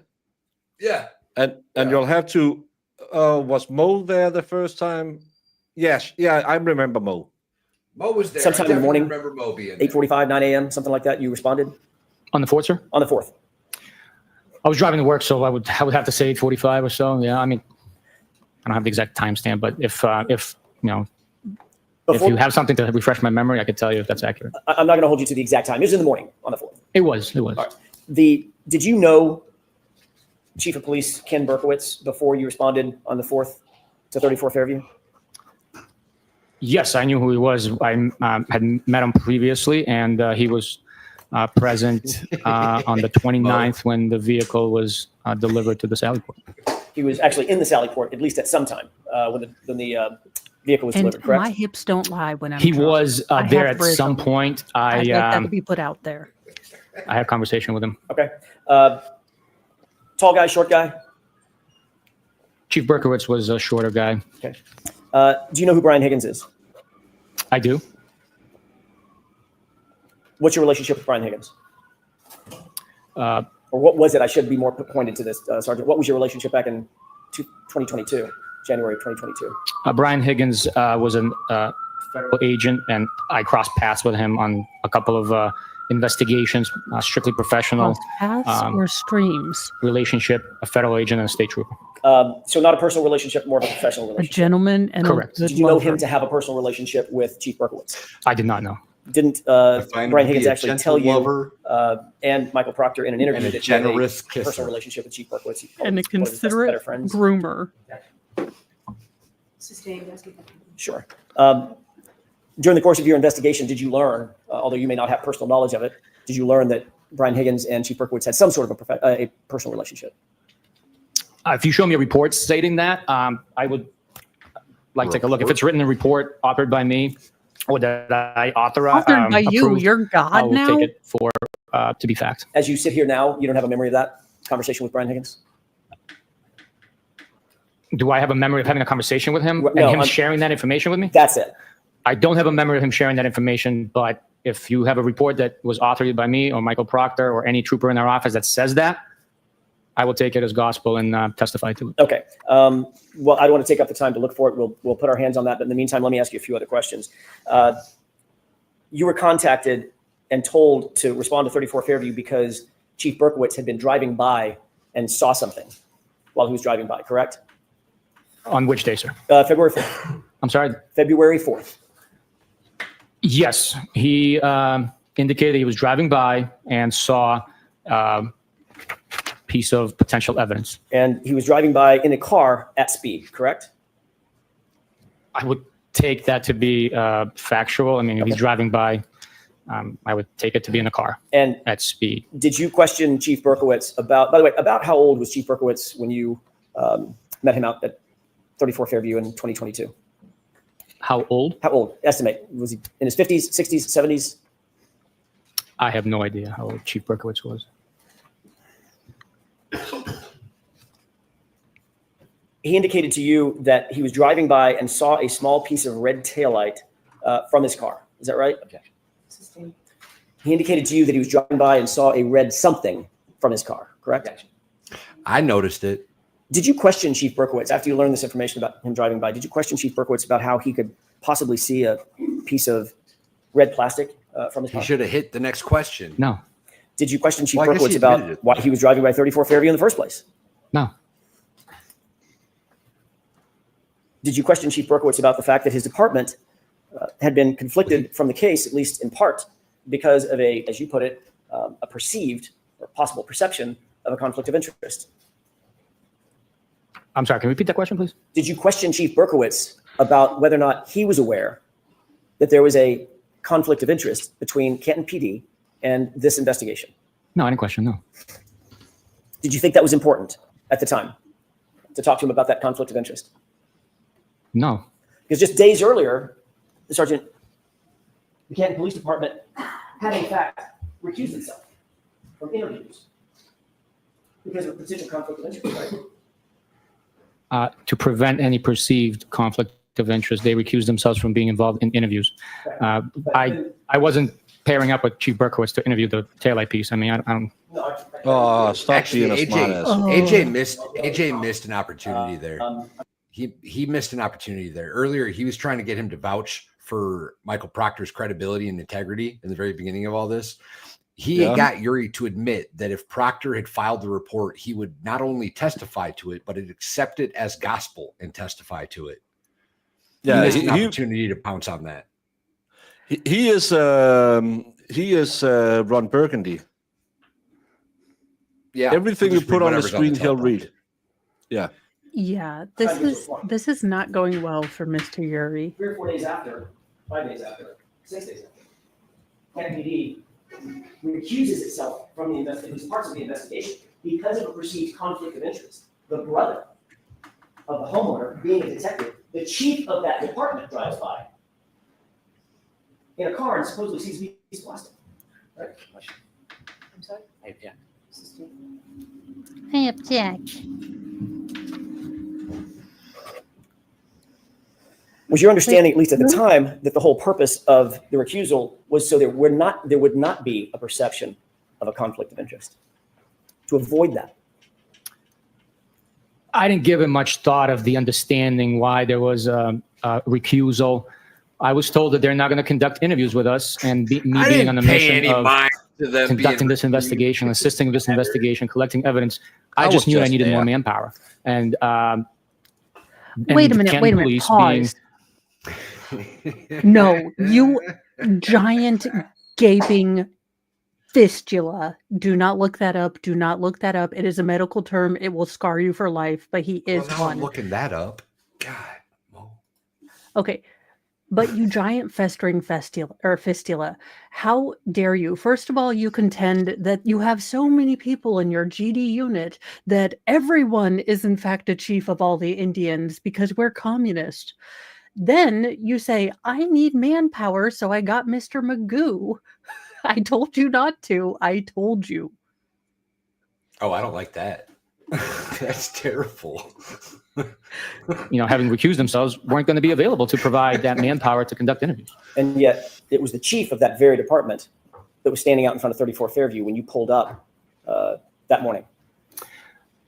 Yeah. and Yeah. you'll have to. Was Mo there the first time? Yes, yeah, I remember Mo. Mo was there. Sometime I in the morning, definitely remember Mo being there. 8:45, 9 a.m., something like that, you responded On the 4th, sir? on the 4th. I was driving to work, so I would have to say 8:45 or so. Yeah, I mean, I don't have the exact timestamp, but if you know, if Before, you have something to refresh my memory, I could tell you if that's accurate. I'm not going to hold you to the exact time. It was in the morning on the 4th. It was. All right. Did you know Chief of Police Ken Berkowitz before you responded on the 4th to 34 Fairview? Yes, I knew who he was. I had met him previously, and he was present on the 29th when the vehicle was delivered to the Sally Port. He was actually in the Sally Port, at least at some time, when the vehicle was And delivered, correct? my hips don't lie when I'm He drunk. was I there have at some rhythm. point. I'd like that to I be put out there. had a conversation with him. Okay. Tall guy, short guy? Chief Berkowitz was a shorter guy. Okay. Do you know who Brian Higgins is? I do. What's your relationship with Brian Higgins? Uh, Or what was it? I should be more pointed to this, Sergeant. What was your relationship back in 2022, January of 2022? Brian Higgins was a federal agent, and I crossed paths with him on a couple of investigations, strictly professional Cross paths or streams? relationship, a federal agent and a state trooper. So not a personal relationship, more of a professional A relationship. gentleman and Correct. a good Did you know lover. him to have a personal relationship with Chief Berkowitz? I did not know. Didn't I find him Brian to be Higgins a actually gentle tell you lover and Michael Proctor in an interview and a that he had generous a kisser. personal relationship with Chief Berkowitz? He called And a his best- better considerate friends. Sustained. groomer. That's good. Sure. During the course of your investigation, did you learn, although you may not have personal knowledge of it, did you learn that Brian Higgins and Chief Berkowitz had some sort of a personal relationship? If you show me a report stating that, I would like to take a look. If it's written in a report authored by me or that I authorize, Authored by you, approved, you're I God will now? take it for to be fact. As you sit here now, you don't have a memory of that conversation with Brian Higgins? Do I have a memory of having a conversation with him No, and him sharing that information with me? That's it. I don't have a memory of him sharing that information, but if you have a report that was authored by me or Michael Proctor or any trooper in our office that says that, I will take it as gospel and testify to it. Okay. Well, I don't want to take up the time to look for it. We'll put our hands on that. But in the meantime, let me ask you a few other questions. You were contacted and told to respond to 34 Fairview because Chief Berkowitz had been driving by and saw something while he was driving by, correct? On which day, sir? February 4th. I'm sorry? February 4th. Yes. He indicated he was driving by and saw a piece of potential evidence. And he was driving by in a car at speed, correct? I would take that to be factual. I mean, if he's driving by, I would take it to be in a car And at speed. did you question Chief Berkowitz about, by the way, about how old was Chief Berkowitz when you met him out at 34 Fairview in 2022? How old? How old? Estimate. Was he in his 50s, 60s, 70s? I have no idea how old Chief Berkowitz was. He indicated to you that he was driving by and saw a small piece of red taillight from his car. Is that right? Objection. Sustained. He indicated to you that he was driving by and saw a red something from his car, correct? Objection. I noticed it. Did you question Chief Berkowitz after you learned this information about him driving by? Did you question Chief Berkowitz about how he could possibly see a piece of red plastic from his He car? should have hit the next question. No, Did you question Chief Well, I guess Berkowitz he about admitted it. why he was driving by 34 Fairview in the first place? no, Did you question Chief Berkowitz about the fact that his department had been conflicted from the case, at least in part, because of a, as you put it, a perceived or possible perception of a conflict of interest? I'm sorry. Can you repeat that question, please? Did you question Chief Berkowitz about whether or not he was aware that there was a conflict of interest between Canton PD and this investigation? No, I didn't question. No. Did you think that was important at the time to talk to him about that conflict of interest? No. Because just days earlier, the Sergeant, the Canton Police Department had in fact recused itself from interviews because of a potential conflict of interest, right? To prevent any perceived conflict of interest, they recused themselves from being involved in interviews. I wasn't pairing up with Chief Berkowitz to interview the taillight piece. I mean, I don't. Oh, stop Actually, being a smartass. AJ missed an opportunity there. He missed an opportunity there. Earlier, he was trying to get him to vouch for Michael Proctor's credibility and integrity in the very beginning of all this. He got Yuri to admit that if Proctor had filed the report, he would not only testify to it, but accept it as gospel and testify to it. Yeah, he missed an opportunity to pounce on that. He is Ron Burgundy. Yeah, Everything we'll you just put read on the whatever's screen, the he'll teleprompter. read. Yeah. Yeah, this is not going well for Mr. Yuri. 3 or 4 days after, 5 days after, 6 days after, Canton PD recuses itself from the investigation, parts of the investigation, because of a perceived conflict of interest. The brother of the homeowner being a detective, the chief of that department drives by in a car and supposedly sees a piece of plastic. Right? I'm sorry? I object. Sustained. I object. Was your understanding, at least at the time, that the whole purpose of the recusal was so there would not be a perception of a conflict of interest? To avoid that. I didn't give it much thought of the understanding why there was a recusal. I was told that they're not going to conduct interviews with us, and me being on the mission of conducting this investigation, assisting with this investigation, collecting evidence, I just knew I needed more manpower. And Wait a minute, pause. No, you giant gaping fistula. Do not look that up. Do not look that up. It is a medical term. It will scar you for life, but he is Well, now I'm one. looking that up. God. Well, Okay. But you giant festering fistula, how dare you? First of all, you contend that you have so many people in your GD unit that everyone is in fact a chief of all the Indians because we're communist. Then you say, I need manpower, so I got Mr. Magoo. I told you not to. I told you. Oh, I don't like that. That's terrible. Having recused themselves, weren't going to be available to provide that manpower to conduct interviews. And yet it was the chief of that very department that was standing out in front of 34 Fairview when you pulled up that morning.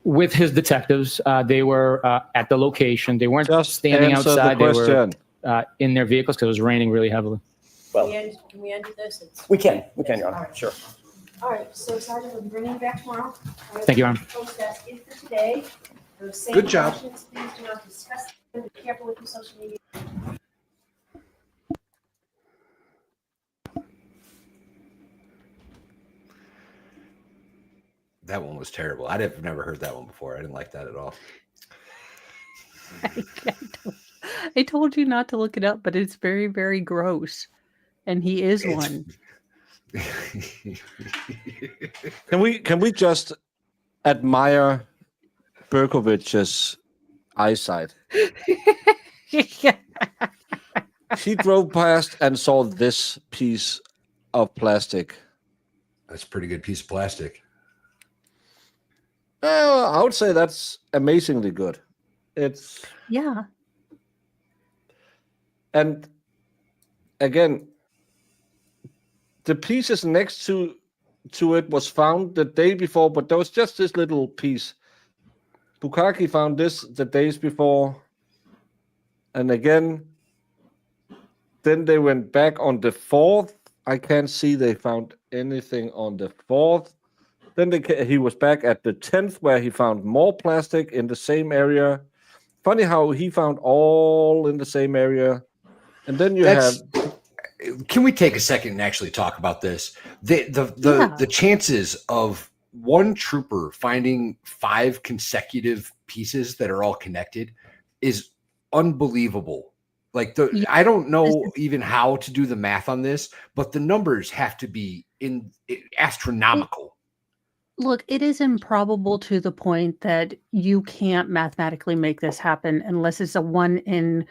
With his detectives, they were at the location. They weren't Just standing answer outside. the They were question. in their vehicles because it was raining really heavily. Well, Can we end this? we can, Your Honor. All right. Sure. All right, so Sergeant, we'll be bringing you back tomorrow. Thank you, Your Honor. Folks, that's it for today. Those same Good job. questions, please do not discuss them. Be careful with your social media. That one was terrible. I've never heard that one before. I didn't like that at all. I told you not to look it up, but it's very, very gross. And he is one. Can we just admire Berkovich's eyesight? He drove past and saw this piece of plastic. That's a pretty good piece of plastic. I would say that's amazingly good. It's Yeah. and again, the pieces next to it was found the day before, but there was just this little piece. Bukaki found this the days before, and again. Then they went back on the 4th. I can't see they found anything on the 4th. Then he was back at the 10th, where he found more plastic in the same area. Funny how he found all in the same area. And then you have. Can we take a second and actually talk about this? The chances of one trooper finding 5 consecutive pieces that are all connected is unbelievable. Like I don't know even how to do the math on this, but the numbers have to be astronomical. Look, it is improbable to the point that you can't mathematically make this happen unless it's a 1 in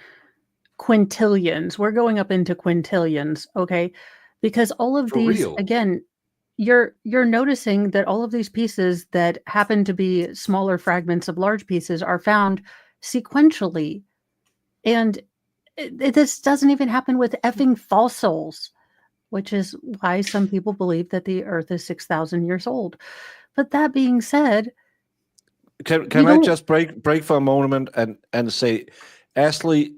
quintillions. We're going up into quintillions, okay? Because all of these, again, you're noticing that all of these pieces that happen to be smaller fragments of large pieces are found sequentially. And this doesn't even happen with effing fossils, which is why some people believe that the Earth is 6,000 years old. But that being said, can I just break for a moment and say, Ashley,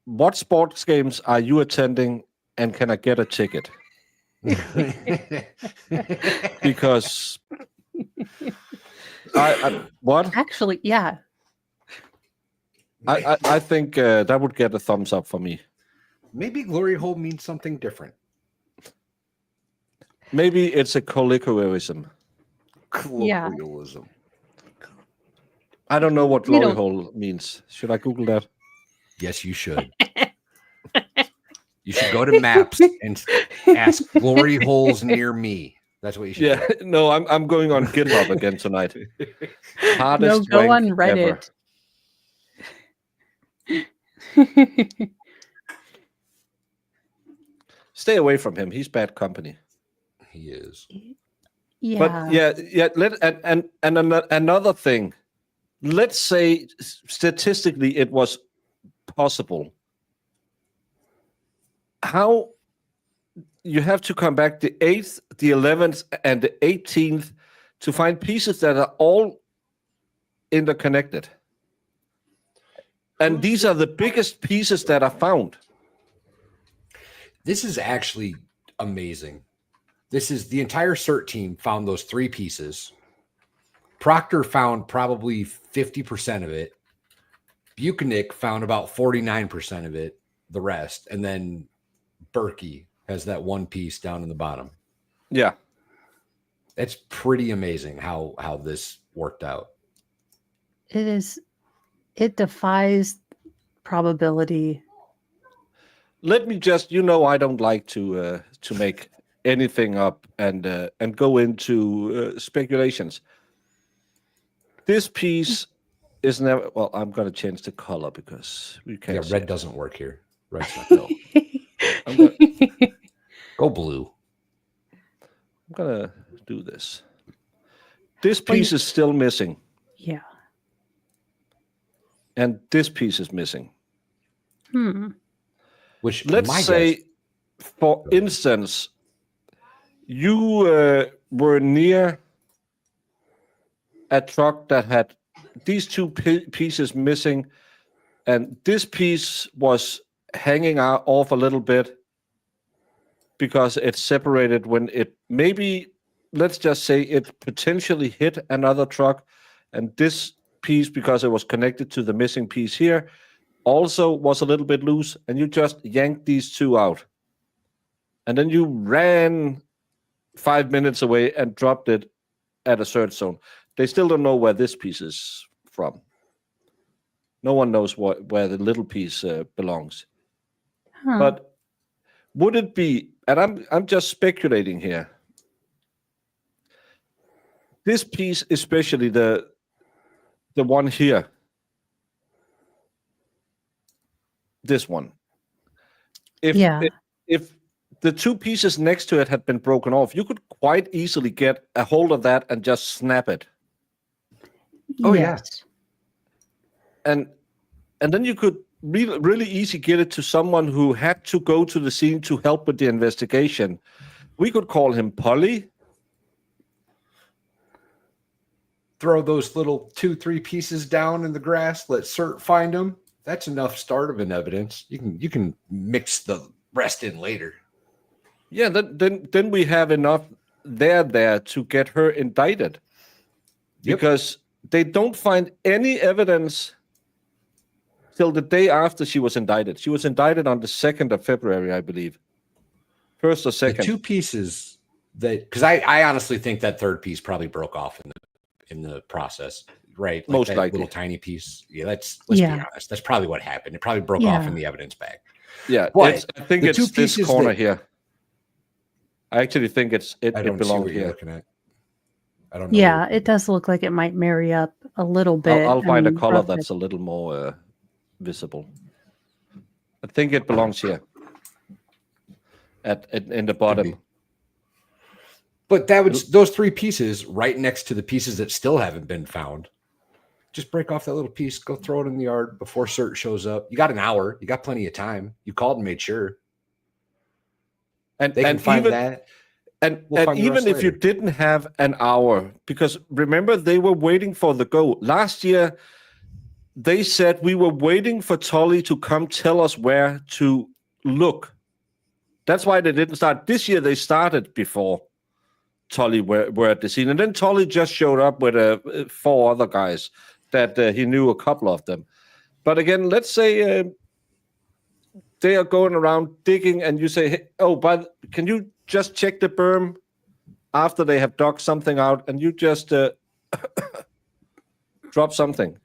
what sports games are you attending, and can I get a ticket? Because what? Actually, yeah. I think that would get a thumbs up for me. Maybe glory hole means something different. Maybe it's a colloquialism. Colloquialism. I don't know what glory hole means. Should I Google that? Yes, you should. You should go to maps and ask glory holes near me. That's what you should do. No, I'm going on GitHub again tonight. Hardest go on rank Reddit. ever. Stay away from him. He's bad company. He is. Yeah. But another thing. Let's say statistically it was possible. How you have to come back the 8th, the 11th, and the 18th to find pieces that are all interconnected. And these are the biggest pieces that are found. This is actually amazing. This is the entire CERT team found those 3 pieces. Proctor found probably 50% of it. Buchanan found about 49% of it, the rest. And then Berkey has that one piece down in the bottom. Yeah. It's pretty amazing how this worked out. It defies probability. Let me just, I don't like to make anything up and go into speculations. This piece is never. Well, I'm going to change the color because we can't. Yeah, red doesn't work here. Red's not go. I'm gonna, Go blue. I'm gonna do this. This piece is still missing, Yeah. and this piece is missing. Which Let's my say, guess, for instance, you were near a truck that had these two pieces missing, and this piece was hanging out off a little bit because it's separated when it maybe, let's just say, it potentially hit another truck, and this piece, because it was connected to the missing piece here, also was a little bit loose, and you just yanked these two out. And then you ran 5 minutes away and dropped it at a search zone. They still don't know where this piece is from. No one knows where the little piece belongs. Huh. But would it be, and I'm just speculating here, this piece, especially the one here, this one, if the two pieces next to it had been broken off, you could quite easily get a hold of that and just snap it. Oh, yes. And then you could really easy get it to someone who had to go to the scene to help with the investigation. We could call him Polly. throw those little 2-3 pieces down in the grass, let CERT find them. That's enough start of an evidence. You can mix the rest in later. Yeah, then we have enough there to get her indicted. Yep. Because they don't find any evidence till the day after she was indicted. She was indicted on the 2nd of February, I believe. 1st or 2nd. The two pieces that, because I honestly think that third piece probably broke off in the process, right? Like Most that likely. little tiny piece. Yeah, let's be honest. That's probably what happened. It probably broke off in the evidence bag. Yeah, But I think the it's two this pieces corner that- here. I actually think it I don't see belongs what you're here. looking at. I don't know. Yeah, it does look like it might marry up a little bit. I'll find a and color rough it. that's a little more visible. I think it belongs here. In the bottom. But that would those three pieces right next to the pieces that still haven't been found. Just break off that little piece, go throw it in the yard before CERT shows up. You got an hour. You got plenty of time. You called and made sure. And They can find that. And, We'll find the even rest if you later. didn't have an hour, because remember, they were waiting for the go. Last year, they said we were waiting for Tully to come tell us where to look. That's why they didn't start. This year, they started before Tully were at the scene. And then Tully just showed up with 4 other guys that he knew a couple of them. But again, let's say they are going around digging and you say, hey, but can you just check the berm after they have dug something out, and you just drop something.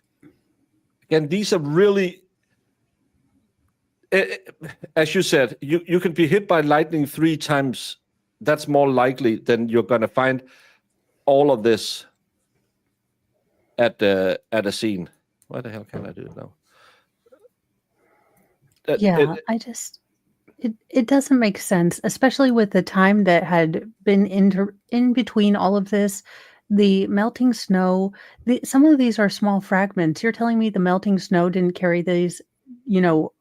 Again, these are really, as you said, you can be hit by lightning 3 times. That's more likely than you're going to find all of this at a scene. What the hell can I do now? It doesn't make sense, especially with the time that had been in between all of this. The melting snow, some of these are small fragments. You're telling me the melting snow didn't carry these,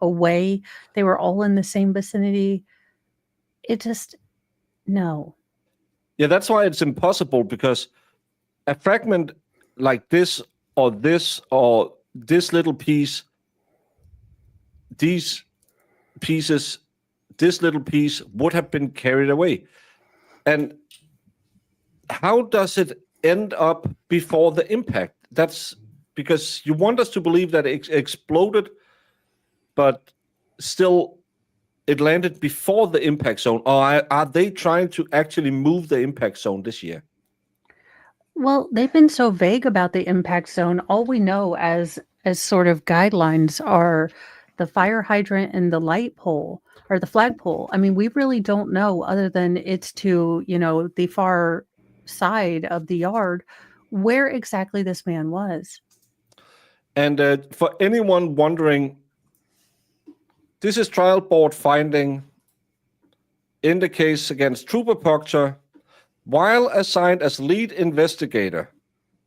away? They were all in the same vicinity. No. Yeah, that's why it's impossible, because a fragment like this or this little piece, these pieces, this little piece would have been carried away. And how does it end up before the impact? That's because you want us to believe that it exploded, but still it landed before the impact zone. Or are they trying to actually move the impact zone this year? Well, they've been so vague about the impact zone. All we know as sort of guidelines are the fire hydrant and the light pole or the flagpole. I mean, we really don't know, other than it's to, the far side of the yard, where exactly this man was. And for anyone wondering, this is trial board finding in the case against Trooper Proctor while assigned as lead investigator,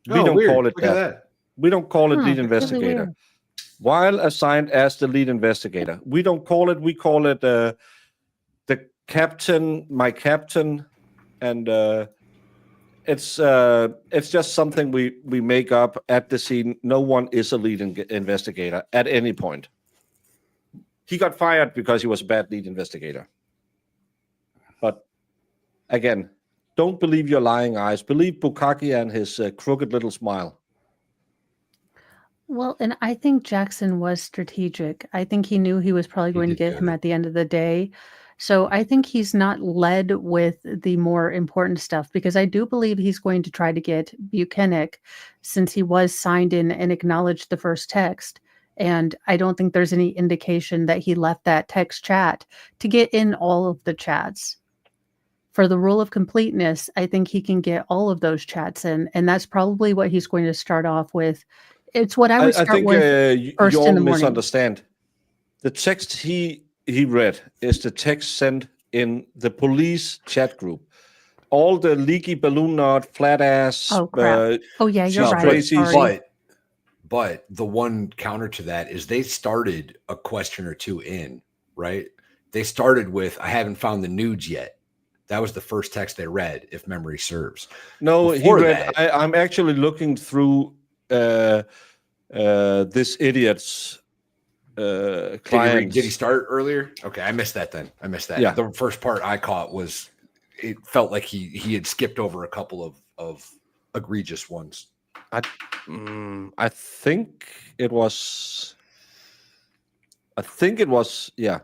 we Oh, don't weird. call it Look at that. that. We don't call it Huh, lead that's really investigator. weird. While assigned as the lead investigator, we don't call it. We call it the captain, my captain, and it's just something we make up at the scene. No one is a lead investigator at any point. He got fired because he was a bad lead investigator. But again, don't believe your lying eyes. Believe Bukaki and his crooked little smile. Well, and I think Jackson was strategic. I think he knew he was probably going to did get him good. at the end of the day. So I think he's not led with the more important stuff, because I do believe he's going to try to get Buchanan, since he was signed in and acknowledged the first text. And I don't think there's any indication that he left that text chat to get in all of the chats. For the rule of completeness, I think he can get all of those chats in, and that's probably what he's going to start off with. It's what I would I start think with you first all in the morning. misunderstand. The text he read is the text sent in the police chat group. All the leaky balloon knot, flat ass. Oh, crap. Oh, yeah, you're she's right. crazy. Sorry. But the one counter to that is they started a question or two in, right? They started with, I haven't found the nudes yet. That was the first text they read, if memory serves. No, Before he read. that- I'm actually looking through this idiot's clients. Did he start earlier? Okay, I missed that then. I missed that. Yeah. The first part I caught was, it felt like he had skipped over a couple of egregious ones. I think it was. Yeah.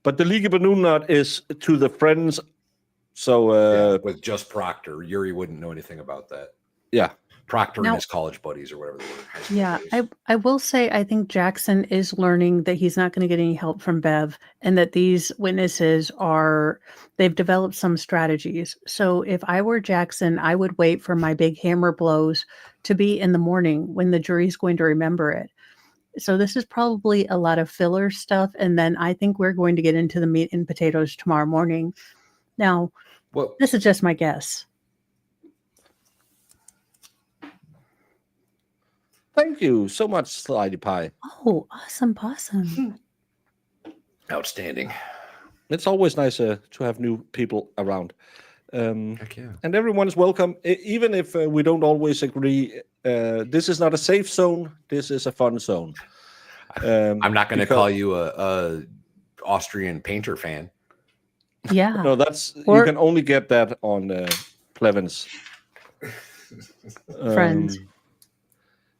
But the leaky balloon knot is to the friends. So With just Proctor, Yuri wouldn't know anything about that. yeah. Proctor Now- and his college buddies or whatever they were. high school Yeah, buddies. I will say I think Jackson is learning that he's not going to get any help from Bev, and that these witnesses they've developed some strategies. So if I were Jackson, I would wait for my big hammer blows to be in the morning when the jury's going to remember it. So this is probably a lot of filler stuff, and then I think we're going to get into the meat and potatoes tomorrow morning. Now, Well, this is just my guess. Thank you so much, Slidey Pie. Oh, awesome possum. outstanding. It's always nice to have new people around. Heck yeah. And everyone is welcome, even if we don't always agree. This is not a safe zone. This is a fun zone. I'm not going to because- call you a Austrian painter fan. Yeah. No, that's Or- you can only get that on Plevens. Friends.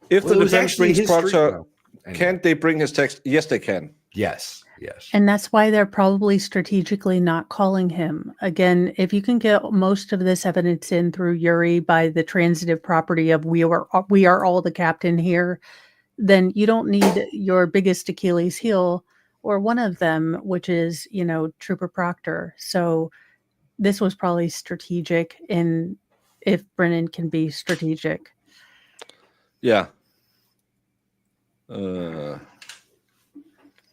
If Well, it the was defense actually brings his street, Proctor, though. Anyway. can't they bring his text? Yes, they can. Yes. And that's why they're probably strategically not calling him. Again, if you can get most of this evidence in through Yuri by the transitive property of we are all the captain here, then you don't need your biggest Achilles heel or one of them, which is, Trooper Proctor. So this was probably strategic if Brennan can be strategic. Yeah.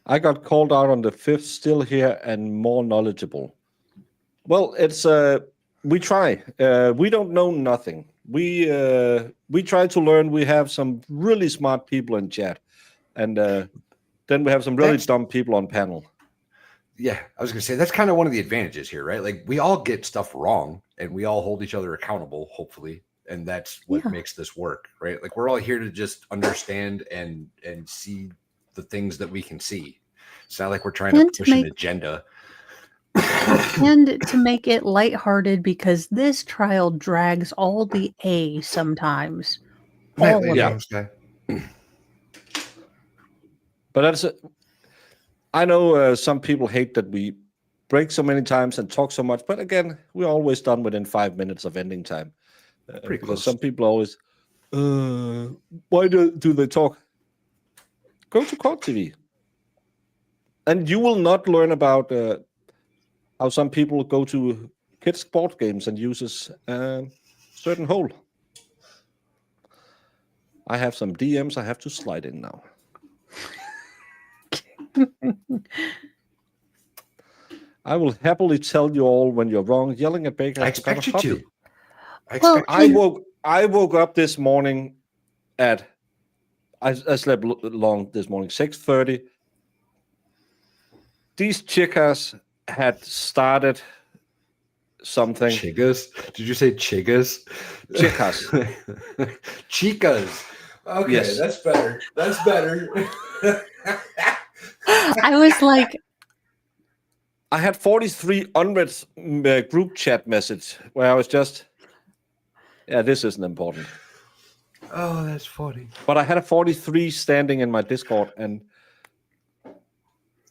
I got called out on the 5th, still here and more knowledgeable. Well, it's we try. We don't know nothing. We try to learn. We have some really smart people in chat, and then we have some really dumb people on panel. Yeah, I was going to say that's kind of one of the advantages here, right? Like we all get stuff wrong and we all hold each other accountable, hopefully. And that's what makes this work, right? Like we're all here to just understand and see the things that we can see. It's not like we're trying to push an agenda. And to make it lighthearted, because this trial drags all the A sometimes. All of it. But I know some people hate that we break so many times and talk so much. But again, we're always done within 5 minutes of ending time. Pretty because close. some people always, why do they talk? Go to Court TV. And you will not learn about how some people go to kids' sport games and uses a certain hole. I have some DMs I have to slide in now. I will happily tell you all when you're wrong. Yelling at Baker. I has become a expect you hobby. to. I Well, expect I you. woke up this morning at I slept long this morning, 6:30. These chicas had started something. Chicas? Did you say chicas? Chicas. Chicas. Okay, Yes. that's better. That's better. I was like, I had 43 unread group chat message where I was just, yeah, this isn't important. Oh, that's funny. But I had a 43 standing in my Discord, and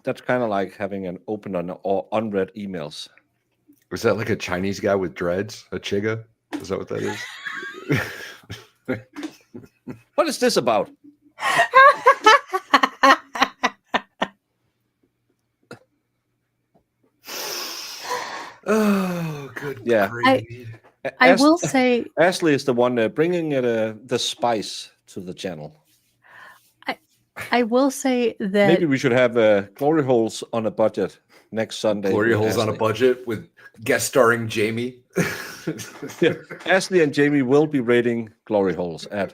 that's kind of like having an open or unread emails. Was that like a Chinese guy with dreads? A chiga? Is that what that is? What is this about? Oh, good Yeah. gravy. I will say, Ashley is the one bringing the spice to the channel. I will say that Maybe we should have glory holes on a budget next Sunday. Glory with holes on a Ashley. budget with guest starring Jamie. Yeah. Ashley and Jamie will be rating glory holes at.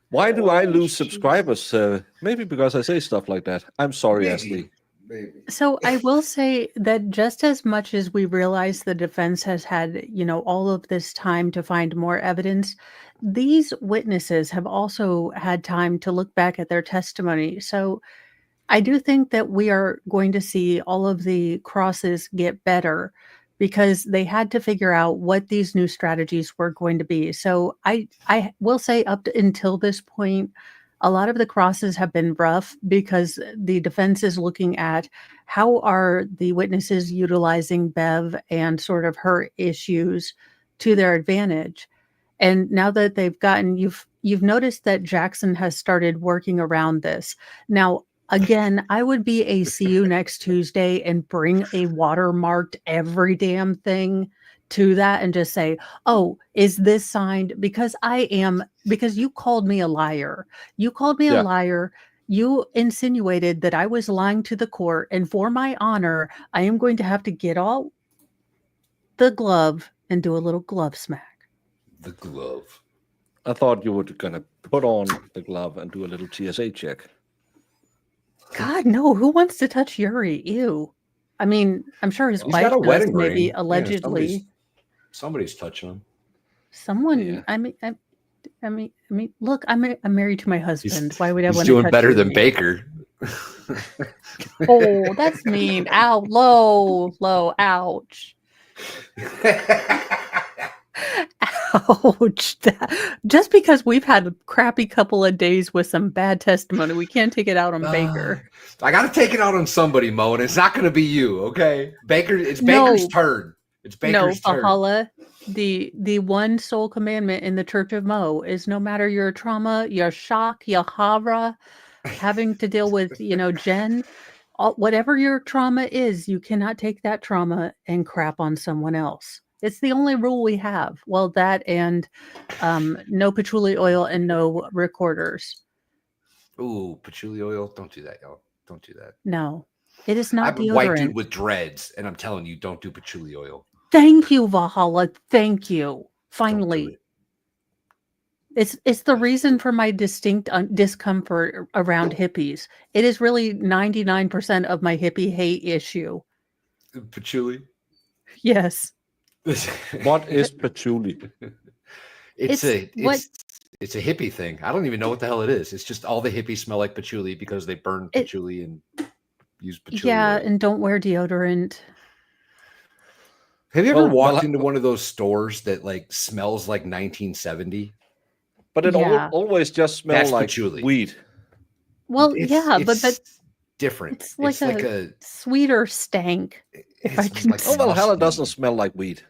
Why do I lose subscribers? Maybe because I say stuff like that. I'm sorry, Ashley. Maybe. So I will say that just as much as we realize the defense has had, all of this time to find more evidence, these witnesses have also had time to look back at their testimony. So I do think that we are going to see all of the crosses get better because they had to figure out what these new strategies were going to be. So I will say until this point, a lot of the crosses have been rough because the defense is looking at how are the witnesses utilizing Bev and sort of her issues to their advantage. And now that they've gotten, you've noticed that Jackson has started working around this. Now, again, I would be a see you next Tuesday and bring a watermarked every damn thing to that and just say, oh, is this signed? Because you called me a liar. You called me a Yeah. liar. You insinuated that I was lying to the court. And for my honor, I am going to have to get all the glove and do a little glove smack. The glove. I thought you were gonna put on the glove and do a little TSA check. God, no, who wants to touch Yuri? Ew. I mean, I'm sure his He's wife got a does, wedding maybe ring. Yeah, allegedly. somebody's touching him. Someone, Yeah. I mean, look, I'm married to my husband. Why would I He's want to doing touch better Yuri? than Baker. Oh, that's mean. Ow, low, ouch. Ouch. Just because we've had a crappy couple of days with some bad testimony, we can't take it out on Baker. I got to take it out on somebody, Mo, and it's not going to be you, okay? It's No. Baker's turn. It's Baker's turn. Valhalla, the one sole commandment in the Church of Mo is no matter your trauma, your shock, your horror, having to deal with, Jen, whatever your trauma is, you cannot take that trauma and crap on someone else. It's the only rule we have. Well, that and no patchouli oil and no recorders. Ooh, patchouli oil. Don't do that, y'all. Don't do that. No, it is I'm not a white dude deodorant. with dreads, and I'm telling you, don't do patchouli oil. Thank you, Valhalla. Thank you. Don't do Finally. it. It's the reason for my distinct discomfort around hippies. It is really 99% of my hippie hate issue. Patchouli. Yes. What is patchouli? It's a what- hippie thing. I don't even know what the hell it is. It's just all the hippies smell like patchouli because they burn patchouli and use patchouli. Yeah, oil. and don't wear deodorant. Have you ever Well, walked well, into one of those stores that like smells like 1970? But it Yeah. always just smells That's like patchouli. weed. Well, It's but that's different. it's like a sweeter stank. If I it's can like say. Oh, well, hell, it musty. doesn't smell like weed.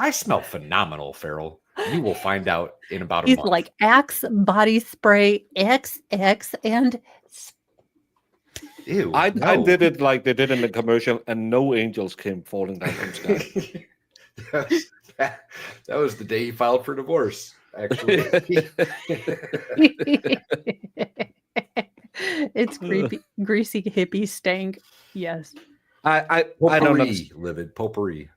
I smell phenomenal, Farrell. You will find out in about a He's month. like Axe body spray XX and Ew. I no. did it like they did in the commercial, and no angels came falling down from the sky. that was the day he filed for divorce, actually. it's greasy hippie stank. Yes. I don't Potpourri, understand. livid potpourri.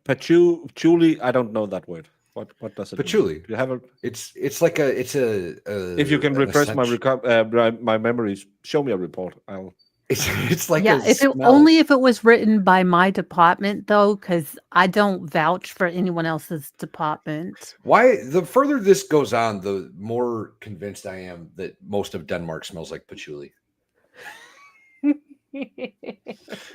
Patchouli, I don't know that word. What does it Patchouli. mean? Do you have a? It's like a If you can an refresh my essential- my memories, show me a report. it's like Yeah, a if it smell. only if it was written by my department though, because I don't vouch for anyone else's department. Why the further this goes on, the more convinced I am that most of Denmark smells like patchouli.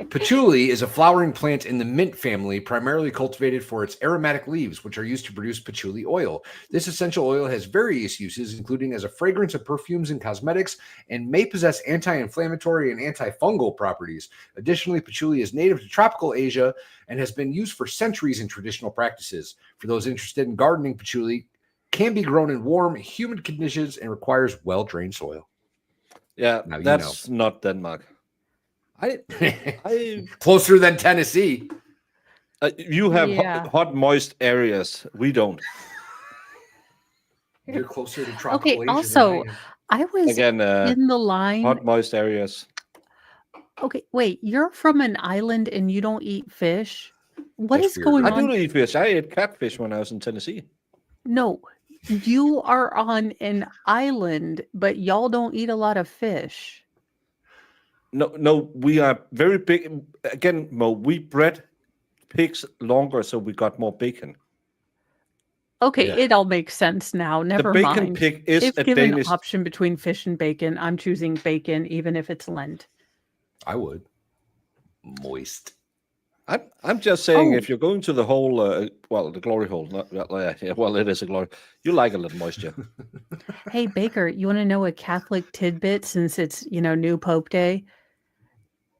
Patchouli is a flowering plant in the mint family, primarily cultivated for its aromatic leaves, which are used to produce patchouli oil. This essential oil has various uses, including as a fragrance of perfumes and cosmetics, and may possess anti-inflammatory and antifungal properties. Additionally, patchouli is native to tropical Asia and has been used for centuries in traditional practices. For those interested in gardening, patchouli can be grown in warm, humid conditions and requires well-drained soil. Yeah, Now you that's not Denmark. I Closer than Tennessee. you have Yeah. hot, moist areas. We don't. You're closer to tropical Okay, Asia also, than I was Again, in the line. hot, moist areas. Okay, wait, you're from an island and you don't eat fish? What That's is weird, going I on? do eat fish. I ate catfish when I was in Tennessee. No, you are on an island, but y'all don't eat a lot of fish. No, we are very big. Again, Mo, we bred pigs longer, so we got more bacon. Okay, Yeah. it all makes sense now. Never the bacon mind. pig is If a given Danish. option between fish and bacon, I'm choosing bacon, even if it's Lent. I would. Moist. I'm just saying, Oh. if you're going to the hole, the glory hole. Well, it is a glory. You like a little moisture. Hey, Baker, you want to know a Catholic tidbit since it's, new Pope Day?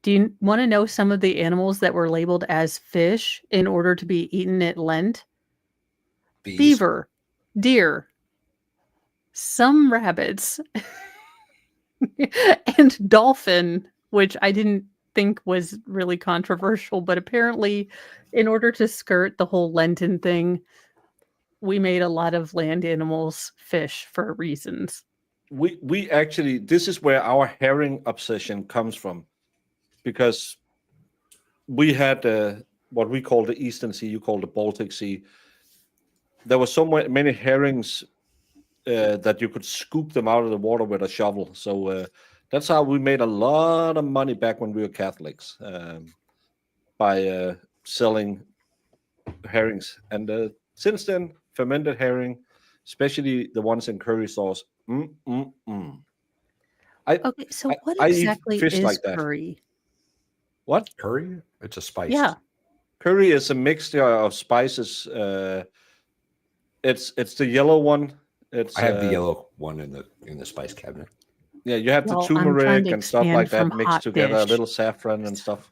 Do you want to know some of the animals that were labeled as fish in order to be eaten at Lent? Bees. Beaver, deer, some rabbits, and dolphin, which I didn't think was really controversial, but apparently in order to skirt the whole Lenten thing, we made a lot of land animals fish for reasons. We actually, this is where our herring obsession comes from, because we had what we call the Eastern Sea, you call the Baltic Sea. There were so many herrings that you could scoop them out of the water with a shovel. So that's how we made a lot of money back when we were Catholics, by selling herrings. And since then, fermented herring, especially the ones in curry sauce. Okay, so what I eat exactly fish is like that. curry? What? Curry? It's a spice. Yeah. Curry is a mixture of spices. It's the yellow one. I have the yellow one in the spice cabinet. Yeah, you have Well, the I'm trying turmeric to and stuff expand like that from mixed hot together, a dish. little saffron and stuff.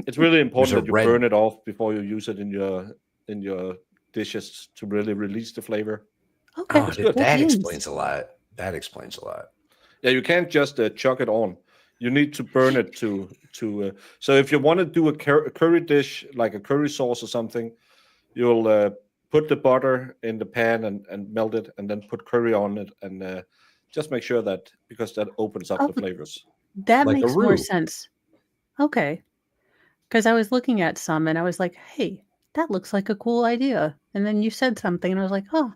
It's really important a that you red- burn it off before you use it in your dishes to really release the flavor. Okay, It's good. That beans. explains a lot. That explains a lot. Yeah, you can't just chuck it on. You need to burn it to. So if you want to do a curry dish, like a curry sauce or something, you'll put the butter in the pan and melt it, and then put curry on it, and just make sure that, because that opens up the flavors. That Like a makes more roux. sense. Okay. Because I was looking at some and I was like, hey, that looks like a cool idea. And then you said something and I was like, oh,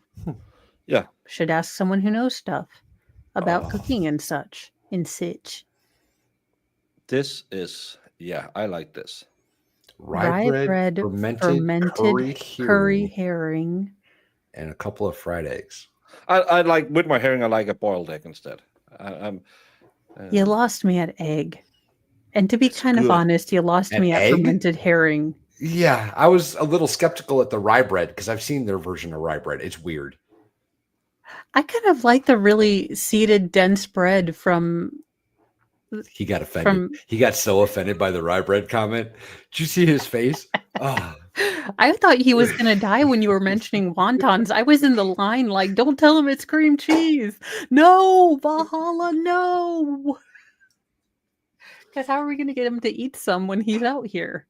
Yeah. should ask someone who knows stuff about Oh. cooking and such. This is, I like this. Rye bread, fermented curry herring. and a couple of fried eggs. I like, with my herring, I like a boiled egg instead. You lost me at egg. And to be It's kind of good. honest, you lost An me at egg? fermented herring. Yeah, I was a little skeptical at the rye bread because I've seen their version of rye bread. It's weird. I kind of like the really seeded, dense bread from. He got offended. He got so offended by the rye bread comment. Did you see his face? Oh. I thought he was going to die when you were mentioning wontons. I was in the line like, don't tell him it's cream cheese. No, Valhalla, no. Because how are we going to get him to eat some when he's out here?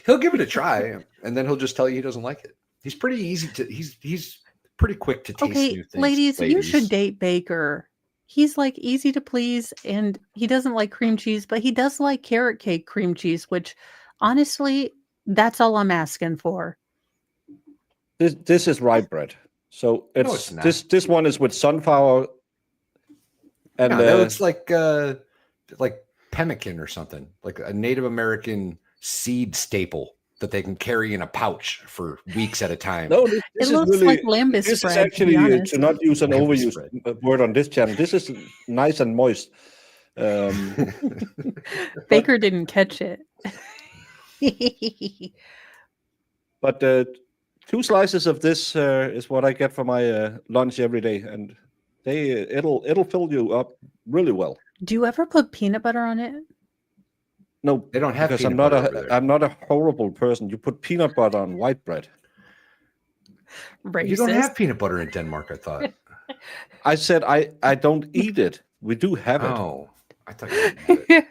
He'll give it a try, and then he'll just tell you he doesn't like it. He's pretty easy to. He's pretty quick to taste new things. Ladies, you should date Baker. he's like easy to please, and he doesn't like cream cheese, but he does like carrot cake cream cheese, which honestly, that's all I'm asking for. This is rye bread. So it's not. this one is with sunflower and No, that looks like pemmican or something, like a Native American seed staple that they can carry in a pouch for weeks at a time. no, this It is looks really like lambus this is bread, to be actually honest. to not use an Lambus overused word on this channel. This is nice and moist. Baker didn't catch it. But 2 slices of this is what I get for my lunch every day, and it'll fill you up really well. Do you ever put peanut butter on it? No, They don't have because peanut butter over there. I'm not a horrible person. You put peanut butter on white bread. Racist. You don't have peanut butter in Denmark, I thought. I said I don't eat it. We do have it. Oh, I thought you didn't have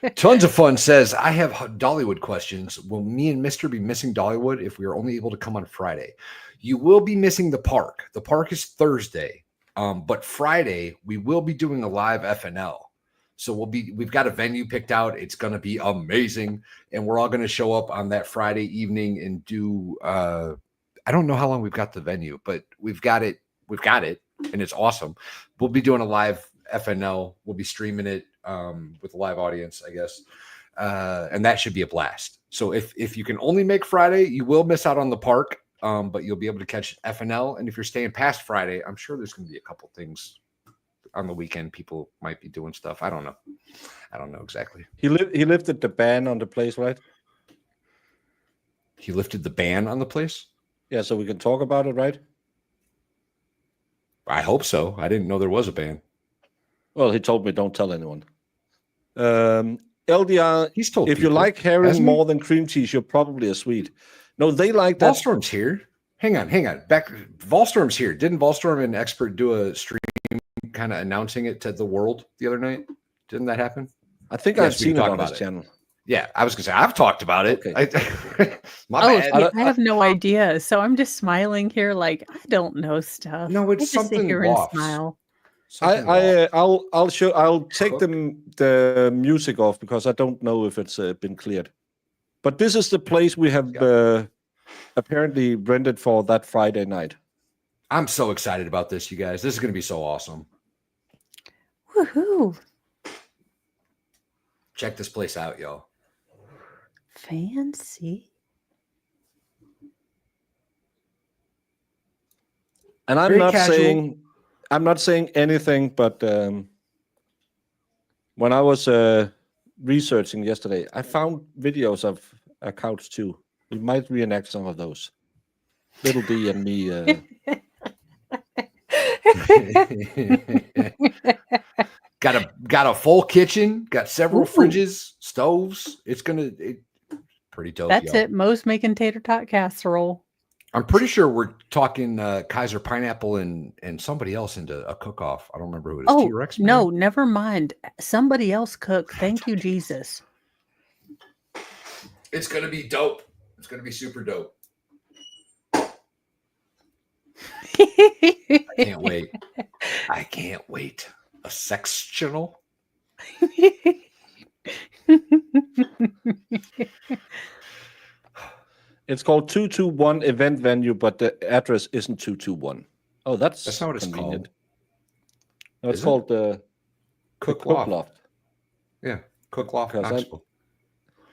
it. Tons of Fun says, I have Dollywood questions. Will me and Mr. be missing Dollywood if we are only able to come on Friday? You will be missing the park. The park is Thursday. But Friday, we will be doing a live FNL. So we've got a venue picked out. It's going to be amazing. And we're all going to show up on that Friday evening and do, I don't know how long we've got the venue, but we've got it. And it's awesome. We'll be doing a live FNL. We'll be streaming it with a live audience, I guess. And that should be a blast. So if you can only make Friday, you will miss out on the park, but you'll be able to catch FNL. And if you're staying past Friday, I'm sure there's going to be a couple things on the weekend. People might be doing stuff. I don't know exactly. He lifted the ban on the place, right? He lifted the ban on the place? Yeah, so we can talk about it, right? I hope so. I didn't know there was a ban. Well, he told me don't tell anyone. LDR, He's told if you people, like herring hasn't he? more than cream cheese, you're probably a Swede. No, they like that. Wallstrom's here. Hang on. Back. Wallstrom's here. Didn't Wallstrom and Expert do a stream kind of announcing it to the world the other night? Didn't that happen? I think Yes, I've we seen it talked on about this it. channel. Yeah, I was going to say, I've talked about it. Okay. My Oh, bad. see, I have no idea. So I'm just smiling here like I don't know stuff. No, it's I just sit something here and wafts. smile. I'll take Cook. the music off because I don't know if it's been cleared. But this is the place we have apparently rented for that Friday night. I'm so excited about this, you guys. This is going to be so awesome. Woohoo! Check this place out, y'all. Fancy. And I'm Very not casual. saying anything, but when I was researching yesterday, I found videos of accounts too. We might reenact some of those. Little D and me. Got a full kitchen. Got several Ooh. fridges, stoves. It's pretty dope. That's y'all. it. Mo's making tater tot casserole. I'm pretty sure we're talking Kaiser Pineapple and somebody else into a cook-off. I don't remember who it is. Oh, T-Rex? no, never mind. Somebody else cook. Thank you, Jesus. It's gonna be dope. It's gonna be super dope. I can't wait. I can't wait. A sectional? It's called 221 event venue, but the address isn't 221. Oh, that's not what it's convenient. called. No, it's Is it? called the Cook Loft. Loft. Yeah, Cook Loft. Because Knoxville.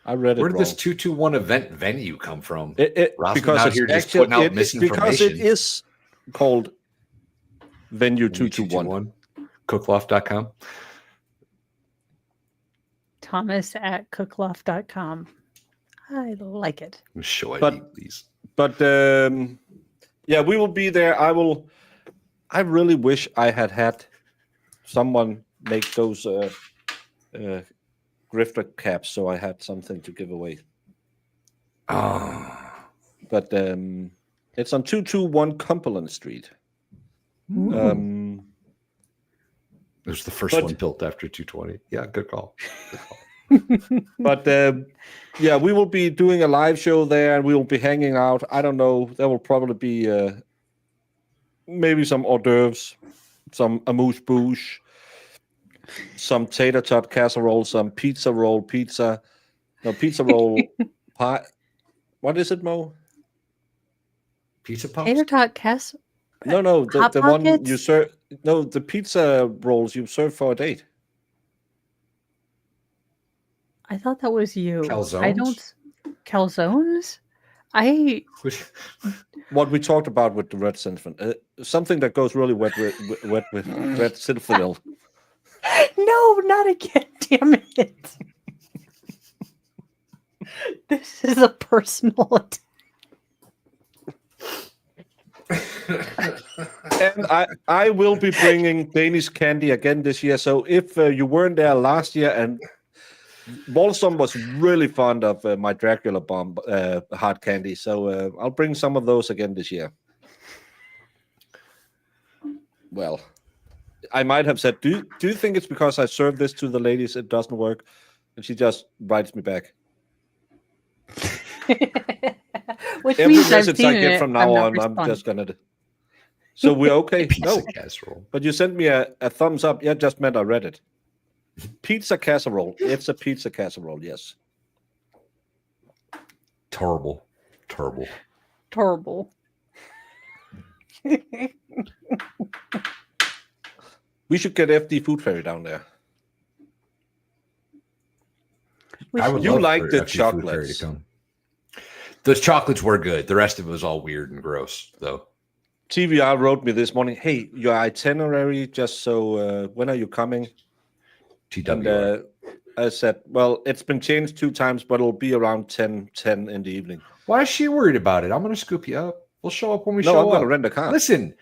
I read it Where did wrong. this 221 event venue come from? It Ross because out it's here just actually, putting out because misinformation. it is called venue 221. Cookloft.com. Thomas at cookloft.com. I like it. Show But- ID, please. But yeah, we will be there. I really wish I had someone make those grifter caps, so I had something to give away. Oh. But it's on 221 Cumberland Street. It was the first But- one built after 220. Yeah, good call. But yeah, we will be doing a live show there, and we will be hanging out. I don't know. There will probably be maybe some hors d'oeuvres, some amuse-bouche, some tater tot casserole, some pizza roll pie. What is it, Mo? Pizza puffs? Tater tot cast. No, Hot the one you Pockets? serve. No, the pizza rolls you serve for a date. I thought that was you. I Calzones? don't. Calzones? I What we talked about with the red Zinfandel, something that goes really wet with red Zinfandel. no, not again. Damn it! This is a personal attack. And I will be bringing Danish candy again this year. So if you weren't there last year, and Wallström was really fond of my Dracula bomb hard candy, so I'll bring some of those again this year. Well, I might have said, do you think it's because I served this to the ladies it doesn't work? And she just writes me back. Which Every means I've message seen I get it. from now not on, I'm responding. just gonna. So we're okay. Pizza No, casserole. but you sent me a thumbs up. Yeah, just meant I read it. Pizza casserole. It's a pizza casserole. Yes. Terrible. Terrible. We should get FD Food Fairy down there. I would You love like for the FD Food Fairy chocolates. to come. Those chocolates were good. The rest of it was all weird and gross, though. TVR wrote me this morning, hey, your itinerary, just so, when are you coming? And TWR. I said, well, it's been changed 2 times, but it'll be around 10 in the evening. Why is she worried about it? I'm going to scoop you up. We'll show up when we No, show I'm up. going to rent a car. Listen,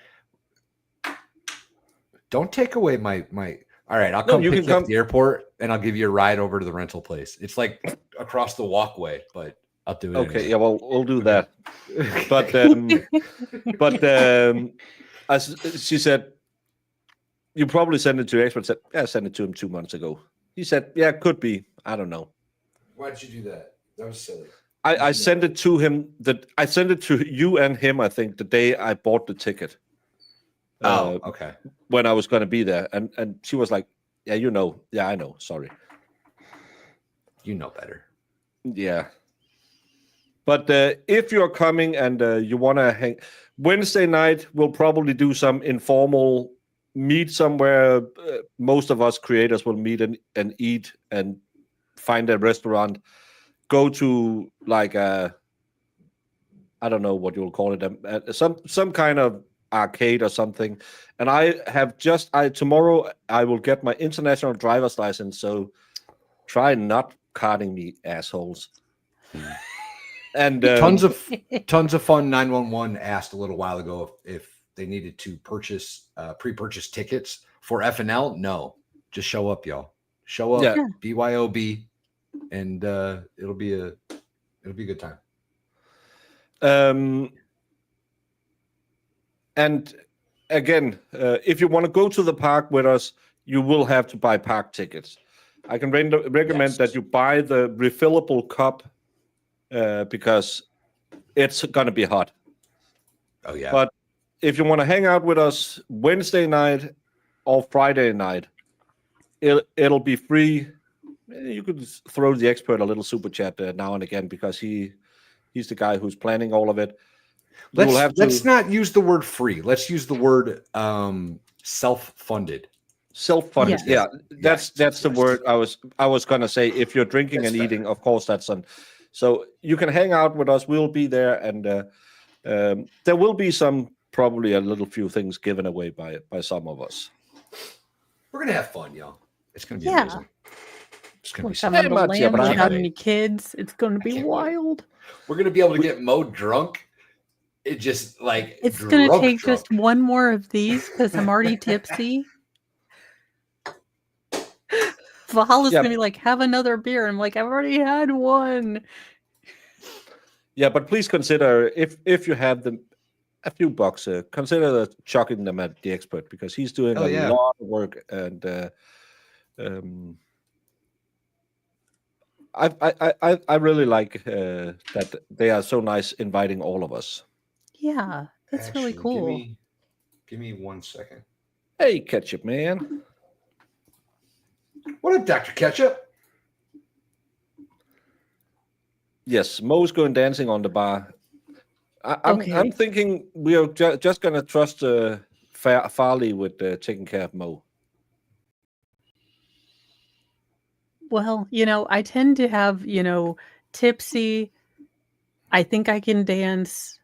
don't take away my. All right, I'll No, come you pick can you up come- at the airport, and I'll give you a ride over to the rental place. It's like across the walkway, but I'll do it. Okay, anyway. yeah, well, we'll do that. But as she said, you probably sent it to the expert. Said, yeah, I sent it to him 2 months ago. He said, yeah, could be. I don't know. Why did you do that? That was silly. I sent it to him. I sent it to you and him. I think the day I bought the ticket. Okay. When I was going to be there, and she was like, yeah, you know, yeah, I know. Sorry. You know better. Yeah. But if you're coming and you want to hang, Wednesday night, we'll probably do some informal meet somewhere. Most of us creators will meet and eat and find a restaurant. Go to like I don't know what you'll call it, some kind of arcade or something. And tomorrow I will get my international driver's license. So try not carding me, assholes. And Tons of fun. 911 asked a little while ago if they needed to pre-purchase tickets for FNL. No, just show up, y'all. Show up, Yeah. BYOB, and it'll be a good time. And again, if you want to go to the park with us, you will have to buy park tickets. I can recommend that you buy the refillable cup because it's going to be hot. Oh yeah. But if you want to hang out with us Wednesday night or Friday night, it'll be free. You could throw the expert a little super chat now and again because he's the guy who's planning all of it. Let's not use the word free. Let's use the word self-funded. Self-funded, Yes. yeah. That's the word I was gonna say. If you're drinking That's and eating, better. of course that's on. So you can hang out with us. We'll be there, and there will be probably a little few things given away by some of us. We're gonna have fun, y'all. It's gonna be Yeah. amazing. It's gonna be Some so on the much, yeah, land but I without can't any kids. It's going to be can't wait. wild. We're gonna be able to get Mo drunk. It just like It's going to drunk, take drunk. just one more of these because I'm already tipsy. Valhalla's Yeah. going to be like, have another beer. I'm like, I've already had one. Yeah, but please consider if you have them a few bucks, consider chucking them at the expert because he's doing Oh, a yeah. lot of work, and I really like that they are so nice inviting all of us. Yeah, it's really Actually, cool. Give me 1 second. Hey, ketchup man. What up, Dr. Ketchup? Yes, Mo's going dancing on the bar. I'm Okay. thinking we are just going to trust Farley with taking care of Mo. Well, I tend to have, tipsy, I think I can dance,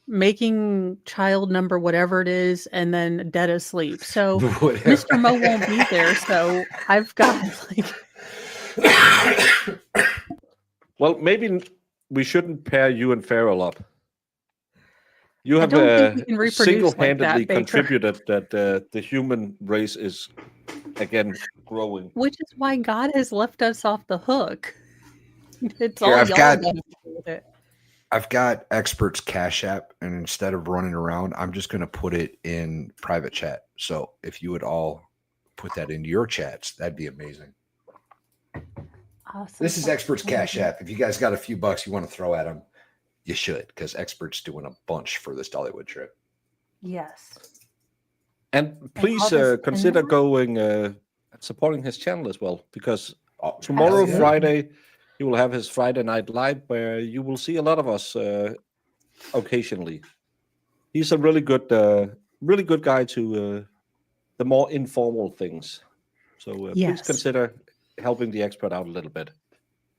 making child number whatever it is, and then dead asleep. So Mr. Mo won't be there. So I've got Well, maybe we shouldn't pair you and Farrell up. You I have don't think we can reproduce like single-handedly that, Baker. contributed that the human race is again growing. Which is why God has left us off the hook. It's Here, all I've y'all got- that have to do with it. I've got Experts Cash App, and instead of running around, I'm just going to put it in private chat. So if you would all put that into your chats, that'd be amazing. Awesome. This is Experts Cash App. If you guys got a few bucks you want to throw at them, you should, because Experts doing a bunch for this Dollywood trip. Yes. And please August consider 10th? going and supporting his channel as well, because tomorrow, Absolutely. Friday, he will have his Friday Night Live, where you will see a lot of us occasionally. He's a really good guy to the more informal things. So please Yes. consider helping the expert out a little bit.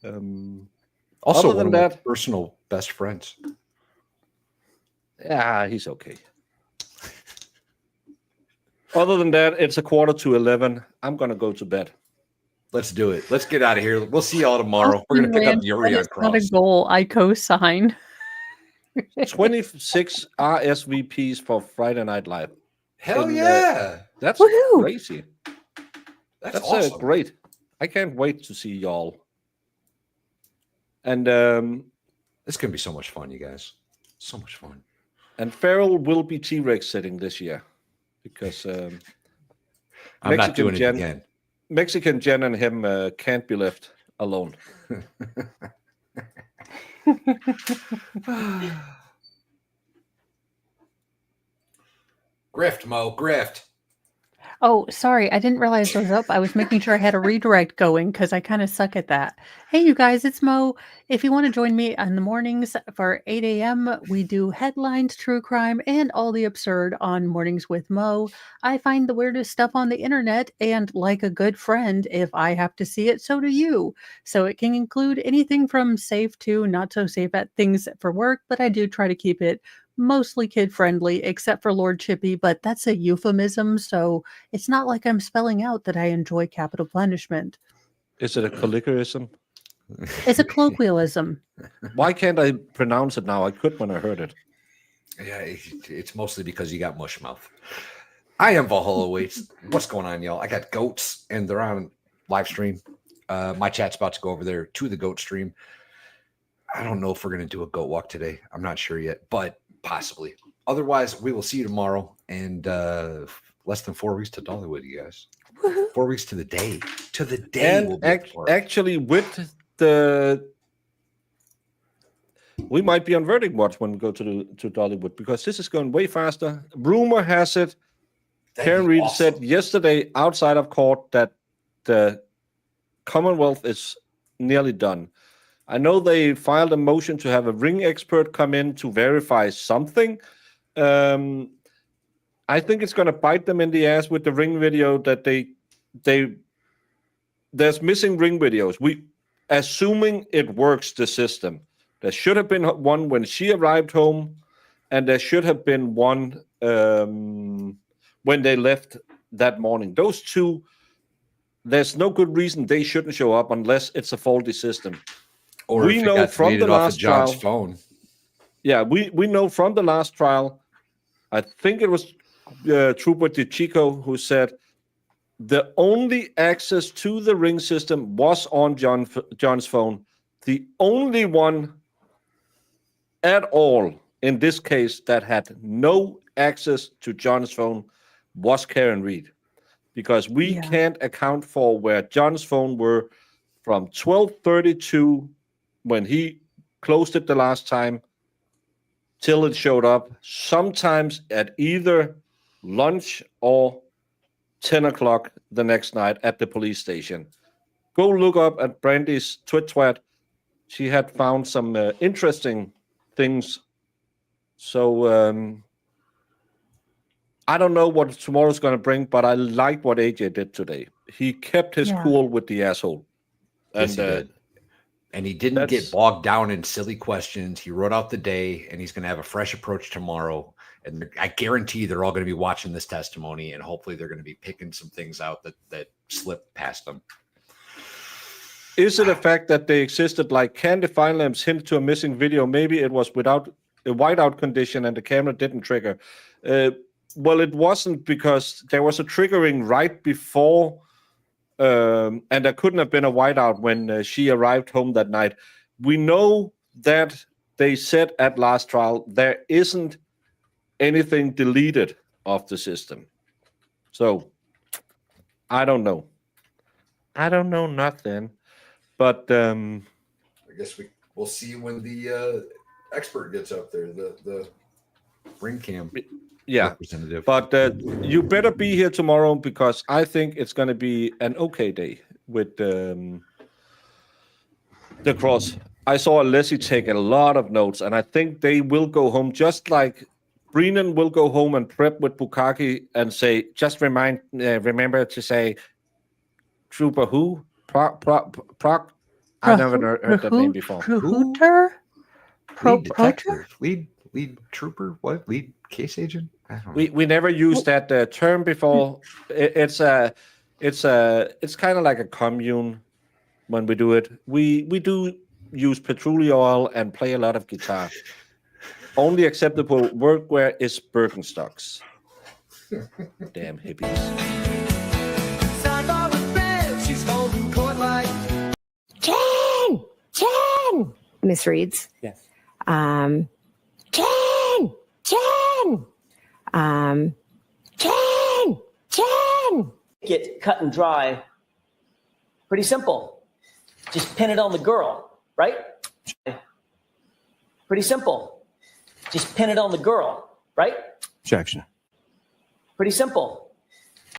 Also, Other one than of my that- personal best friends. Yeah, he's okay. Other than that, it's 11:15. I'm gonna go to bed. Let's do it. Let's get out of here. We'll see y'all tomorrow. We're going to pick up Yuri That on is not a Cross. goal I co-sign. 26 RSVPs for Friday Night Live. Hell And, yeah. That's Woohoo! crazy. That's That's awesome. great. I can't wait to see y'all. And It's going to be so much fun, you guys. So much fun. Farrell will be T-Rex sitting this year because I'm not Mexican doing Jen- it again. Mexican Jen and him can't be left alone. Grift, Mo. Grift. Oh, sorry. I didn't realize it was up. I was making sure I had a redirect going because I kind of suck at that. Hey, you guys, it's Mo. If you want to join me in the mornings for 8 a.m., we do headlines, true crime, and all the absurd on Mornings with Mo. I find the weirdest stuff on the internet, and like a good friend, if I have to see it, so do you. So it can include anything from safe to not so safe at things for work, but I do try to keep it mostly kid friendly, except for Lord Chippy, but that's a euphemism, so it's not like I'm spelling out that I enjoy capital punishment. Is it a colloquialism? It's a colloquialism. Why can't I pronounce it now? I could when I heard it. Yeah, it's mostly because you got mush mouth. I am Valhalla Waits. What's going on, y'all? I got goats, and they're on live stream. My chat's about to go over there to the goat stream. I don't know if we're going to do a goat walk today. I'm not sure yet, but possibly. Otherwise, we will see you tomorrow. And less than 4 weeks to Dollywood, you guys. 4 weeks to the day. To the day. And we'll be at the park. actually, with we might be on verdict watch when we go to Dollywood, because this is going way faster. Rumor has it, That'd Karen be Reed awesome. said yesterday outside of court that the Commonwealth is nearly done. I know they filed a motion to have a ring expert come in to verify something. I think it's going to bite them in the ass with the ring video that there's missing ring videos. We assuming it works the system. There should have been one when she arrived home, and there should have been one when they left that morning. Those two, there's no good reason they shouldn't show up unless it's a faulty system. Or we if it know got from deleted the off of last John's trial. phone. Yeah, we know from the last trial. I think it was Trooper DeChico who said the only access to the ring system was on John's phone. The only one at all in this case that had no access to John's phone was Karen Reed, because we can't account for where John's phone were from 12:32 when he closed it the last time till it showed up, sometimes at either lunch or 10 o'clock the next night at the police station. Go look up at Brandy's tweet. She had found some interesting things. So I don't know what tomorrow's going to bring, but I like what AJ did today. He kept his cool with the asshole. Yes, he did. And he didn't get bogged down in silly questions. He wrote out the day, and he's going to have a fresh approach tomorrow. And I guarantee they're all going to be watching this testimony, and hopefully they're going to be picking some things out that slipped past them. Is it a fact that they existed? Like, can the fine lamps hint to a missing video? Maybe it was without a whiteout condition and the camera didn't trigger. Well, it wasn't, because there was a triggering right before, and there couldn't have been a whiteout when she arrived home that night. We know that they said at last trial there isn't anything deleted off the system. So I don't know. I don't know nothing. But I guess we'll see when the expert gets up there, the ring cam representative. But you better be here tomorrow, because I think it's going to be an okay day with the cross. I saw Leslie take a lot of notes, and I think they will go home just like Brennan will go home and prep with Bukaki and say, just remember to say, Trooper who? I never heard that name before. Lead detective, lead trooper, what? Lead case agent? I don't know. We never used that term before. It's kind of like a commune when we do it. We do use petroleum oil and play a lot of guitar. Only acceptable workwear is Birkenstocks. Damn hippies. Chen! Misreads. Yes. Chen! Get cut and dry. Pretty simple. Just pin it on the girl, right? Pretty simple. Just pin it on the girl, right? Objection. Pretty simple.